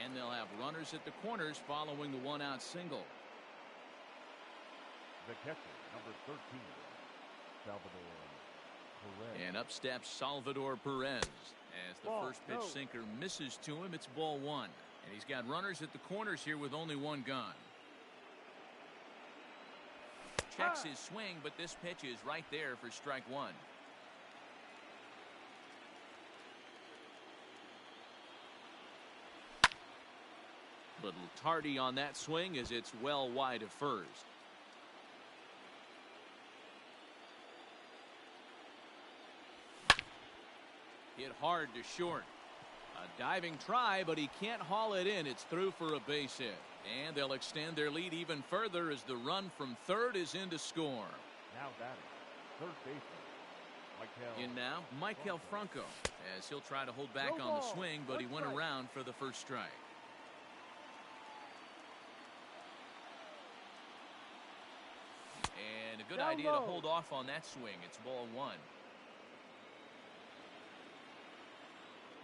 And they'll have runners at the corners following the one-out single. The catcher, number 13, Salvador Perez. And up steps Salvador Perez. As the first pitch sinker misses to him, it's ball one. And he's got runners at the corners here with only one gone. Checks his swing, but this pitch is right there for strike one. Little tardy on that swing as it's well wide of first. Hit hard to short. A diving try, but he can't haul it in. It's through for a base hit. And they'll extend their lead even further as the run from third is in to score. Now batting, third baseman, In now, Michael Franco, as he'll try to hold back on the swing, but he went around for the first strike. And a good idea to hold off on that swing. It's ball one.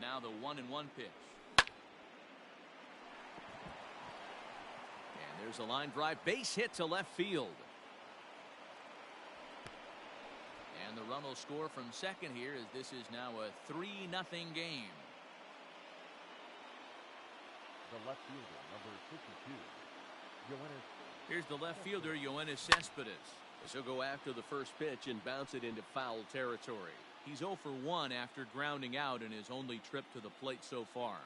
Now the 1-1 pitch. And there's a line drive base hit to left field. And the run will score from second here as this is now a 3-0 game. the left fielder, number 52, Yoenis. Here's the left fielder, Yoenis Cespedes, as he'll go after the first pitch and bounce it into foul territory. He's 0 for 1 after grounding out in his only trip to the plate so far.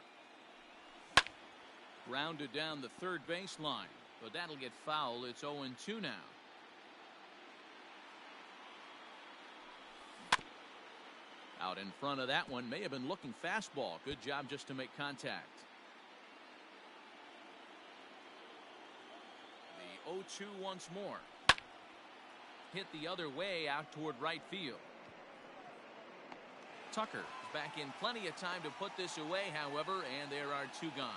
Grounded down the third baseline, but that'll get foul. It's 0-2 now. Out in front of that one, may have been looking fastball. Good job just to make contact. The 0-2 once more. Hit the other way out toward right field. Tucker is back in plenty of time to put this away, however, and there are 2 gone.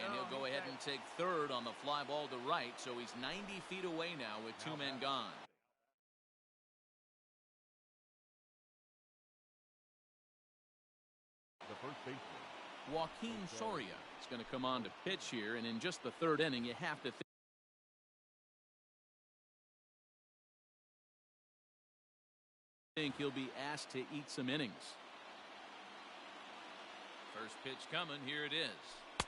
And he'll go ahead and take third on the fly ball to right, so he's 90 feet away now with 2 men gone. The first baseman, Joaquin Soria is going to come on to pitch here, and in just the 3rd inning, you have to think he'll be asked to eat some innings. First pitch coming, here it is.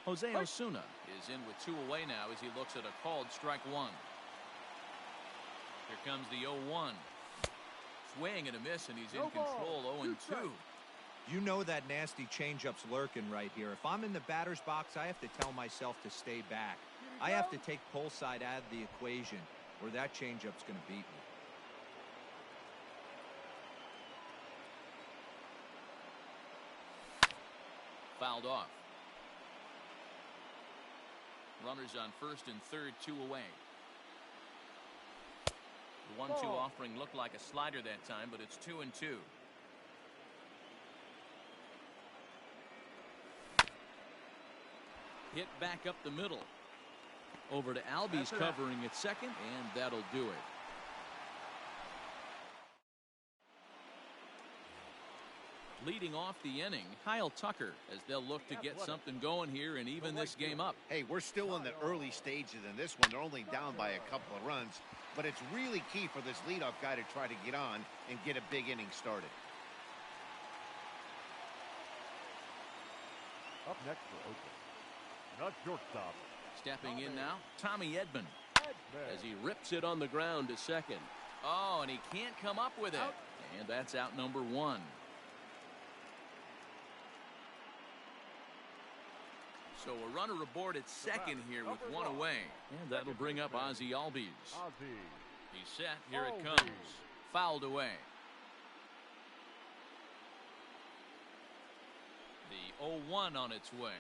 Jose Osuna is in with 2 away now as he looks at a called strike 1. Here comes the 0-1. Swing and a miss, and he's in control. 0-2. You know that nasty changeup's lurking right here. If I'm in the batter's box, I have to tell myself to stay back. I have to take pull side out of the equation, or that changeup's going to beat me. Fouled off. Runners on first and third, 2 away. The 1-2 offering looked like a slider that time, but it's 2-2. Hit back up the middle. Over to Albies covering at second, and that'll do it. Leading off the inning, Kyle Tucker, as they'll look to get something going here and even this game up. Hey, we're still in the early stages in this one. They're only down by a couple of runs, but it's really key for this leadoff guy to try to get on and get a big inning started. Up next for Oakland, not shortstop. Stepping in now, Tommy Edman, as he rips it on the ground to second. Oh, and he can't come up with it. And that's out number 1. So a runner aboard at second here with 1 away. And that'll bring up Ozzie Albies. He's set. Here it comes. Fouled away. The 0-1 on its way.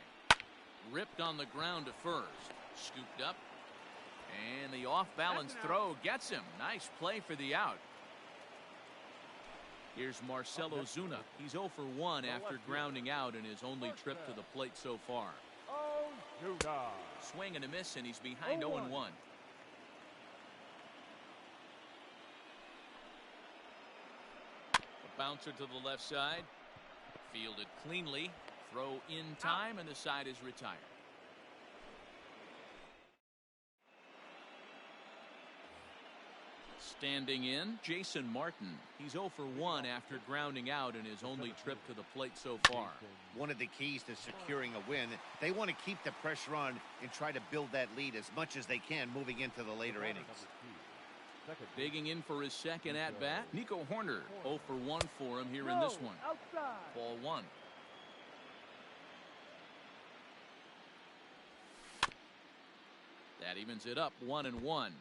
Ripped on the ground to first. Scooped up. And the off-balance throw gets him. Nice play for the out. Here's Marcell Ozuna. He's 0 for 1 after grounding out in his only trip to the plate so far. Swing and a miss, and he's behind 0-1. A bouncer to the left side. Fielded cleanly. Throw in time, and the side is retired. Standing in, Jason Martin. He's 0 for 1 after grounding out in his only trip to the plate so far. One of the keys to securing a win, they want to keep the pressure on and try to build that lead as much as they can moving into the later innings. Digging in for his second at-bat, Nico Horner. 0 for 1 for him here in this one. Ball 1. That evens it up 1-1.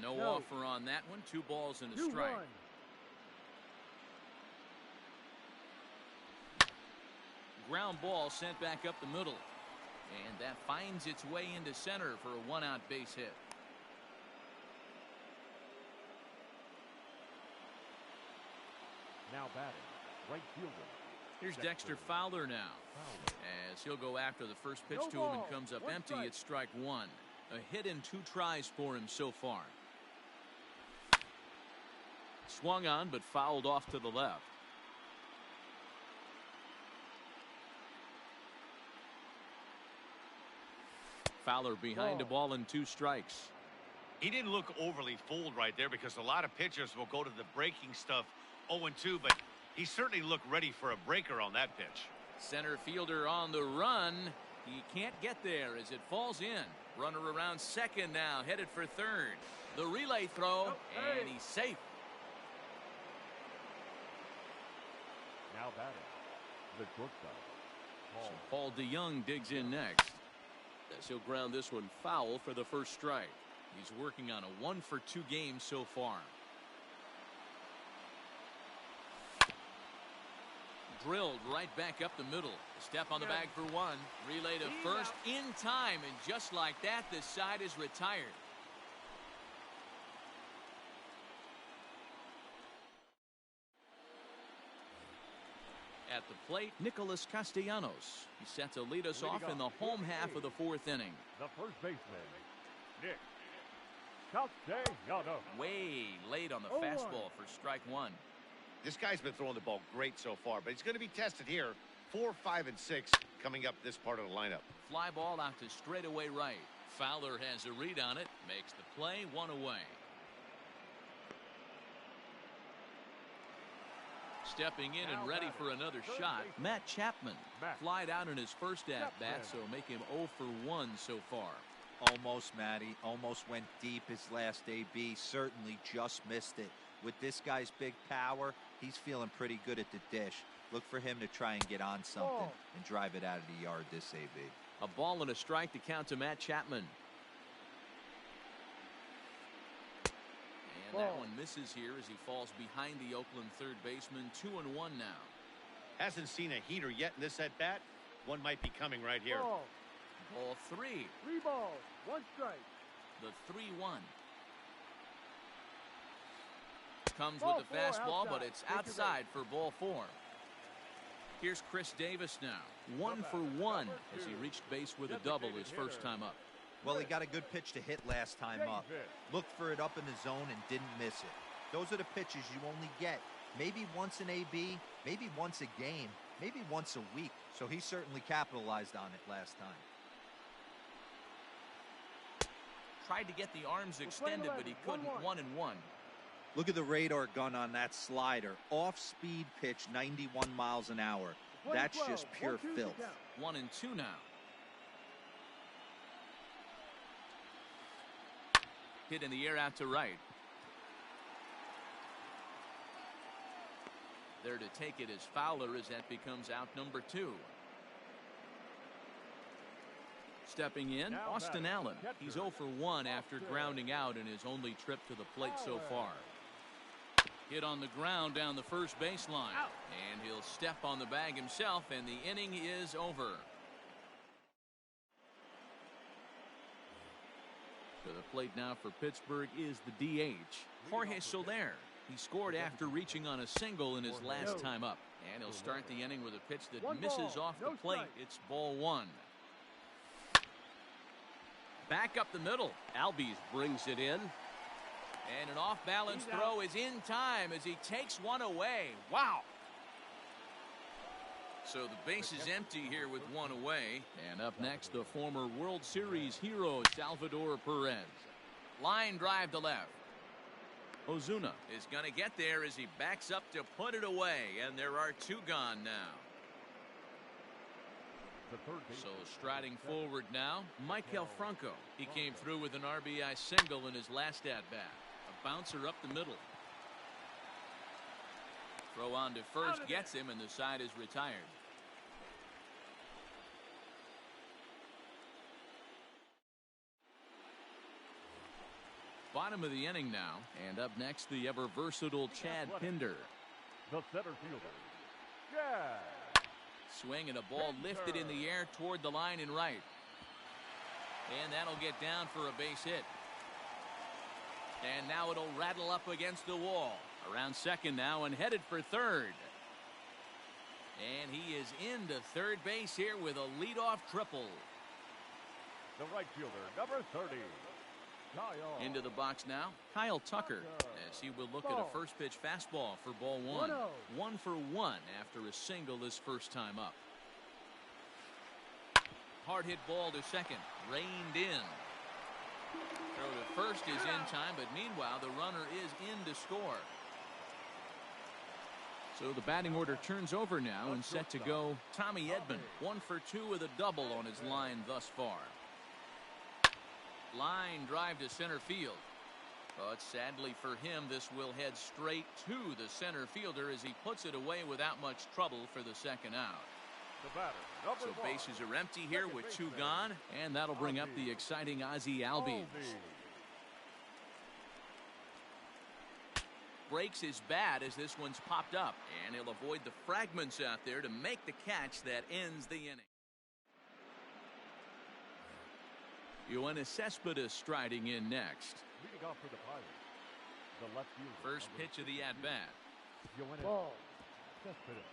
No offer on that one. 2 balls and a strike. Ground ball sent back up the middle. And that finds its way into center for a 1-out base hit. Now batting, right fielder. Here's Dexter Fowler now. As he'll go after the first pitch to him and comes up empty. It's strike 1. A hit in 2 tries for him so far. Swung on but fouled off to the left. Fowler behind a ball and 2 strikes. He didn't look overly fooled right there because a lot of pitchers will go to the breaking stuff 0-2, but he certainly looked ready for a breaker on that pitch. Center fielder on the run. He can't get there as it falls in. Runner around second now, headed for third. The relay throw, and he's safe. Now batting, the shortstop. So Paul DeYoung digs in next. As he'll ground this one foul for the first strike. He's working on a 1 for 2 game so far. Drilled right back up the middle. A step on the bag for 1. Relay to first in time, and just like that, the side is retired. At the plate, Nicholas Castellanos. He's set to lead us off in the home half of the 4th inning. The first baseman, Nick Castellanos. Way late on the fastball for strike 1. This guy's been throwing the ball great so far, but he's going to be tested here. 4, 5, and 6 coming up this part of the lineup. Fly ball out to straightaway right. Fowler has a read on it. Makes the play, 1 away. Stepping in and ready for another shot, Matt Chapman. Flied out in his first at-bat, so make him 0 for 1 so far. Almost, Matty. Almost went deep his last AB. Certainly just missed it. With this guy's big power, he's feeling pretty good at the dish. Look for him to try and get on something and drive it out of the yard this AB. A ball and a strike to count to Matt Chapman. And that one misses here as he falls behind the Oakland third baseman. 2-1 now. Hasn't seen a heater yet in this at-bat. One might be coming right here. Ball 3. 3 balls, 1 strike. The 3-1. Comes with the fastball, but it's outside for ball 4. Here's Chris Davis now. 1 for 1 as he reached base with a double his first time up. Well, he got a good pitch to hit last time up. Looked for it up in the zone and didn't miss it. Those are the pitches you only get maybe once in AB, maybe once a game, maybe once a week. So he certainly capitalized on it last time. Tried to get the arms extended, but he couldn't. 1-1. Look at the radar gun on that slider. Off-speed pitch, 91 miles an hour. That's just pure filth. 1-2 now. Hit in the air out to right. There to take it is Fowler as that becomes out number 2. Stepping in, Austin Allen. He's 0 for 1 after grounding out in his only trip to the plate so far. Hit on the ground down the first baseline. And he'll step on the bag himself, and the inning is over. To the plate now for Pittsburgh is the DH, Jorge Soler. He scored after reaching on a single in his last time up. And he'll start the inning with a pitch that misses off the plate. It's ball 1. Back up the middle. Albies brings it in. And an off-balance throw is in time as he takes one away. Wow. So the base is empty here with one away. And up next, the former World Series hero, Salvador Perez. Line drive to left. Ozuna is going to get there as he backs up to put it away. And there are 2 gone now. So striding forward now, Maikel Franco. He came through with an RBI single in his last at-bat. A bouncer up the middle. Throw on to first gets him, and the side is retired. Bottom of the inning now, and up next the ever versatile Chad Pinder. The center fielder, Chad. Swing and a ball lifted in the air toward the line and right. And that'll get down for a base hit. And now it'll rattle up against the wall. Around second now and headed for third. And he is into third base here with a leadoff triple. The right fielder, number 30. Kyle. Into the box now, Kyle Tucker, as he will look at a first pitch fastball for ball 1. 1 for 1 after a single his first time up. Hard hit ball to second, reined in. Throw to first is in time, but meanwhile the runner is in to score. So the batting order turns over now and set to go Tommy Edman. 1 for 2 with a double on his line thus far. Line drive to center field. But sadly for him, this will head straight to the center fielder as he puts it away without much trouble for the second out. The batter, so bases are empty here with 2 gone, and that'll bring up the exciting Ozzie Albies. Breaks his bat as this one's popped up, and he'll avoid the fragments out there to make the catch that ends the inning. Yoenis Cespedes striding in next. Leading off for the Pirates, the left fielder. First pitch of the at-bat. Ball. Cespedes.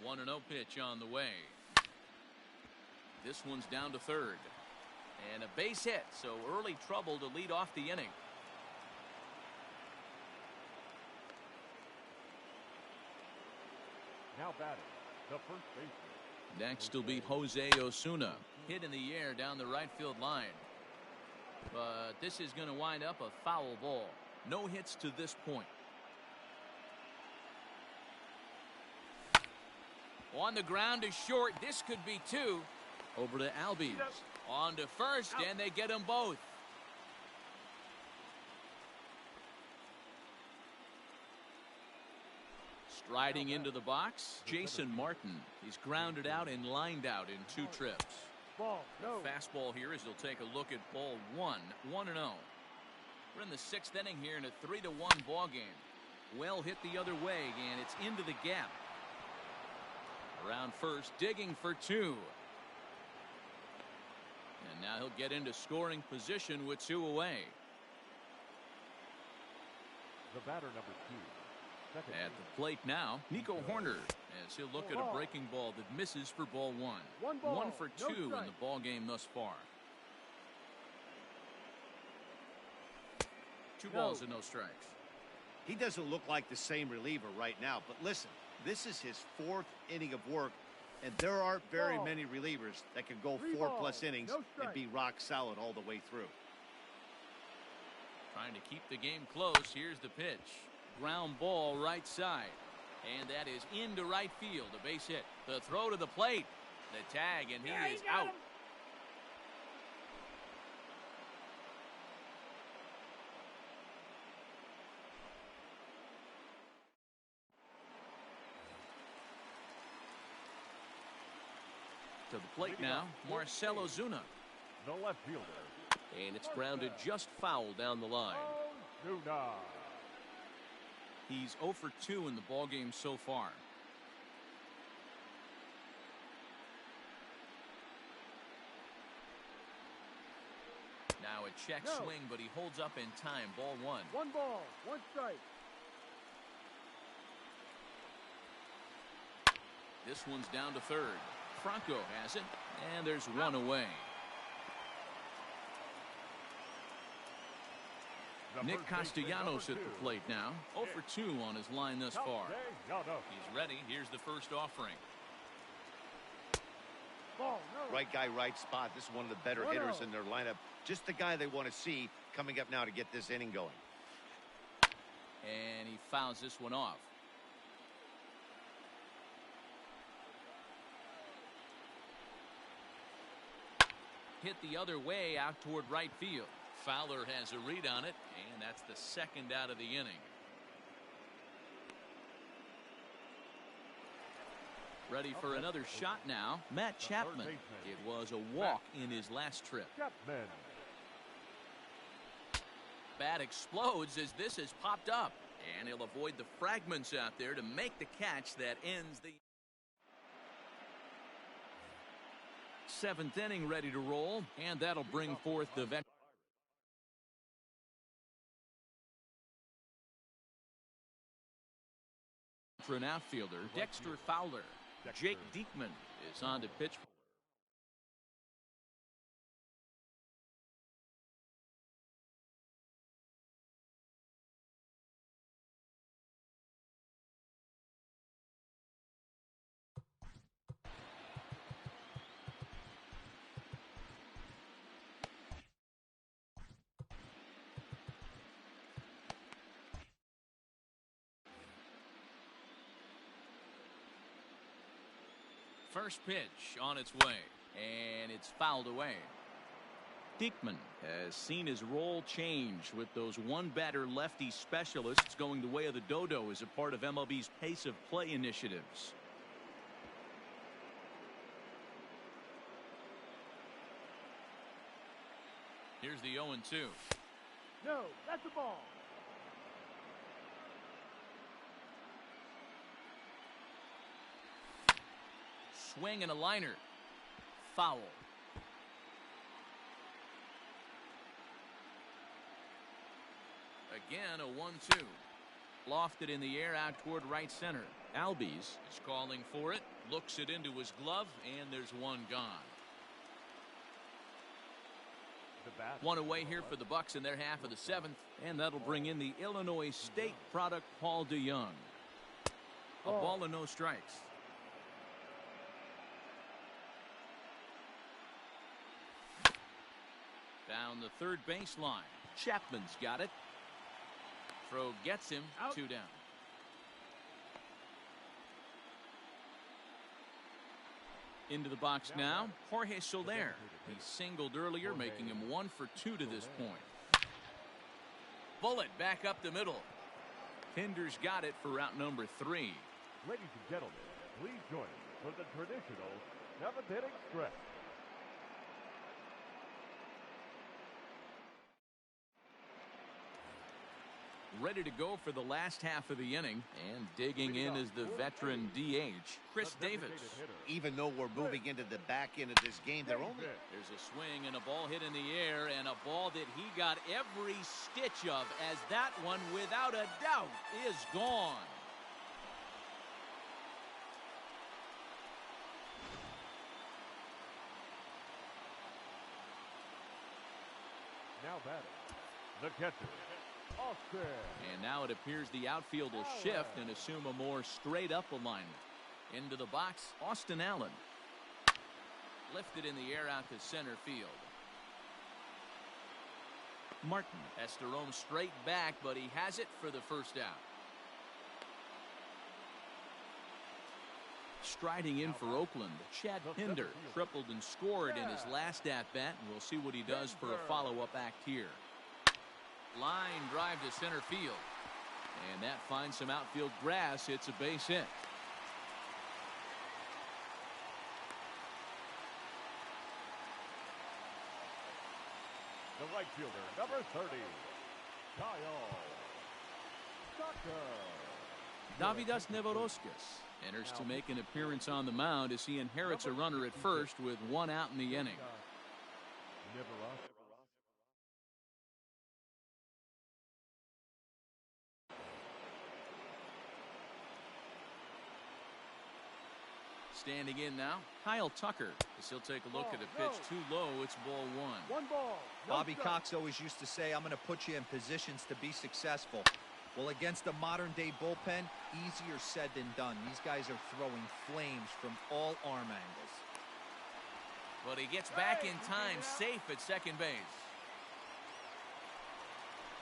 1-0 pitch on the way. This one's down to third. And a base hit, so early trouble to lead off the inning. Now batting, the first baseman. Next will be Jose Osuna. Hit in the air down the right field line. But this is going to wind up a foul ball. No hits to this point. On the ground is short. This could be 2. Over to Albies. On to first, and they get them both. Striding into the box, Jason Martin. He's grounded out and lined out in 2 trips. Fastball here as he'll take a look at ball 1. 1-0. We're in the 6th inning here in a 3-1 ball game. Well hit the other way, and it's into the gap. Around first, digging for 2. And now he'll get into scoring position with 2 away. The batter number 2. At the plate now, Nico Horner, as he'll look at a breaking ball that misses for ball 1. 1 for 2 in the ball game thus far. 2 balls and no strikes. He doesn't look like the same reliever right now, but listen, this is his 4th inning of work, and there aren't very many relievers that can go 4+ innings and be rock solid all the way through. Trying to keep the game close. Here's the pitch. Ground ball right side. And that is into right field. A base hit. The throw to the plate. The tag, and he is out. To the plate now, Marcell Ozuna. The left fielder. And it's grounded just foul down the line. Ozuna. He's 0 for 2 in the ballgame so far. Now a check swing, but he holds up in time. Ball 1. 1 ball, 1 strike. This one's down to third. Franco has it, and there's one away. Nick Castellanos at the plate now. 0 for 2 on his line thus far. He's ready. Here's the first offering. Ball, no. Right guy, right spot. This is one of the better hitters in their lineup. Just the guy they want to see coming up now to get this inning going. And he fouls this one off. Hit the other way out toward right field. Fowler has a read on it, and that's the second out of the inning. Ready for another shot now. Matt Chapman. It was a walk in his last trip. Chapman. Bat explodes as this has popped up, and he'll avoid the fragments out there to make the catch that ends the 7th inning. Ready to roll, and that'll bring forth the veteran outfielder Dexter Fowler. Jake Diekman is on to pitch. First pitch on its way, and it's fouled away. Diekman has seen his role change with those one-batter lefty specialists going the way of the dodo as a part of MLB's pace of play initiatives. Here's the 0-2. No, that's a ball. Swing and a liner. Foul. Again, a 1-2. Lofted in the air out toward right center. Albies is calling for it. Looks it into his glove, and there's one gone. One away here for the Bucks in their half of the 7th, and that'll bring in the Illinois State product Paul DeYoung. A ball and no strikes. Down the third baseline. Chapman's got it. Throw gets him. Out. 2 down. Into the box now. Jorge Soler. He singled earlier, making him 1 for 2 to this point. Bullet back up the middle. Pinder's got it for route number 3. Ladies and gentlemen, please join us for the traditional 7th inning stretch. Ready to go for the last half of the inning, and digging in is the veteran DH, Chris Davis. Even though we're moving into the back end of this game, there's a swing and a ball hit in the air, and a ball that he got every stitch of, as that one, without a doubt, is gone. Now batting, the catcher. And now it appears the outfield will shift and assume a more straight-up alignment. Into the box, Austin Allen. Lifted in the air out to center field. Martin has to roam straight back, but he has it for the first out. Striding in for Oakland, Chad Pinder tripled and scored in his last at-bat, and we'll see what he does for a follow-up act here. Line drive to center field, and that finds some outfield grass. It's a base hit. right fielder, number 30, Kyle Tucker. Davidas Nevoroskis enters to make an appearance on the mound as he inherits a runner at first with 1 out in the inning. Standing in now, Kyle Tucker, as he'll take a look at a pitch too low. It's ball 1. 1 ball. No Bobby strike. Cox always used to say, I'm going to put you in positions to be successful. Well, against a modern-day bullpen, easier said than done. These guys are throwing flames from all arm angles. But he gets back in time, safe at second base.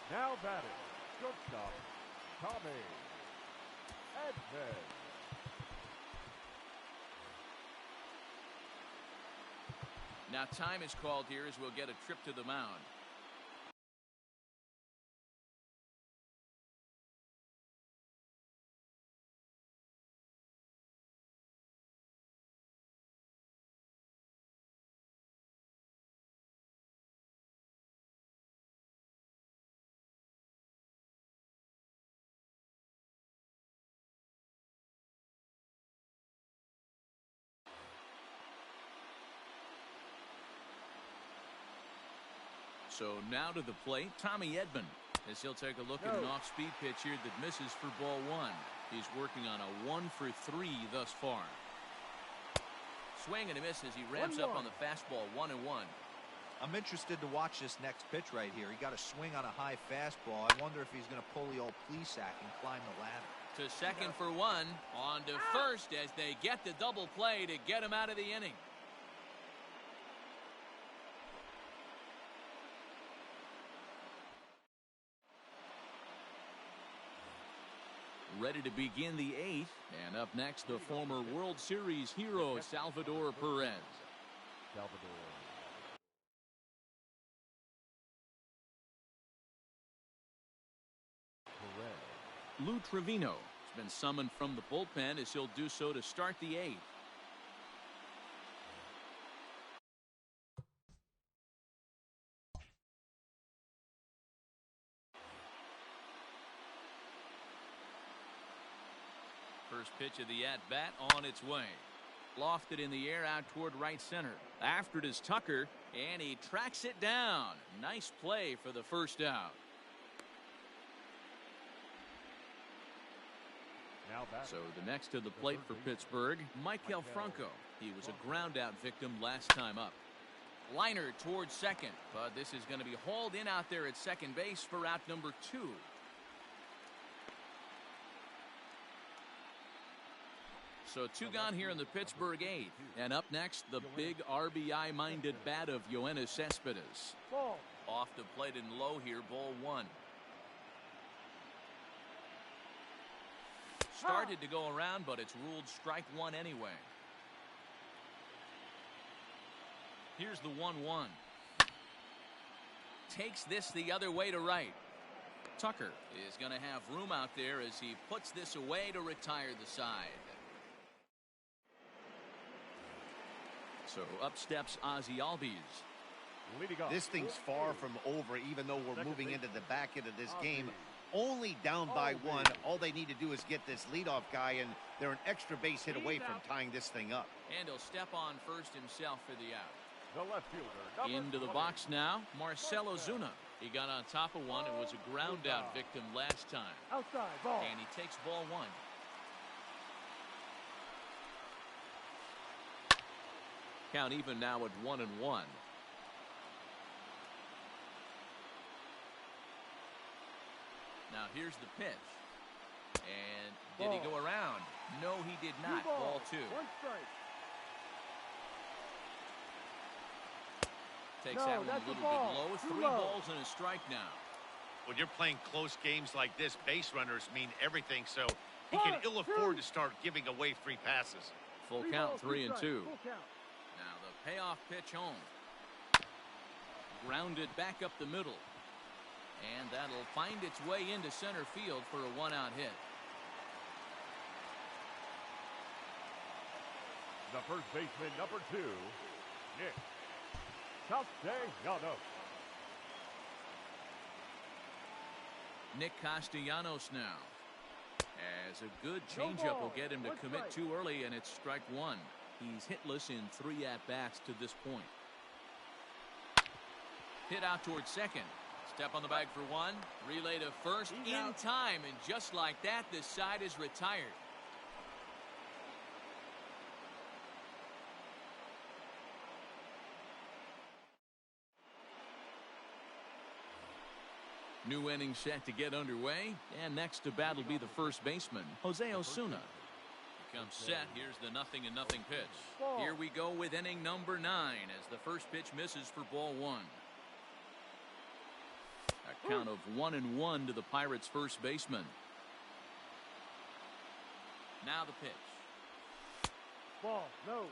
Now batting, shortstop, Tommy Edman. Now time is called here as we'll get a trip to the mound. So now to the plate, Tommy Edman, as he'll take a look at an off-speed pitch here that misses for ball 1. He's working on a 1 for 3 thus far. Swing and a miss as he ramps up on the fastball. 1-1. I'm interested to watch this next pitch right here. He got a swing on a high fastball. I wonder if he's going to pull the old Plesac and climb the ladder. To second for 1. On to first as they get the double play to get him out of the inning. Ready to begin the 8th, and up next the former World Series hero Salvador Perez. Lou Trevino has been summoned from the bullpen as he'll do so to start the 8th. First pitch of the at-bat on its way. Lofted in the air out toward right center. After it is Tucker, and he tracks it down. Nice play for the first out. So the next to the plate for Pittsburgh, Maikel Franco. He was a ground-out victim last time up. Liner towards second, but this is going to be hauled in out there at second base for out number 2. So 2 gone here in the Pittsburgh 8th. And up next, the big RBI-minded bat of Yoenis Cespedes. Off the plate and low here, ball 1. Started to go around, but it's ruled strike 1 anyway. Here's the 1-1. Takes this the other way to right. Tucker is going to have room out there as he puts this away to retire the side. So up steps Ozzie Albies. This thing's far from over, even though we're moving into the back end of this game. Only down by 1. All they need to do is get this leadoff guy, and they're an extra base hit away from tying this thing up. And he'll step on first himself for the out. The left fielder, into the box now, Marcell Ozuna. He got on top of one and was a ground-out victim last time. Outside, ball. And he takes ball 1. Count even now at 1-1. Now here's the pitch. And did he go around? No, he did not. Ball 2. 1 strike. Takes that one a little bit low. 3 balls and a strike now. When you're playing close games like this, base runners mean everything, so he can ill afford to start giving away free passes. Full count, 3-2. Now the payoff pitch home. Grounded back up the middle. And that'll find its way into center field for a 1-out hit. The first baseman, number 2, Nick Castellanos. Nick Castellanos now. As a good changeup will get him to commit too early, and it's strike one. He's hitless in 3 at-bats to this point. Hit out towards second. Step on the bag for one. Relay to first in time, and just like that, this side is retired. New inning set to get underway, and next to bat will be the first baseman, Jose Osuna. Comes set. Here's the 0-0 pitch. Here we go with inning number 9 as the first pitch misses for ball 1. A count of 1-1 to the Pirates' first baseman. Now the pitch. Ball, no.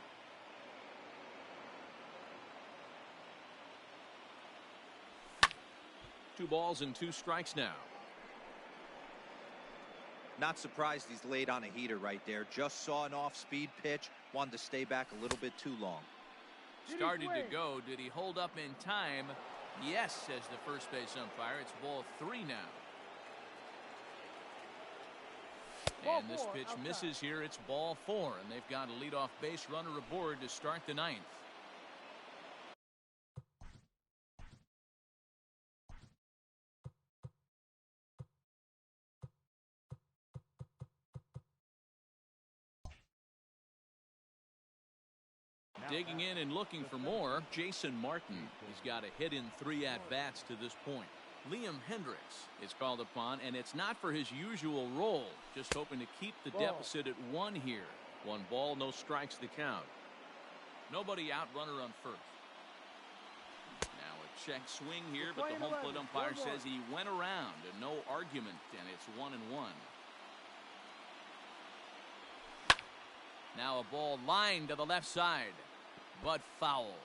Two balls and 2 strikes now. Not surprised he's laid on a heater right there. Just saw an off-speed pitch. Wanted to stay back a little bit too long. Started to go. Did he hold up in time? Yes, says the first base umpire. It's ball 3 now. And this pitch misses here. It's ball 4, and they've got a leadoff base runner aboard to start the 9th. Digging in and looking for more, Jason Martin. He's got a hit in 3 at-bats to this point. Liam Hendricks is called upon, and it's not for his usual role. Just hoping to keep the deficit at 1 here. 1 ball, no strikes the count. Nobody out, runner on first. Now a check swing here, but the home plate umpire says he went around, and no argument, and it's 1-1. Now a ball lined to the left side, but foul.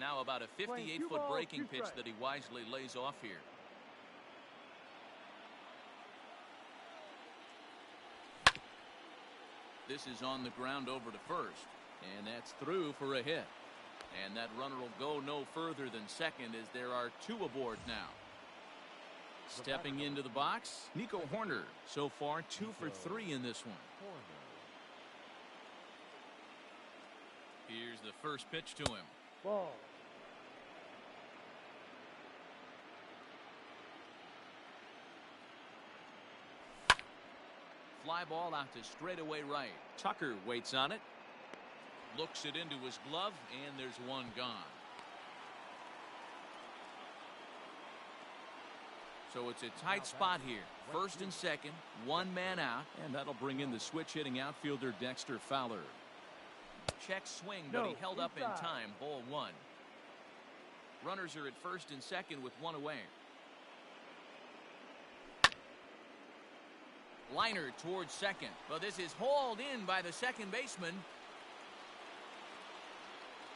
Now about a 58-foot breaking pitch that he wisely lays off here. This is on the ground over to first, and that's through for a hit. And that runner will go no further than second as there are 2 aboard now. Stepping into the box, Nico Horner. So far 2 for 3 in this one. Here's the first pitch to him. Ball. Fly ball out to straightaway right. Tucker waits on it. Looks it into his glove, and there's 1 gone. So it's a tight spot here. First and second, 1 man out, and that'll bring in the switch hitting outfielder Dexter Fowler. Check swing, but he held up in time. Ball 1. Runners are at first and second with 1 away. Liner towards second, but this is hauled in by the second baseman.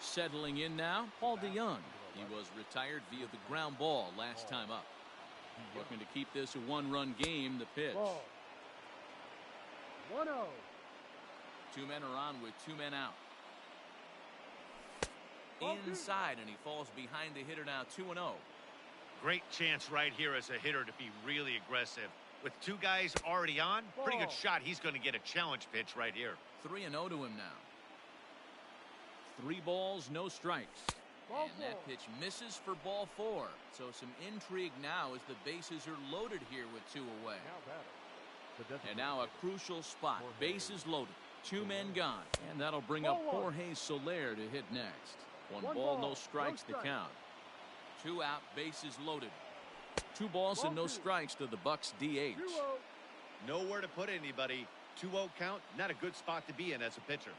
Settling in now, Paul DeYoung. He was retired via the ground ball last time up. Looking to keep this a 1-run game. The pitch. 1-0. 2 men are on with 2 men out. Inside, and he falls behind the hitter now. 2-0. Great chance right here as a hitter to be really aggressive. With 2 guys already on, pretty good shot. He's going to get a challenge pitch right here. 3-0 to him now. 3 balls, no strikes. And that pitch misses for ball 4. So some intrigue now as the bases are loaded here with 2 away. And now a crucial spot. Bases loaded. 2 men gone. And that'll bring up Jorge Soler to hit next. 1 ball, no strikes to count. 2 out, bases loaded. 2 balls and no strikes to the Bucks DH. Nowhere to put anybody. 2-0 count, not a good spot to be in as a pitcher.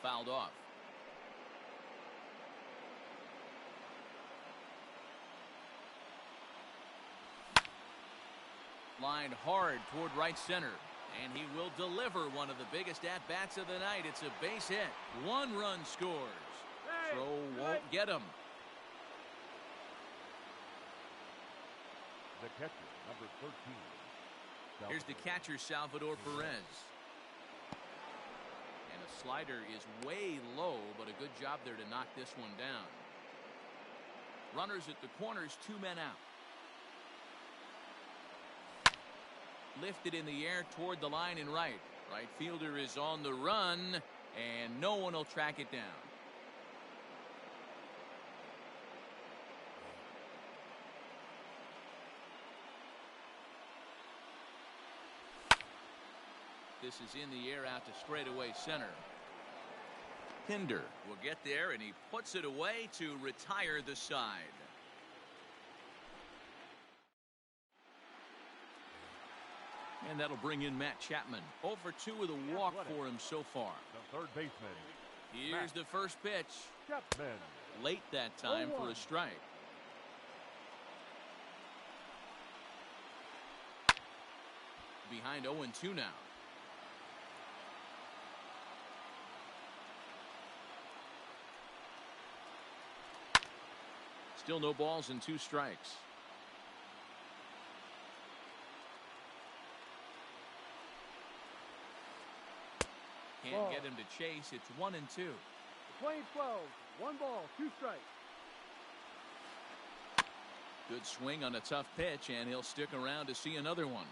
Fouled off. Lined hard toward right center, and he will deliver one of the biggest at-bats of the night. It's a base hit. 1 run scores. Throw won't get him. The catcher, number 13. Here's the catcher, Salvador Perez. And a slider is way low, but a good job there to knock this one down. Runners at the corners, 2 men out. Lifted in the air toward the line and right. Right fielder is on the run, and no one will track it down. This is in the air out to straightaway center. Hinder will get there, and he puts it away to retire the side. And that'll bring in Matt Chapman. 0 for 2 with a walk for him so far. The third baseman. Here's the first pitch. Chapman. Late that time for a strike. Behind 0-2 now. Still no balls and 2 strikes. Can't get him to chase. It's 1-2. Playing 12. 1 ball, 2 strikes. Good swing on a tough pitch, and he'll stick around to see another one.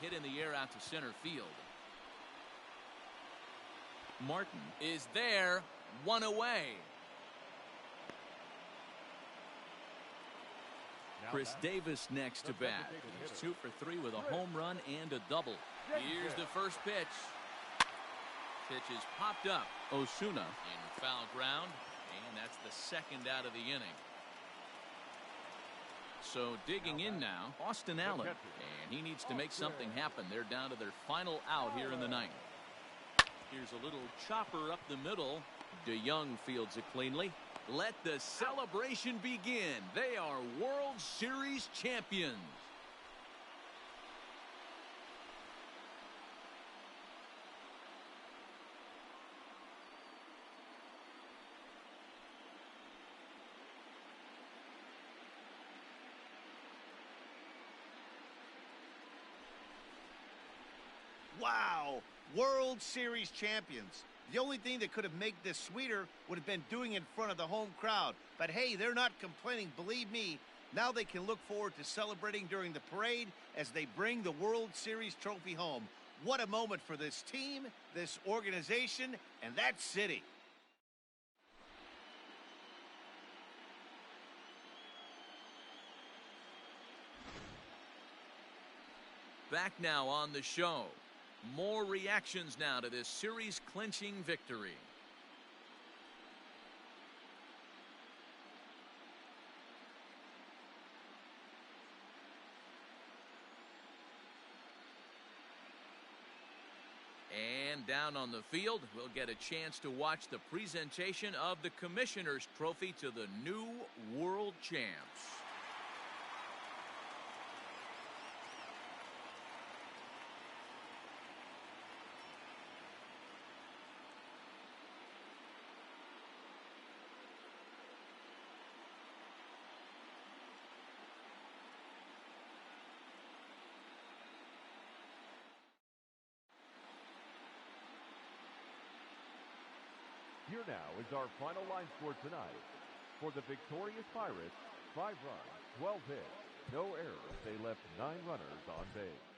Hit in the air out to center field. Martin is there, 1 away. Chris Davis next to bat. He's 2 for 3 with a home run and a double. Here's the first pitch. Pitch is popped up. Osuna in foul ground, and that's the second out of the inning. So digging in now, Austin Allen, and he needs to make something happen. They're down to their final out here in the ninth. Here's a little chopper up the middle. DeYoung fields it cleanly. Let the celebration begin. They are World Series champions. Wow, World Series champions. The only thing that could have made this sweeter would have been doing it in front of the home crowd. But hey, they're not complaining, believe me. Now they can look forward to celebrating during the parade as they bring the World Series trophy home. What a moment for this team, this organization, and that city. Back now on the show. More reactions now to this series-clinching victory. And down on the field, we'll get a chance to watch the presentation of the Commissioner's Trophy to the new World Champs. Here now is our final line score tonight. For the victorious Pirates, 5 runs, 12 hits, no errors. They left 9 runners on base.